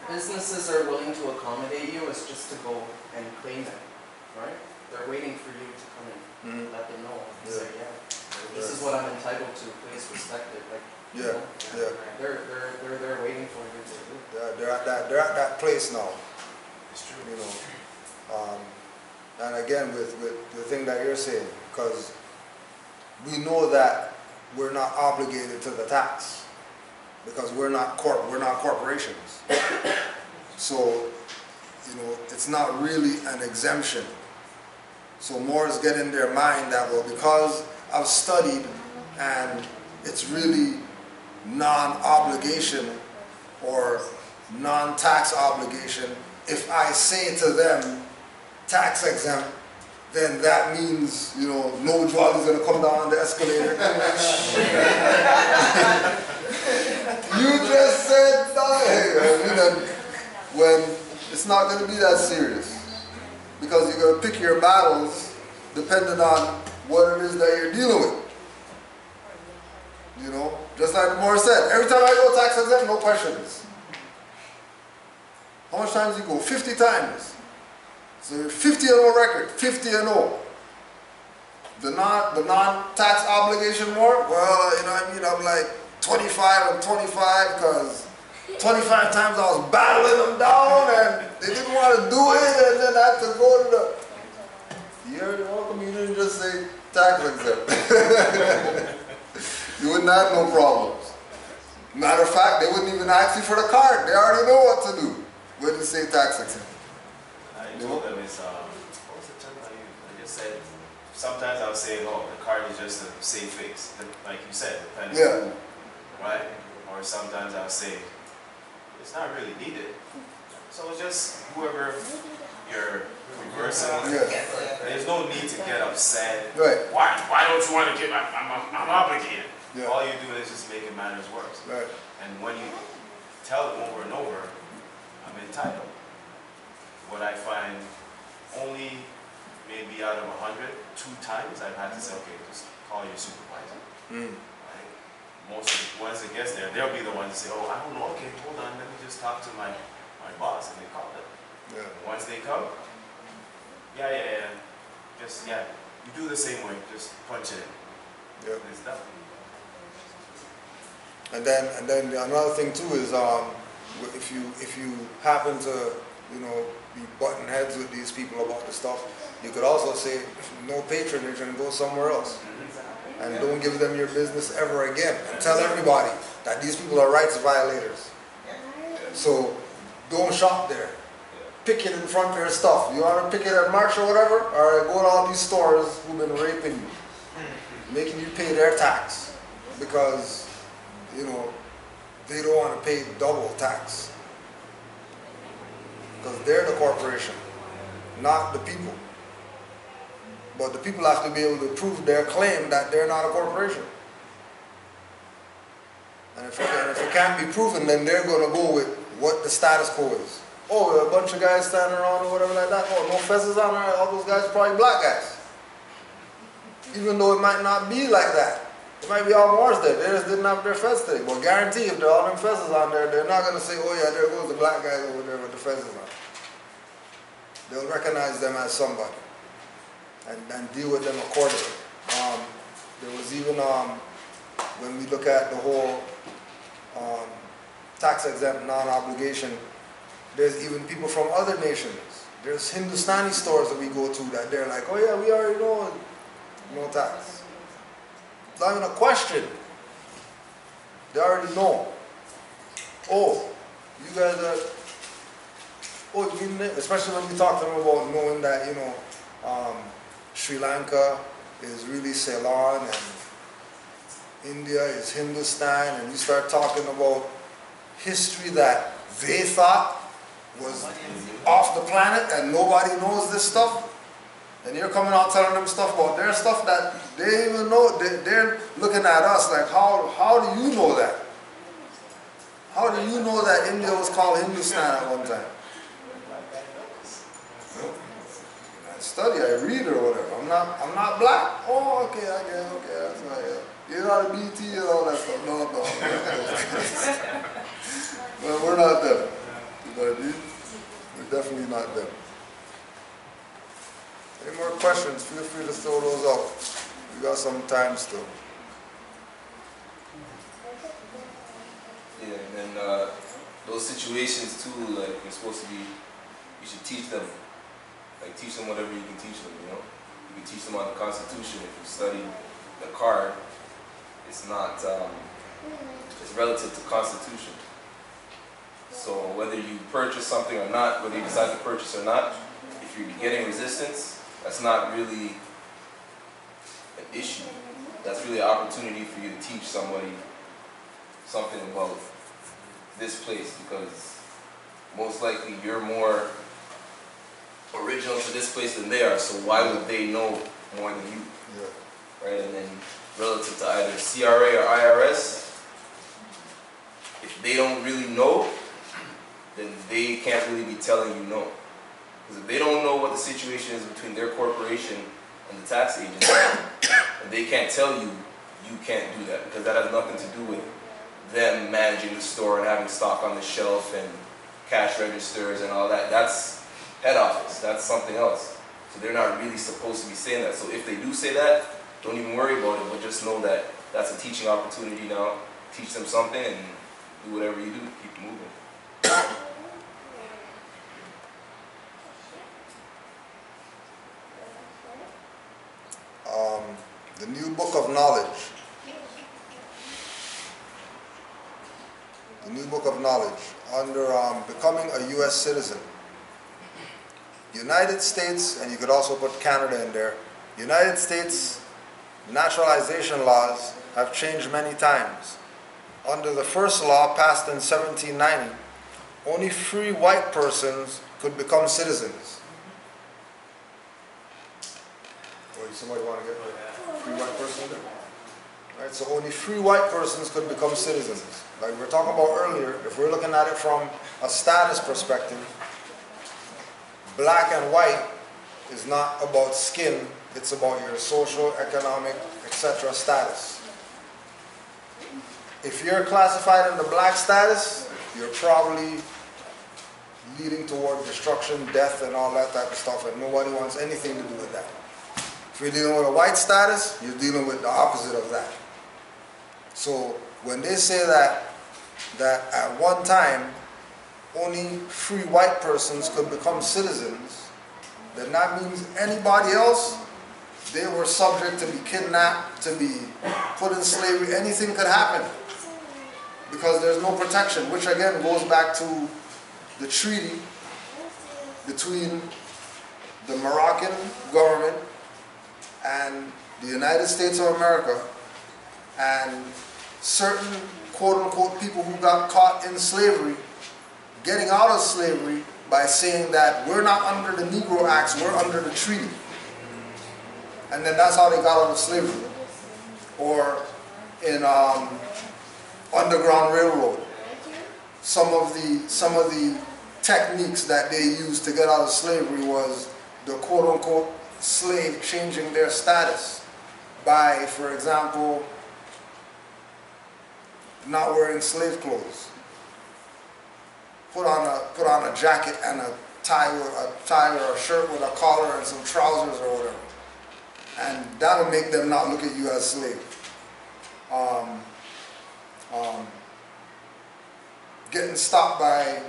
Businesses are willing to accommodate you. It's just to go and claim it, right? They're waiting for you to come in, let them know. Say, this is what I'm entitled to. Please respect it. Like, They're waiting for you to do. They're at that place now. It's true. And again, with the thing that you're saying, because we know that we're not obligated to the tax, because we're not corporations. So, it's not really an exemption. So Moors get in their mind that, well, because I've studied and it's really non-obligation, or non-tax obligation, if I say to them tax exempt, then that means, you know, no drug is going to come down the escalator. You just said that. When it's not going to be that serious. Because you're going to pick your battles depending on what it is that you're dealing with. You know, just like Moore said, every time I go tax exempt, no questions. How much times you go? 50 times. So 50 and 0 record, 50 and 0. The non-tax obligation more, well, you know what I mean, I'm like 25 and 25 because 25 times I was battling them down and they didn't want to do it, and then I had to go to the... You heard it, welcome, you didn't just say tax exempt. You wouldn't have no problems. Matter of fact, they wouldn't even ask you for the card. They already know what to do when they say tax exempt. I told them it's, what was the term I used? I just said, sometimes I'll say, oh, the card is just a safe face. Like you said, depending on who, right? Or sometimes I'll say, it's not really needed. So it's just whoever you're reversing. There's no need to get upset. Right. Why don't you want to get I'm obligated. All you do is just making matters worse. Right. And when you tell them over and over, I'm entitled. What I find only maybe out of 100, 2 times I've had to say, okay, just call your supervisor. Right? Most of the, once it gets there, they'll be the ones to say, oh, I don't know, okay, hold on, let me just talk to my boss, and they call them. Once they come, just, you do the same way, just punch it in. It's done. And then another thing too is if you happen to, you know, be butting heads with these people about the stuff, you could also say no patronage and go somewhere else. And don't give them your business ever again. And tell everybody that these people are rights violators. So don't shop there. Pick it in front of your stuff. You want to pick it at March or whatever? All right, go to all these stores who've been raping you, making you pay their tax because, you know, they don't want to pay double tax. Because they're the corporation, not the people. But the people have to be able to prove their claim that they're not a corporation. And if it can't be proven, then they're going to go with what the status quo is. Oh, a bunch of guys standing around or whatever like that. Oh, no fezzes on there. All those guys are probably black guys. Even though it might not be like that. It might be all Moors there. They just didn't have their fez today. But guarantee if there are all them fezzes on there, they're not going to say, oh yeah, there goes the black guy over there with the fezzes on. They'll recognize them as somebody and deal with them accordingly. There was even, when we look at the whole tax exempt non-obligation, there's even people from other nations. There's Hindustani stores that we go to that they're like, oh yeah, we already know no tax. It's not even a question. They already know. Oh, you guys are, oh, you mean, especially when we talk to them about knowing that, you know, Sri Lanka is really Ceylon and India is Hindustan, and you start talking about history that they thought was off the planet and nobody knows this stuff, and you're coming out telling them stuff about their stuff that they even know. They're looking at us like, how do you know that? How do you know that India was called Hindustan at one time? I study, I read or whatever. I'm not black. Oh, okay, I guess, okay, that's right. Yeah. You're not a BT and all that stuff. No. Well, we're not them. You know what I mean? We're definitely not them. Any more questions? Feel free to throw those out. We got some time still. Yeah, and then those situations too, like you're supposed to be, you should teach them. Like teach them whatever you can teach them, you know? You can teach them on the Constitution. If you study the card, it's not, it's relative to Constitution. So whether you purchase something or not, whether you decide to purchase or not, if you're getting resistance, that's not really an issue. That's really an opportunity for you to teach somebody something about this place, because most likely you're more original to this place than they are, so why would they know more than you? Right? And then relative to either CRA or IRS, if they don't really know, then they can't really be telling you no. Because if they don't know what the situation is between their corporation and the tax agency, and they can't tell you, you can't do that, because that has nothing to do with them managing the store and having stock on the shelf and cash registers and all that. That's head office. That's something else. So they're not really supposed to be saying that. So if they do say that, don't even worry about it, but just know that that's a teaching opportunity now. Teach them something and do whatever you do to keep moving. The new book of knowledge. The new book of knowledge under becoming a U.S. citizen. United States, and you could also put Canada in there, United States naturalization laws have changed many times. Under the first law passed in 1790, only free white persons could become citizens. Or somebody want to get a free white person there? Right, so only free white persons could become citizens. Like we were talking about earlier, if we're looking at it from a status perspective, black and white is not about skin, it's about your social, economic, etc. status. If you're classified in the black status, you're probably leading toward destruction, death, and all that type of stuff, and nobody wants anything to do with that. If you're dealing with a white status, you're dealing with the opposite of that. So when they say that at one time only free white persons could become citizens, then that means anybody else, they were subject to be kidnapped, to be put in slavery, anything could happen. Because there's no protection, which again goes back to the treaty between the Moroccan government and the United States of America, and certain quote-unquote people who got caught in slavery getting out of slavery by saying that we're not under the Negro Acts, we're under the treaty. And then that's how they got out of slavery. Or in Underground Railroad, some of the techniques that they used to get out of slavery was the quote-unquote slave changing their status by, for example, not wearing slave clothes. Put on a jacket and a tie or a shirt with a collar and some trousers or whatever, and that'll make them not look at you as slave. Getting stopped by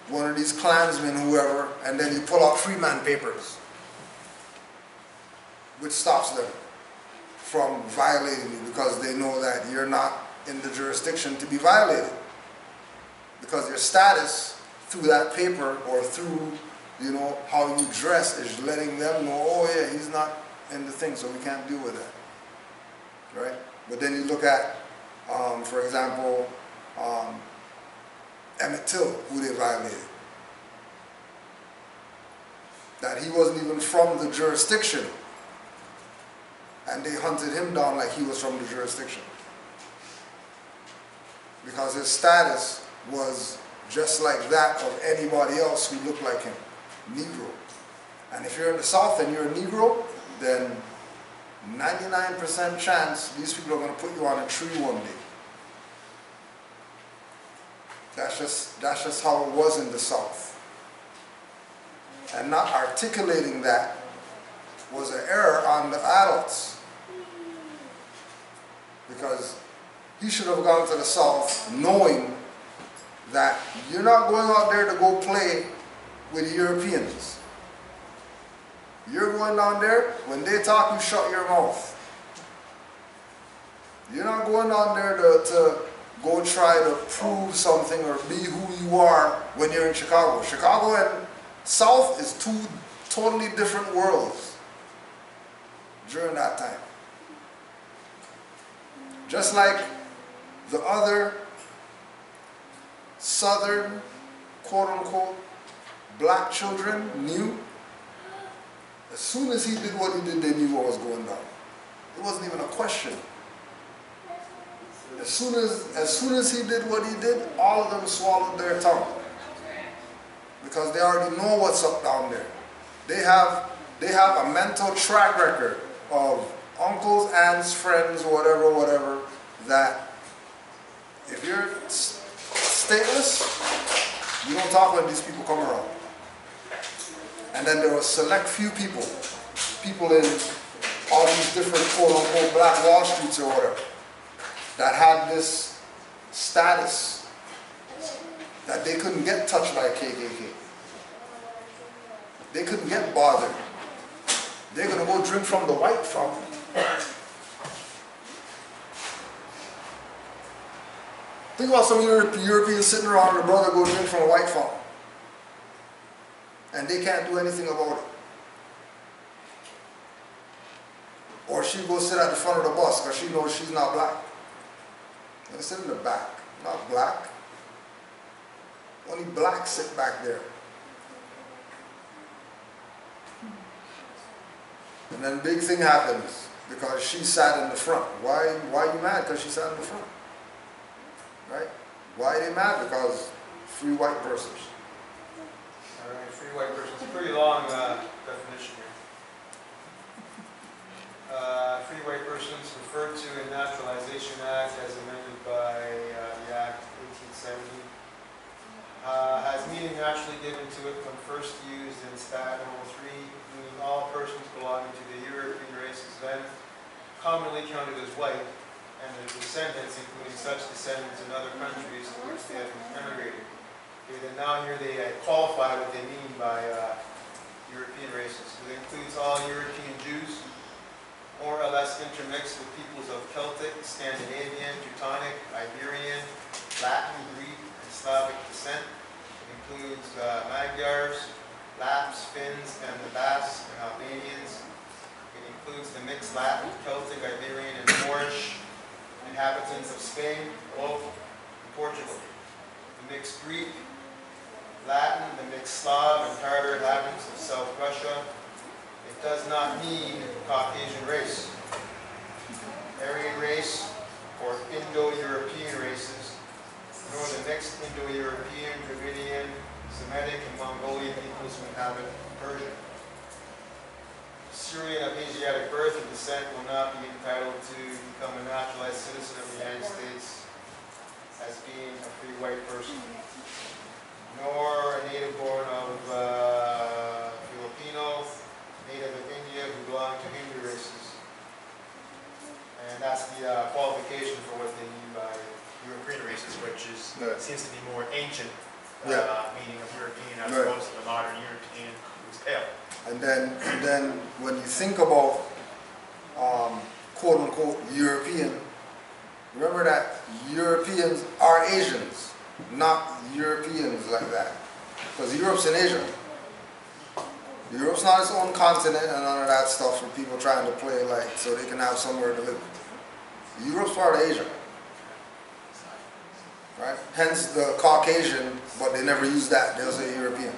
one of these Klansmen, whoever, and then you pull out freeman papers, which stops them from violating you because they know that you're not in the jurisdiction to be violated. Because your status through that paper or through, you know, how you dress is letting them know, oh yeah, he's not in the thing, so we can't deal with that. Right? But then you look at, for example, Emmett Till, who they violated. That he wasn't even from the jurisdiction, and they hunted him down like he was from the jurisdiction. Because his status was just like that of anybody else who looked like him, Negro. And if you're in the South and you're a Negro, then 99% chance these people are going to put you on a tree one day. That's just how it was in the South. And not articulating that was an error on the adults. Because he should have gone to the South knowing that you're not going out there to go play with the Europeans. You're going down there, when they talk, you shut your mouth. You're not going down there to go try to prove something or be who you are when you're in Chicago. Chicago and South is two totally different worlds during that time. Just like the other Southern, quote unquote, black children knew, as soon as he did what he did, they knew what was going down. It wasn't even a question. As soon as he did what he did, all of them swallowed their tongue. Because they already know what's up down there. They have a mental track record of uncles, aunts, friends, whatever, that if you're stateless, you don't talk when these people come around. And then there were select few people in all these different quote-unquote Black Wall Streets or whatever, that had this status that they couldn't get touched by KKK. They couldn't get bothered. They're going to go drink from the white fountain. Think about some Europeans sitting around, their brother go drink from a white fountain. And they can't do anything about it. Or she goes sit at the front of the bus because she knows she's not black. They sit in the back, not black. Only blacks sit back there. And then big thing happens because she sat in the front. Why are you mad? Because she sat in the front. Right? Why are they mad? Because free white persons. Alright, free white persons. It's a pretty long definition here. Free white persons referred to in Naturalization Act as amended by the Act 1870. Has meaning naturally given to it when first used in Stat. 3, meaning all persons belonging to the European races then commonly counted as white, and their descendants, including such descendants in other countries to which they have emigrated. Okay, then now here they qualify what they mean by European races. So it includes all European Jews, more or less intermixed with peoples of Celtic, Scandinavian, Teutonic, Iberian, Latin, Greek, and Slavic descent. It includes Magyars, Lapps, Finns, and the Basques and Albanians. It includes the mixed Latin, Celtic, Iberian, and Moorish inhabitants of Spain, both and Portugal. The mixed Greek, Latin, the mixed Slav, and Tartar inhabitants of South Russia. It does not mean Caucasian race, Aryan race, or Indo-European races, nor the mixed Indo-European, Dravidian, Semitic, and Mongolian peoples who inhabit Persia. Syrian of Asiatic birth and descent will not be entitled to become a naturalized citizen of the United States as being a free white person, nor a native born of Filipino, native of India who belong to Hindu races. And that's the qualification for what they mean by European races, which is seems to be more ancient meaning of European as opposed to the modern European who's pale. And then when you think about quote unquote European, remember that Europeans are Asians, not Europeans like that. Because Europe's in Asia. Europe's not its own continent and none of that stuff for people trying to play like so they can have somewhere to live. Europe's part of Asia. Right? Hence the Caucasian, but they never use that. They'll say European.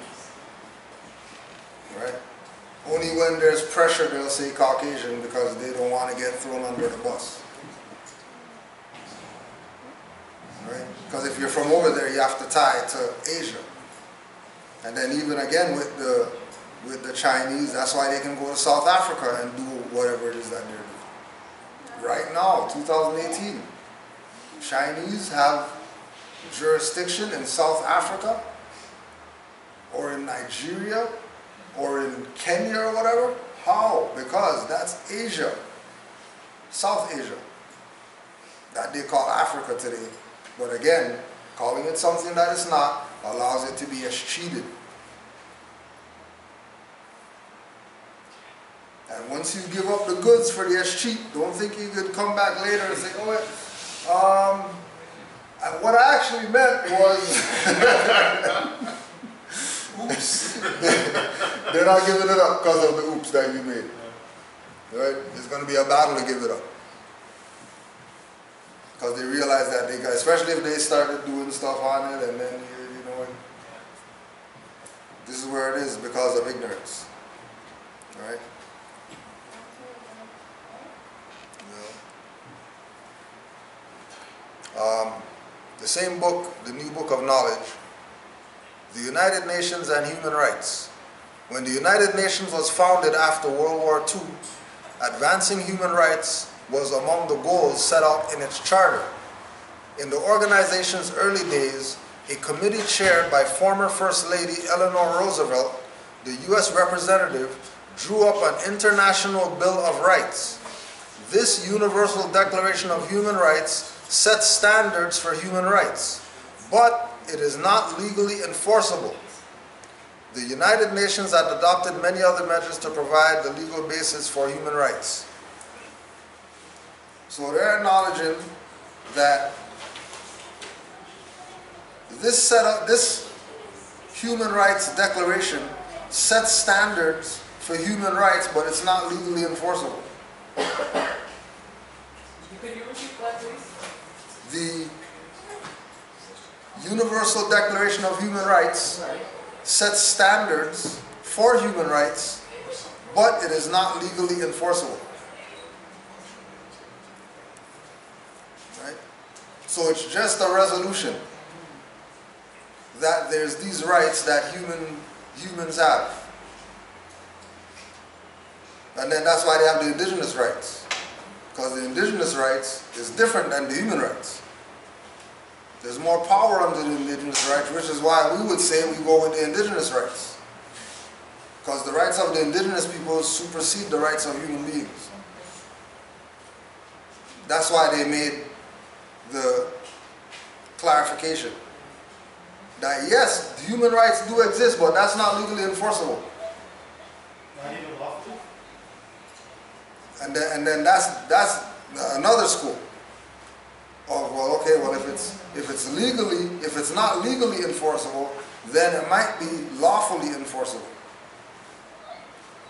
Right? Only when there's pressure they'll say Caucasian because they don't want to get thrown under the bus. Right? Because if you're from over there, you have to tie to Asia. And then even again with the Chinese, that's why they can go to South Africa and do whatever it is that they're doing. Right now, 2018, Chinese have jurisdiction in South Africa or in Nigeria or in Kenya or whatever. How? Because that's Asia, South Asia, that they call Africa today. But again, calling it something that it's not allows it to be escheated. And once you give up the goods for the escheat, don't think you could come back later and say, oh, what I actually meant was, oops. They're not giving it up because of the oops that you made. Right? It's going to be a battle to give it up. Because they realize that they got, especially if they started doing stuff on it, and then you know, this is where it is because of ignorance. All right. The same book, the New Book of Knowledge, the United Nations and Human Rights. When the United Nations was founded after World War II, advancing human rights was among the goals set out in its charter. In the organization's early days, a committee chaired by former First Lady Eleanor Roosevelt, the U.S. representative, drew up an International Bill of Rights. This Universal Declaration of Human Rights sets standards for human rights, but it is not legally enforceable. The United Nations had adopted many other measures to provide the legal basis for human rights. So they're acknowledging that this Human Rights Declaration sets standards for human rights, but it's not legally enforceable. Could you repeat that, please? The Universal Declaration of Human Rights sets standards for human rights, but it is not legally enforceable. Right? So it's just a resolution that there's these rights that humans have. And then that's why they have the indigenous rights. Because the indigenous rights is different than the human rights. There's more power under the indigenous rights, which is why we would say we go with the indigenous rights. Because the rights of the indigenous people supersede the rights of human beings. That's why they made the clarification that yes, the human rights do exist, but that's not legally enforceable. Not even lawful. And then that's another school. Oh well, okay, well if it's not legally enforceable, then it might be lawfully enforceable.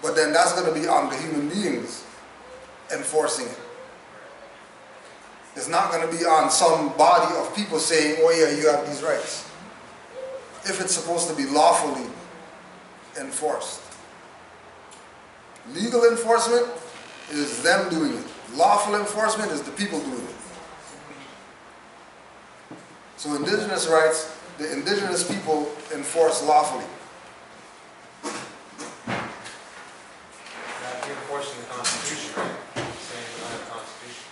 But then that's going to be on the human beings enforcing it. It's not going to be on some body of people saying, oh yeah, you have these rights. If it's supposed to be lawfully enforced. Legal enforcement is them doing it. Lawful enforcement is the people doing it. So indigenous rights, the indigenous people enforce lawfully. That you're enforcing the Constitution, right? Saying we don't have a Constitution.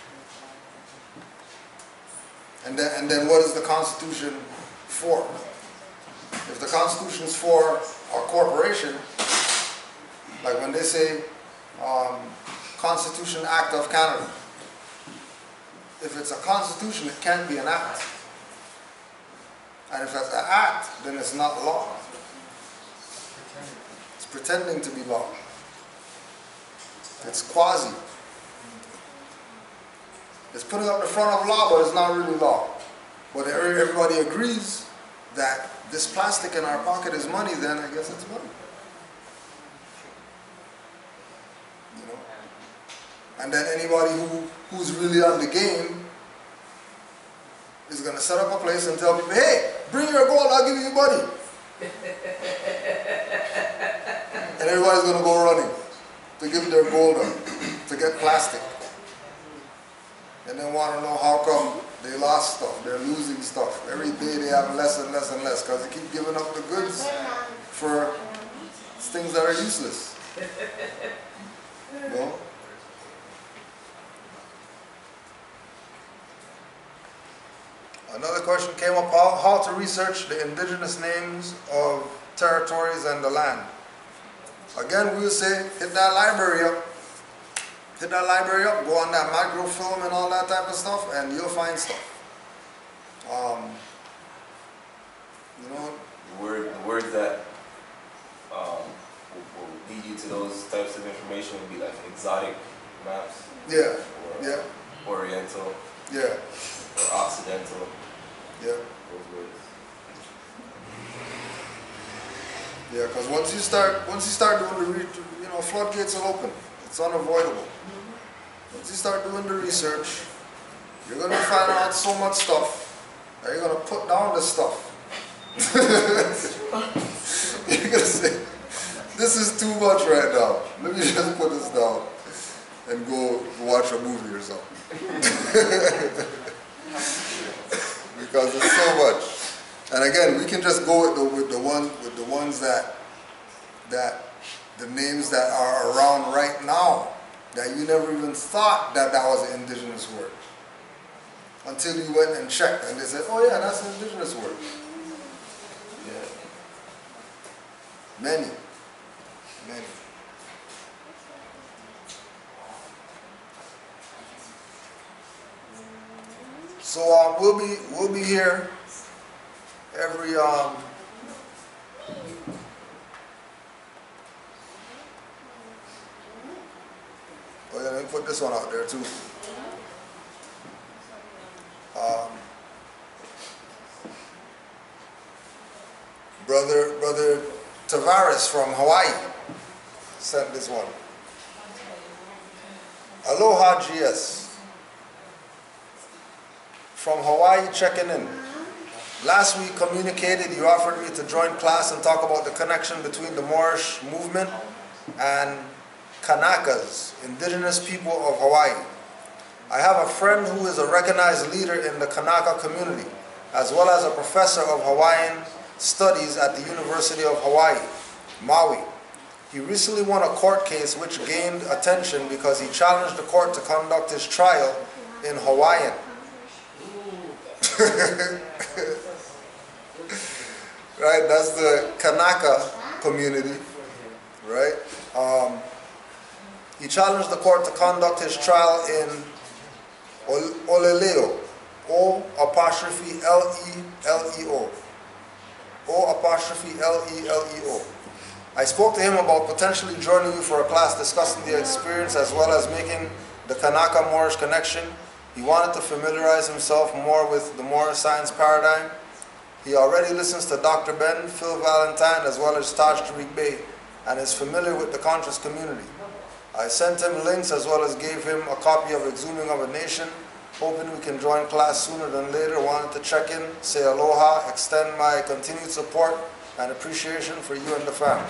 And then what is the Constitution for? If the Constitution is for a corporation, like when they say Constitution Act of Canada, if it's a constitution, it can't be an act. And if it's an act, then it's not law. It's pretending to be law. It's quasi. It's putting up the front of law, but it's not really law. But everybody agrees that this plastic in our pocket is money, then I guess it's money. You know? And then anybody who's really on the game is going to set up a place and tell people, hey, bring your gold, I'll give you money. And everybody's going to go running to give their gold up, to get plastic. And then want to know how come they lost stuff, they're losing stuff. Every day they have less and less and less because they keep giving up the goods for things that are useless. You know? Another question came up, how to research the indigenous names of territories and the land. Again, we will say, hit that library up. Hit that library up, go on that microfilm and all that type of stuff, and you'll find stuff. You know, the words that will lead you to those types of information would be like exotic maps. Yeah. Or yeah. Oriental. Yeah. Or Occidental. Yeah. Those words. Yeah, because once you start doing the floodgates will open. It's unavoidable. Once you start doing the research, you're going to find out so much stuff that you're going to put down the stuff. You're going to say, this is too much right now. Let me just put this down and go watch a movie or something. Because it's so much. And again, we can just go with the ones that the names that are around right now that you never even thought that was an indigenous word. Until you went and checked and they said, oh yeah, that's an indigenous word. Yeah. Many. So we'll be here every oh yeah, let me put this one out there too. Brother Tavares from Hawaii sent this one. Aloha GS. From Hawaii checking in. Last week communicated you offered me to join class and talk about the connection between the Moorish movement and Kanakas, indigenous people of Hawaii. I have a friend who is a recognized leader in the Kanaka community, as well as a professor of Hawaiian studies at the University of Hawaii, Maui. He recently won a court case which gained attention because he challenged the court to conduct his trial in Hawaiian. Right, that's the Kanaka community, right? He challenged the court to conduct his trial in Oleleo, O''Leleo, O''Leleo. I spoke to him about potentially joining you for a class discussing the experience as well as making the Kanaka Moorish connection. He wanted to familiarize himself more with the Moorish science paradigm. He already listens to Dr. Ben, Phil Valentine, as well as Taj Tariq Bey, and is familiar with the conscious community. I sent him links as well as gave him a copy of Exhuming of a Nation, hoping we can join class sooner than later. Wanted to check in, say aloha, extend my continued support and appreciation for you and the family.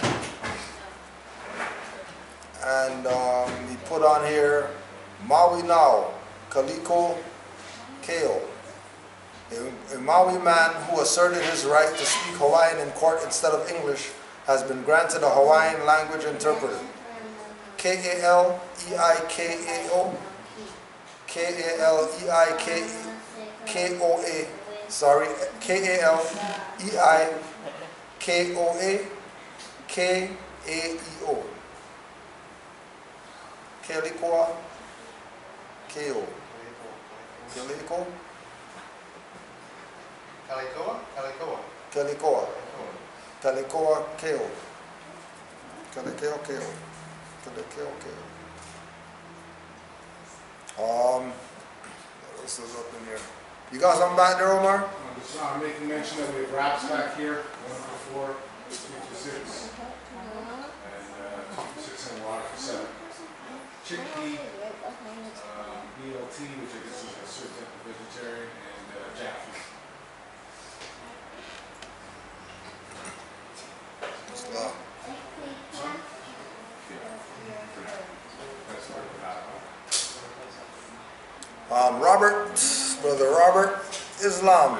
And he put on here, Maui now, Kaliko Keo. A Maui man who asserted his right to speak Hawaiian in court instead of English has been granted a Hawaiian language interpreter. K-A-L-E-I-K-A-O, K-A-L-E-I-K-O-A, sorry, K-A-L-E-I-K-O-A, K-A-E-O. Kelikoa, K-O. Keliko? Kalikoa? Kalikoa. Kalikoa. Kalikoa Keo. Kalikeo Keo. Kalikeo Keo. What else is up in here? You got something back there, Omar? I'm making mention that we have wraps back here. 1 for 4, 2 for 6, and 2 for 6 and water for 7. Chickpea, BLT, which I guess is a certain vegetarian, and Jaffa. Brother Robert, Islam.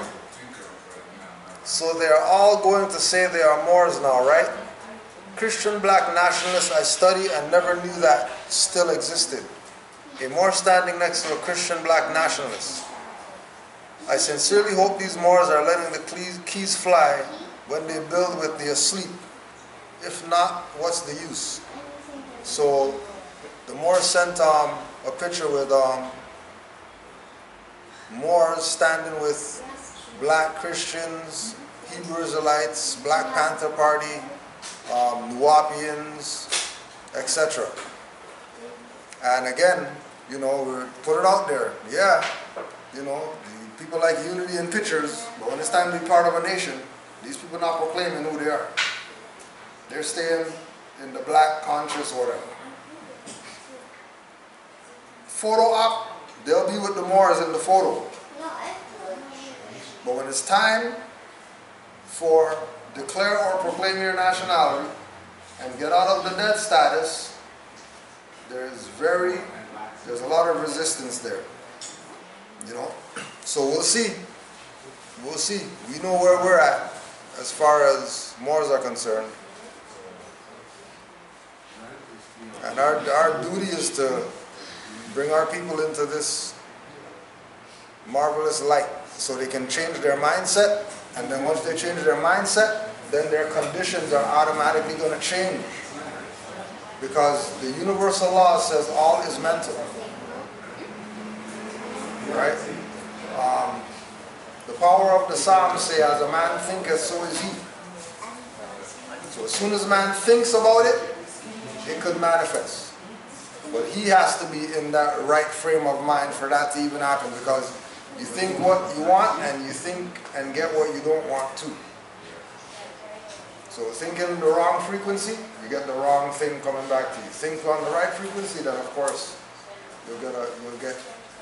So they are all going to say they are Moors now, right? Christian black nationalists I study and never knew that still existed. A Moor standing next to a Christian black nationalist. I sincerely hope these Moors are letting the keys fly when they build with the asleep. If not, what's the use? So the Moor sent a picture with Moors standing with black Christians, Hebrew Israelites, Black Panther Party, Nuwapians, etc. And again, you know, we put it out there. Yeah, you know, people like unity in pictures, but when it's time to be part of a nation, these people not proclaiming who they are. They're staying in the black conscious order. Photo op, they'll be with the Moors in the photo. But when it's time for declare or proclaim your nationality and get out of the dead status, there's a lot of resistance there. You know? So we'll see. We'll see. We know where we're at as far as Moors are concerned. And our duty is to bring our people into this marvelous light so they can change their mindset, and then once they change their mindset, then their conditions are automatically going to change. Because the universal law says all is mental. Right? The power of the Psalms say, as a man thinketh, so is he. So as soon as a man thinks about it, it could manifest. But he has to be in that right frame of mind for that to even happen, because you think what you want and you think and get what you don't want too. So thinking the wrong frequency, you get the wrong thing coming back to you. Think on the right frequency, then of course you'll get a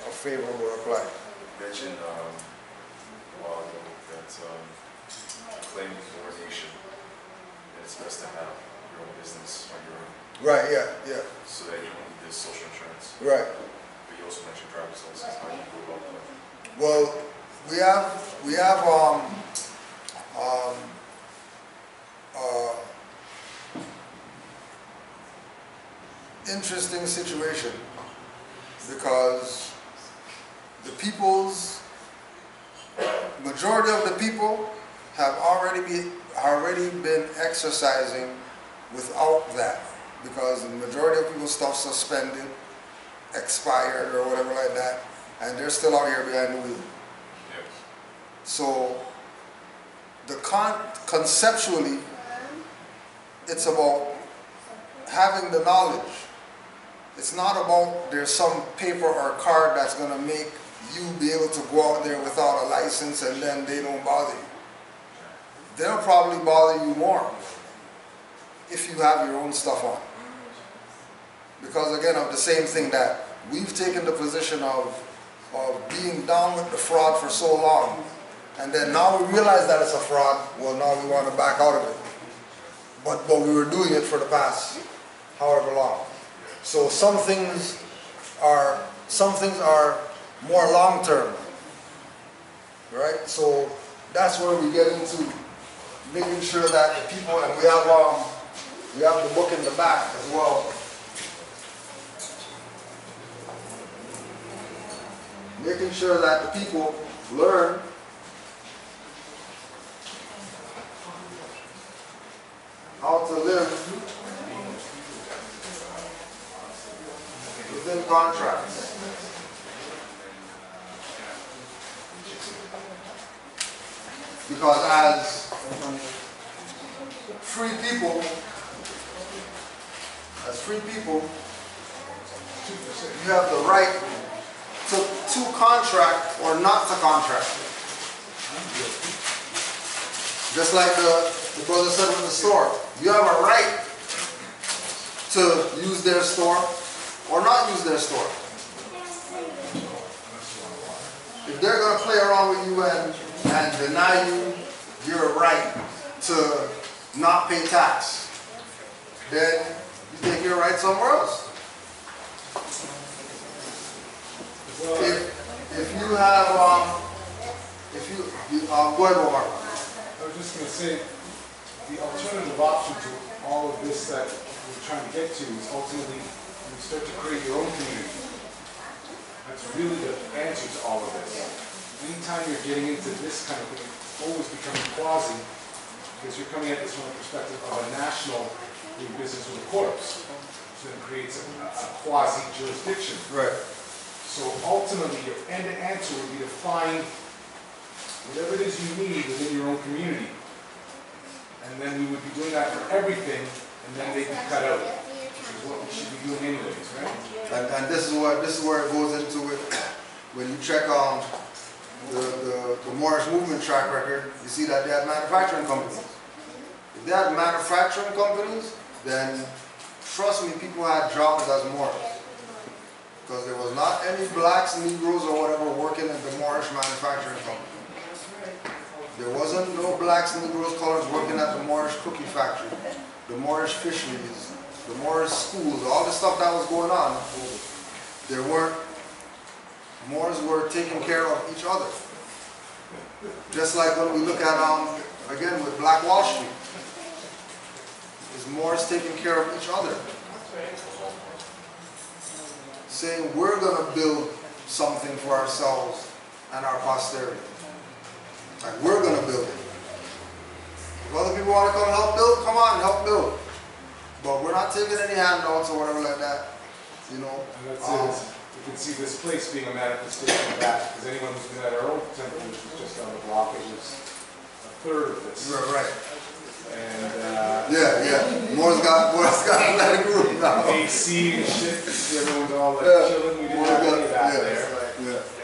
favorable reply. You mentioned a while ago that claiming your nation, that it's best to have your own business on your own. Right, yeah. So that you don't need this social insurance. Right. But you also mentioned driver's license. How do you go about that? Well, we have interesting situation, because the majority of the people have already been exercising without that, because the majority of people's stuff suspended, expired, or whatever like that, and they're still out here behind the wheel. Yes. So conceptually, it's about having the knowledge. It's not about there's some paper or card that's going to make you be able to go out there without a license and then they don't bother you. They'll probably bother you more if you have your own stuff on. Because again, of the same thing, that we've taken the position of being down with the fraud for so long, and then now we realize that it's a fraud, well now we want to back out of it. But we were doing it for the past however long. So some things are more long term, right? So that's where we get into making sure that the people, and we have the book in the back as well. Making sure that the people learn how to live within contracts. Because as free people, you have the right to contract or not to contract. Just like the brother said with the store, you have a right to use their store or not use their store. If they're going to play around with you and deny you your right to not pay tax, then you take your right somewhere else. If you have, go ahead, Omar. I was just going to say, the alternative option to all of this that we're trying to get to is ultimately you start to create your own community. That's really the answer to all of this. Anytime you're getting into this kind of thing, it's always becoming quasi, because you're coming at this from the perspective of a national doing business with a corpse. So it creates a quasi jurisdiction. Right. So ultimately, your end answer would be to find whatever it is you need within your own community. And then we would be doing that for everything, and then they'd be cut out, which is what we should be doing anyways, right? And this is where it goes into it. When you check on the Moorish movement track record, you see that they had manufacturing companies. If they had manufacturing companies, then trust me, people had jobs as Moors. because there was not any blacks, Negroes, or whatever working at the Moorish manufacturing company. There wasn't no blacks, Negroes, colors working at the Moorish cookie factory, the Moorish fisheries, the Moorish schools, all the stuff that was going on. There weren't, Moors were taking care of each other. Just like when we look at, again, with Black Wall Street, is Moors taking care of each other. Saying we're going to build something for ourselves and our posterity. Like we're going to build it. If other people want to come help build, come on, help build. But we're not taking any handouts or whatever like that. You know. And that's it. You can see this place being a manifestation of that, because anyone who's been at our own temple, which was just on the block, it was a third of this. Right. And Moore's got a lot of group now. AC and shit. Everyone's all like chilling. We didn't have any of that there.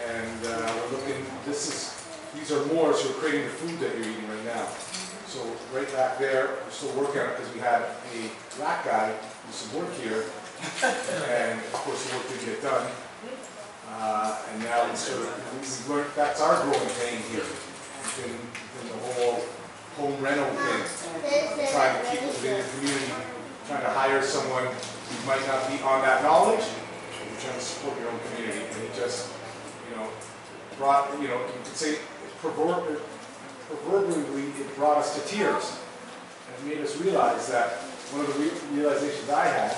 And we're looking. These are Moors who are creating the food that you're eating right now. So right back there, we're still working on it because we had a black guy do some work here, and of course the work didn't get done. And now it's sort of that's our growing pain here. In the whole home rental thing, trying to keep it within the community, trying to hire someone who might not be on that knowledge, and you're trying to support your own community. And it just, brought, you could say, proverbially, it brought us to tears. And it made us realize that one of the realizations I had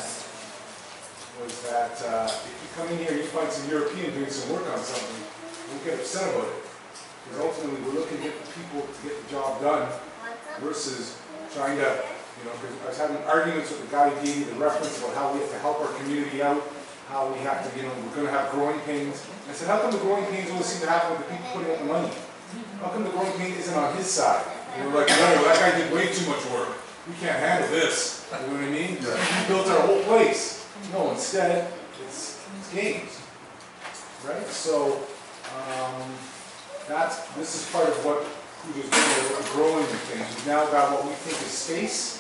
was that if you come in here and you find some European doing some work on something, don't get upset about it. Because ultimately we're looking to get the people to get the job done versus trying to, because I was having arguments with the guy who gave me the reference about how we have to help our community out, how we have to, we're going to have growing pains. I said, how come the growing pains always seem to happen with the people putting up the money? How come the growing pain isn't on his side? And we're like, no, that guy did way too much work. We can't handle this. You know what I mean? He built our whole place. No, instead, it's games. Right? So, this is part of what Kudjo's doing, what we're growing with things. We've now got what we think is space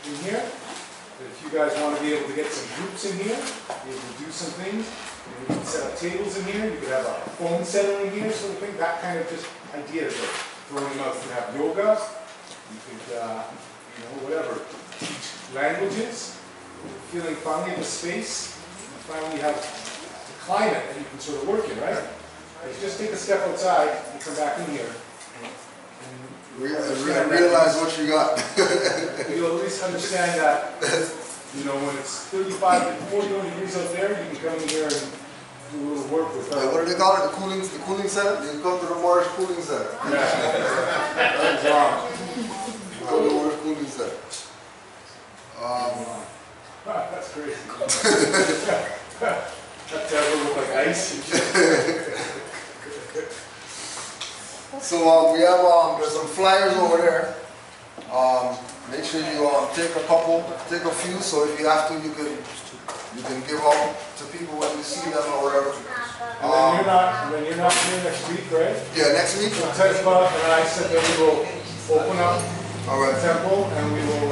in here. That if you guys want to be able to get some groups in here, be able to do some things, we can set up tables in here, you could have a phone center in here, sort of thing, that kind of just ideas of throwing them out. You could have yoga, you could, whatever, teach languages, feeling finally the space, and finally have the climate that you can sort of work in, right? If you just take a step outside, you come back in here, and realize what you got. You'll at least understand that, when it's 35 to 40 degrees out there, you can come in here and do a little work with that. What do they call it? The cooling center? You come to the Moorish cooling center. That's wrong. You come to the Moorish cooling center. That's crazy. That ever look like ice? So we have there's some flyers over there. Make sure you take a few. So if you have to, you can give out to people when you see them or whatever. And then you're not here next week, right? Yeah, next week. So 10 o'clock, and I said that we will open up the temple, and we will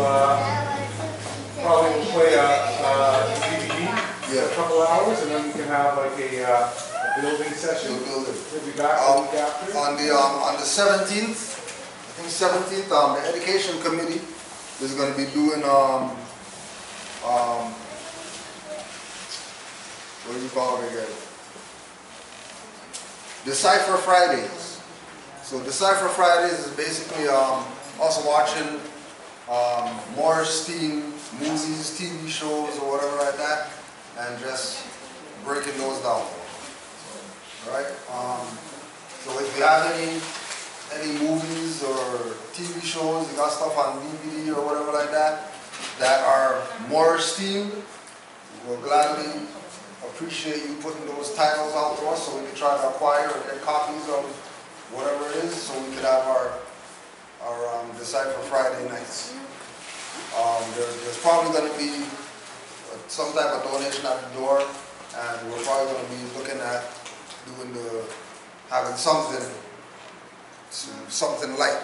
probably play a DVD for a couple hours, and then we can have like a building session. We'll be back a week after. On the 17th, I think 17th, the education committee is going to be doing what do you call it again? Decipher Fridays. So Decipher Fridays is basically also watching Moorish themed movies, TV shows, or whatever like that, and just breaking those down. Alright? So if you have any movies or TV shows, you got stuff on DVD or whatever like that, that are Moorish themed, we'll gladly appreciate you putting those titles out to us so we can try to acquire or get copies of whatever it is, so we could have our Decipher Friday nights. There's probably going to be some type of donation at the door, and we're probably going to be looking at having something light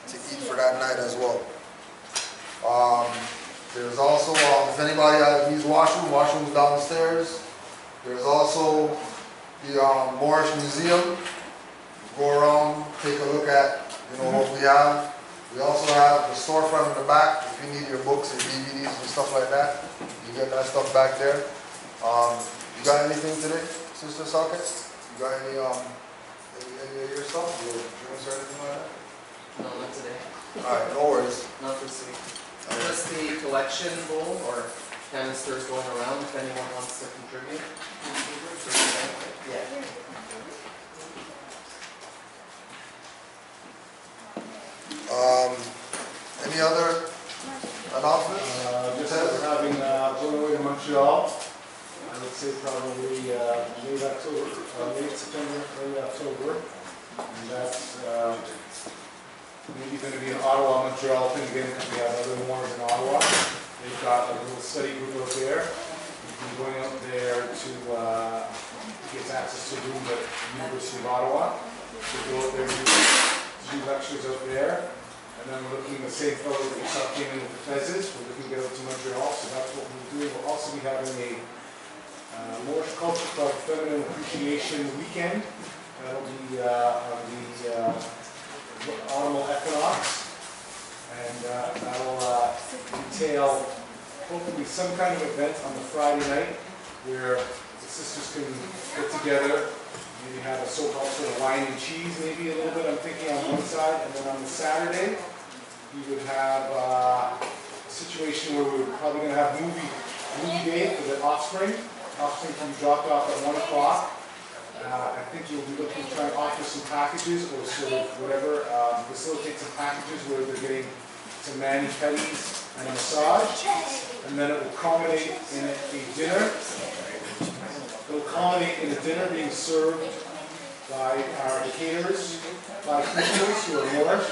to eat for that night as well. There's also, if anybody needs washrooms downstairs. There's also the Moorish Museum. Go around, take a look at what we have. We also have the storefront in the back. If you need your books, your DVDs and stuff like that, you get that stuff back there. You got anything today, Sister Socket? You got any of your stuff? Your drinks or anything like that? No, not today. Alright, no worries. Not this week. Just the collection bowl or canisters going around if anyone wants to contribute. Yeah. Any other announcements? Just that we're having going away to Montreal. I would say probably late October, late September, early October. And that's maybe going to be an Ottawa, Montreal thing again because we have other Moors in Ottawa. They've got a little study group out there. We've been going out there to get access to rooms at the University of Ottawa. So go out there and do lectures out there. And then we're looking at the same fellow that we saw came in with the fezzes. We're looking to get out to Montreal, so that's what we'll do. We'll also be having a Moorish Culture Club Feminine Appreciation Weekend. That'll be on the autumnal equinox. And that'll entail hopefully some kind of event on the Friday night where the sisters can get together. Maybe have a so-called sort of wine and cheese, maybe a little bit, I'm thinking, on one side. And then on the Saturday, we would have a situation where we're probably going to have movie day for the offspring. Offspring can be dropped off at 1 o'clock. I think you'll be looking to try and offer some packages or sort of whatever, facilitate some packages where they're getting some mani-pedis and a massage. And then it will culminate in a dinner. It will culminate in a dinner being served by our caterers, by Christians who are Moorish,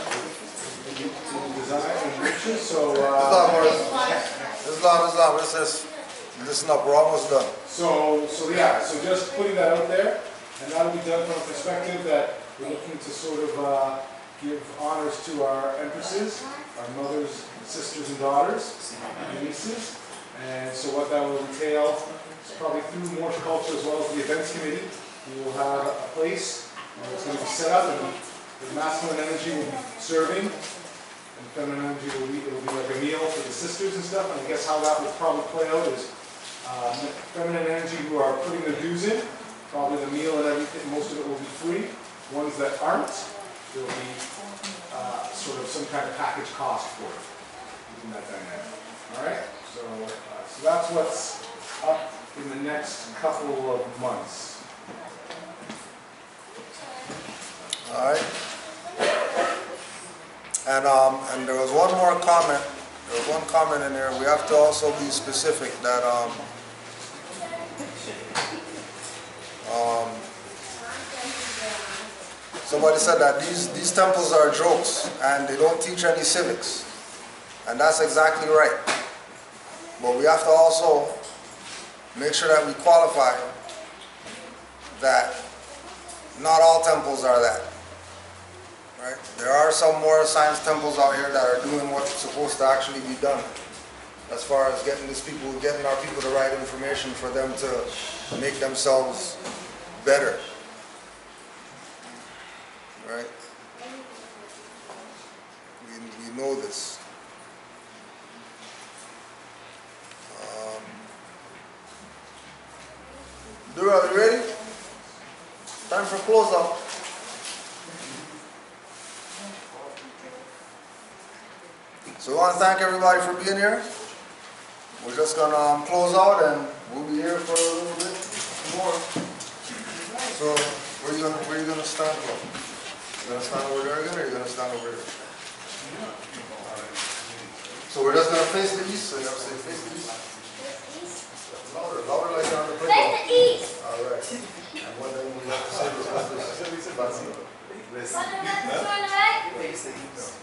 in design and riches. So, Islam, listen up, we're almost done. So just putting that out there, and that'll be done from a perspective that we're looking to sort of give honors to our empresses, our mothers, sisters, and daughters, and nieces. And so what that will entail is probably through Moorish culture as well as the events committee, we will have a place where it's going to be set up, and the masculine energy will be serving, and the feminine energy will be like a meal for the sisters and stuff. And I guess how that will probably play out is feminine energy who are putting their dues in, probably the meal and everything, most of it will be free. Ones that aren't, there will be sort of some kind of package cost for it, using that dynamic. Alright? So that's what's up in the next couple of months. Alright. And there was one more comment. There was one comment in there. We have to also be specific that somebody said that these temples are jokes and they don't teach any civics. And that's exactly right. But we have to also make sure that we qualify that not all temples are that. Right? There are some more science temples out here that are doing what's supposed to actually be done. As far as getting our people the right information for them to make themselves better. Right? We know this. Dura, are you ready? Time for close up. So we want to thank everybody for being here. We're just going to close out and we'll be here for a little bit more. So where are you gonna stand from? You gonna stand over there again or are you gonna stand over there? So we're just gonna face the east, so you have to say face the east. Louder like you're on the playground. Face the east! Alright. And what then we have to say is what this. Face the east.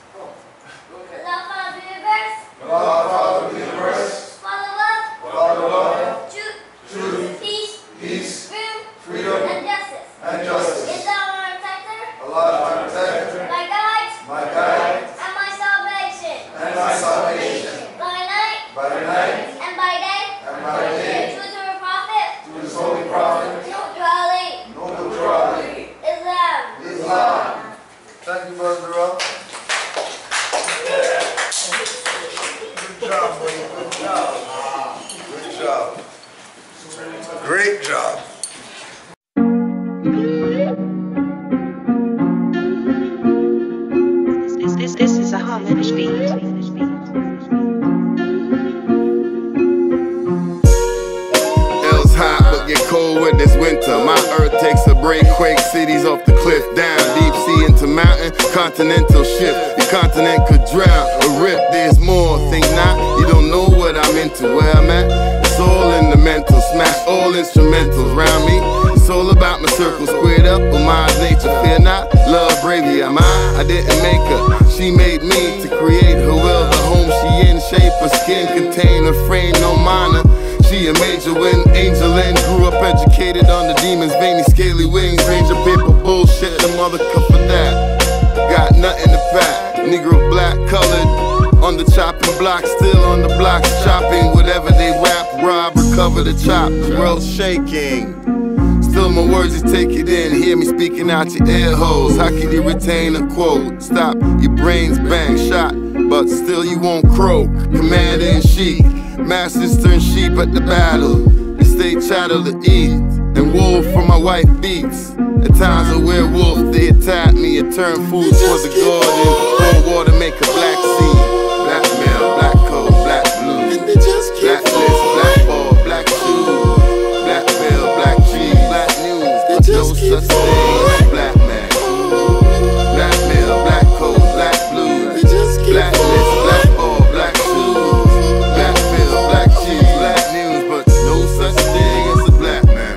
Love of the universe. Love of the universe. Father love. Truth. Peace. Freedom. And justice. Is our protector. Allah is my protector. My guide. And my salvation. By night. And by day. Through the prophet. bro. Good job, buddy. Good job. Good job. Great job. This is a harmonious beat. Hell's hot, but get cold with this winter. My earth takes a break, quake cities off the cliff, down deep sea into mountain, continental shift. Your continent could drown or rip. There's more, think not. You don't know what I'm into, where I'm at. It's all in the mental, smash all instrumentals round me. It's all about my circle squared up with my nature. Fear not, love, bravery, am I didn't make her, she made me to create her will. The home she in, shape her skin, contain her frame, no minor. She a major win, angel and grew up educated on the demons, veiny scaly wings, ranger paper bullshit, the mother cup for that. Got nothing to pack, Negro black colored, on the chopping block, still on the blocks chopping, whatever they rap, rob, recover the chop, the world's shaking. Still my words, you take it in, hear me speaking out your ear holes. How can you retain a quote? Stop, your brains bang, shot, but still you won't croak. Commander in chief, masters turn sheep at the battle. They stay chattel to eat, and wolf for my wife beats. At times a werewolf, they attack me and turn food for the garden. Pour water, make a black sea. Black male, black coat, black blue. Black list, black ball, black shoes. Black veil, black cheese, black news. But no such thing as black man. Black male, black coat, black blue. Black list, black ball, black shoes. Black veil, black cheese, black news. But no such thing as a black man.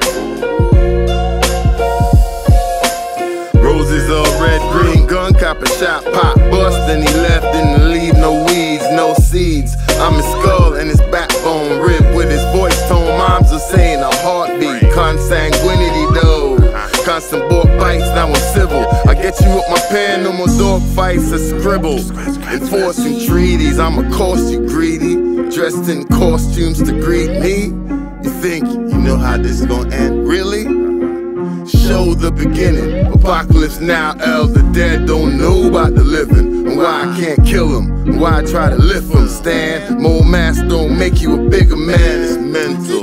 Roses all red, green, gun, copper, shot, pop, bust, and he left, didn't leave no weeds, no seeds. I'm his skull and his backbone ripped with his voice tone. Moms are saying a heartbeat, consanguinity though. Constant bork bites, now I'm civil. I get you with my pen, no more dog fights or scribbles. Enforcing treaties, I'ma cost you greedy. Dressed in costumes to greet me. You think you know how this is gonna end? Really? Show the beginning. Apocalypse now, the dead don't know about the living. And why I can't kill them, and why I try to lift them. Stand, more mass don't make you a bigger man, it's mental.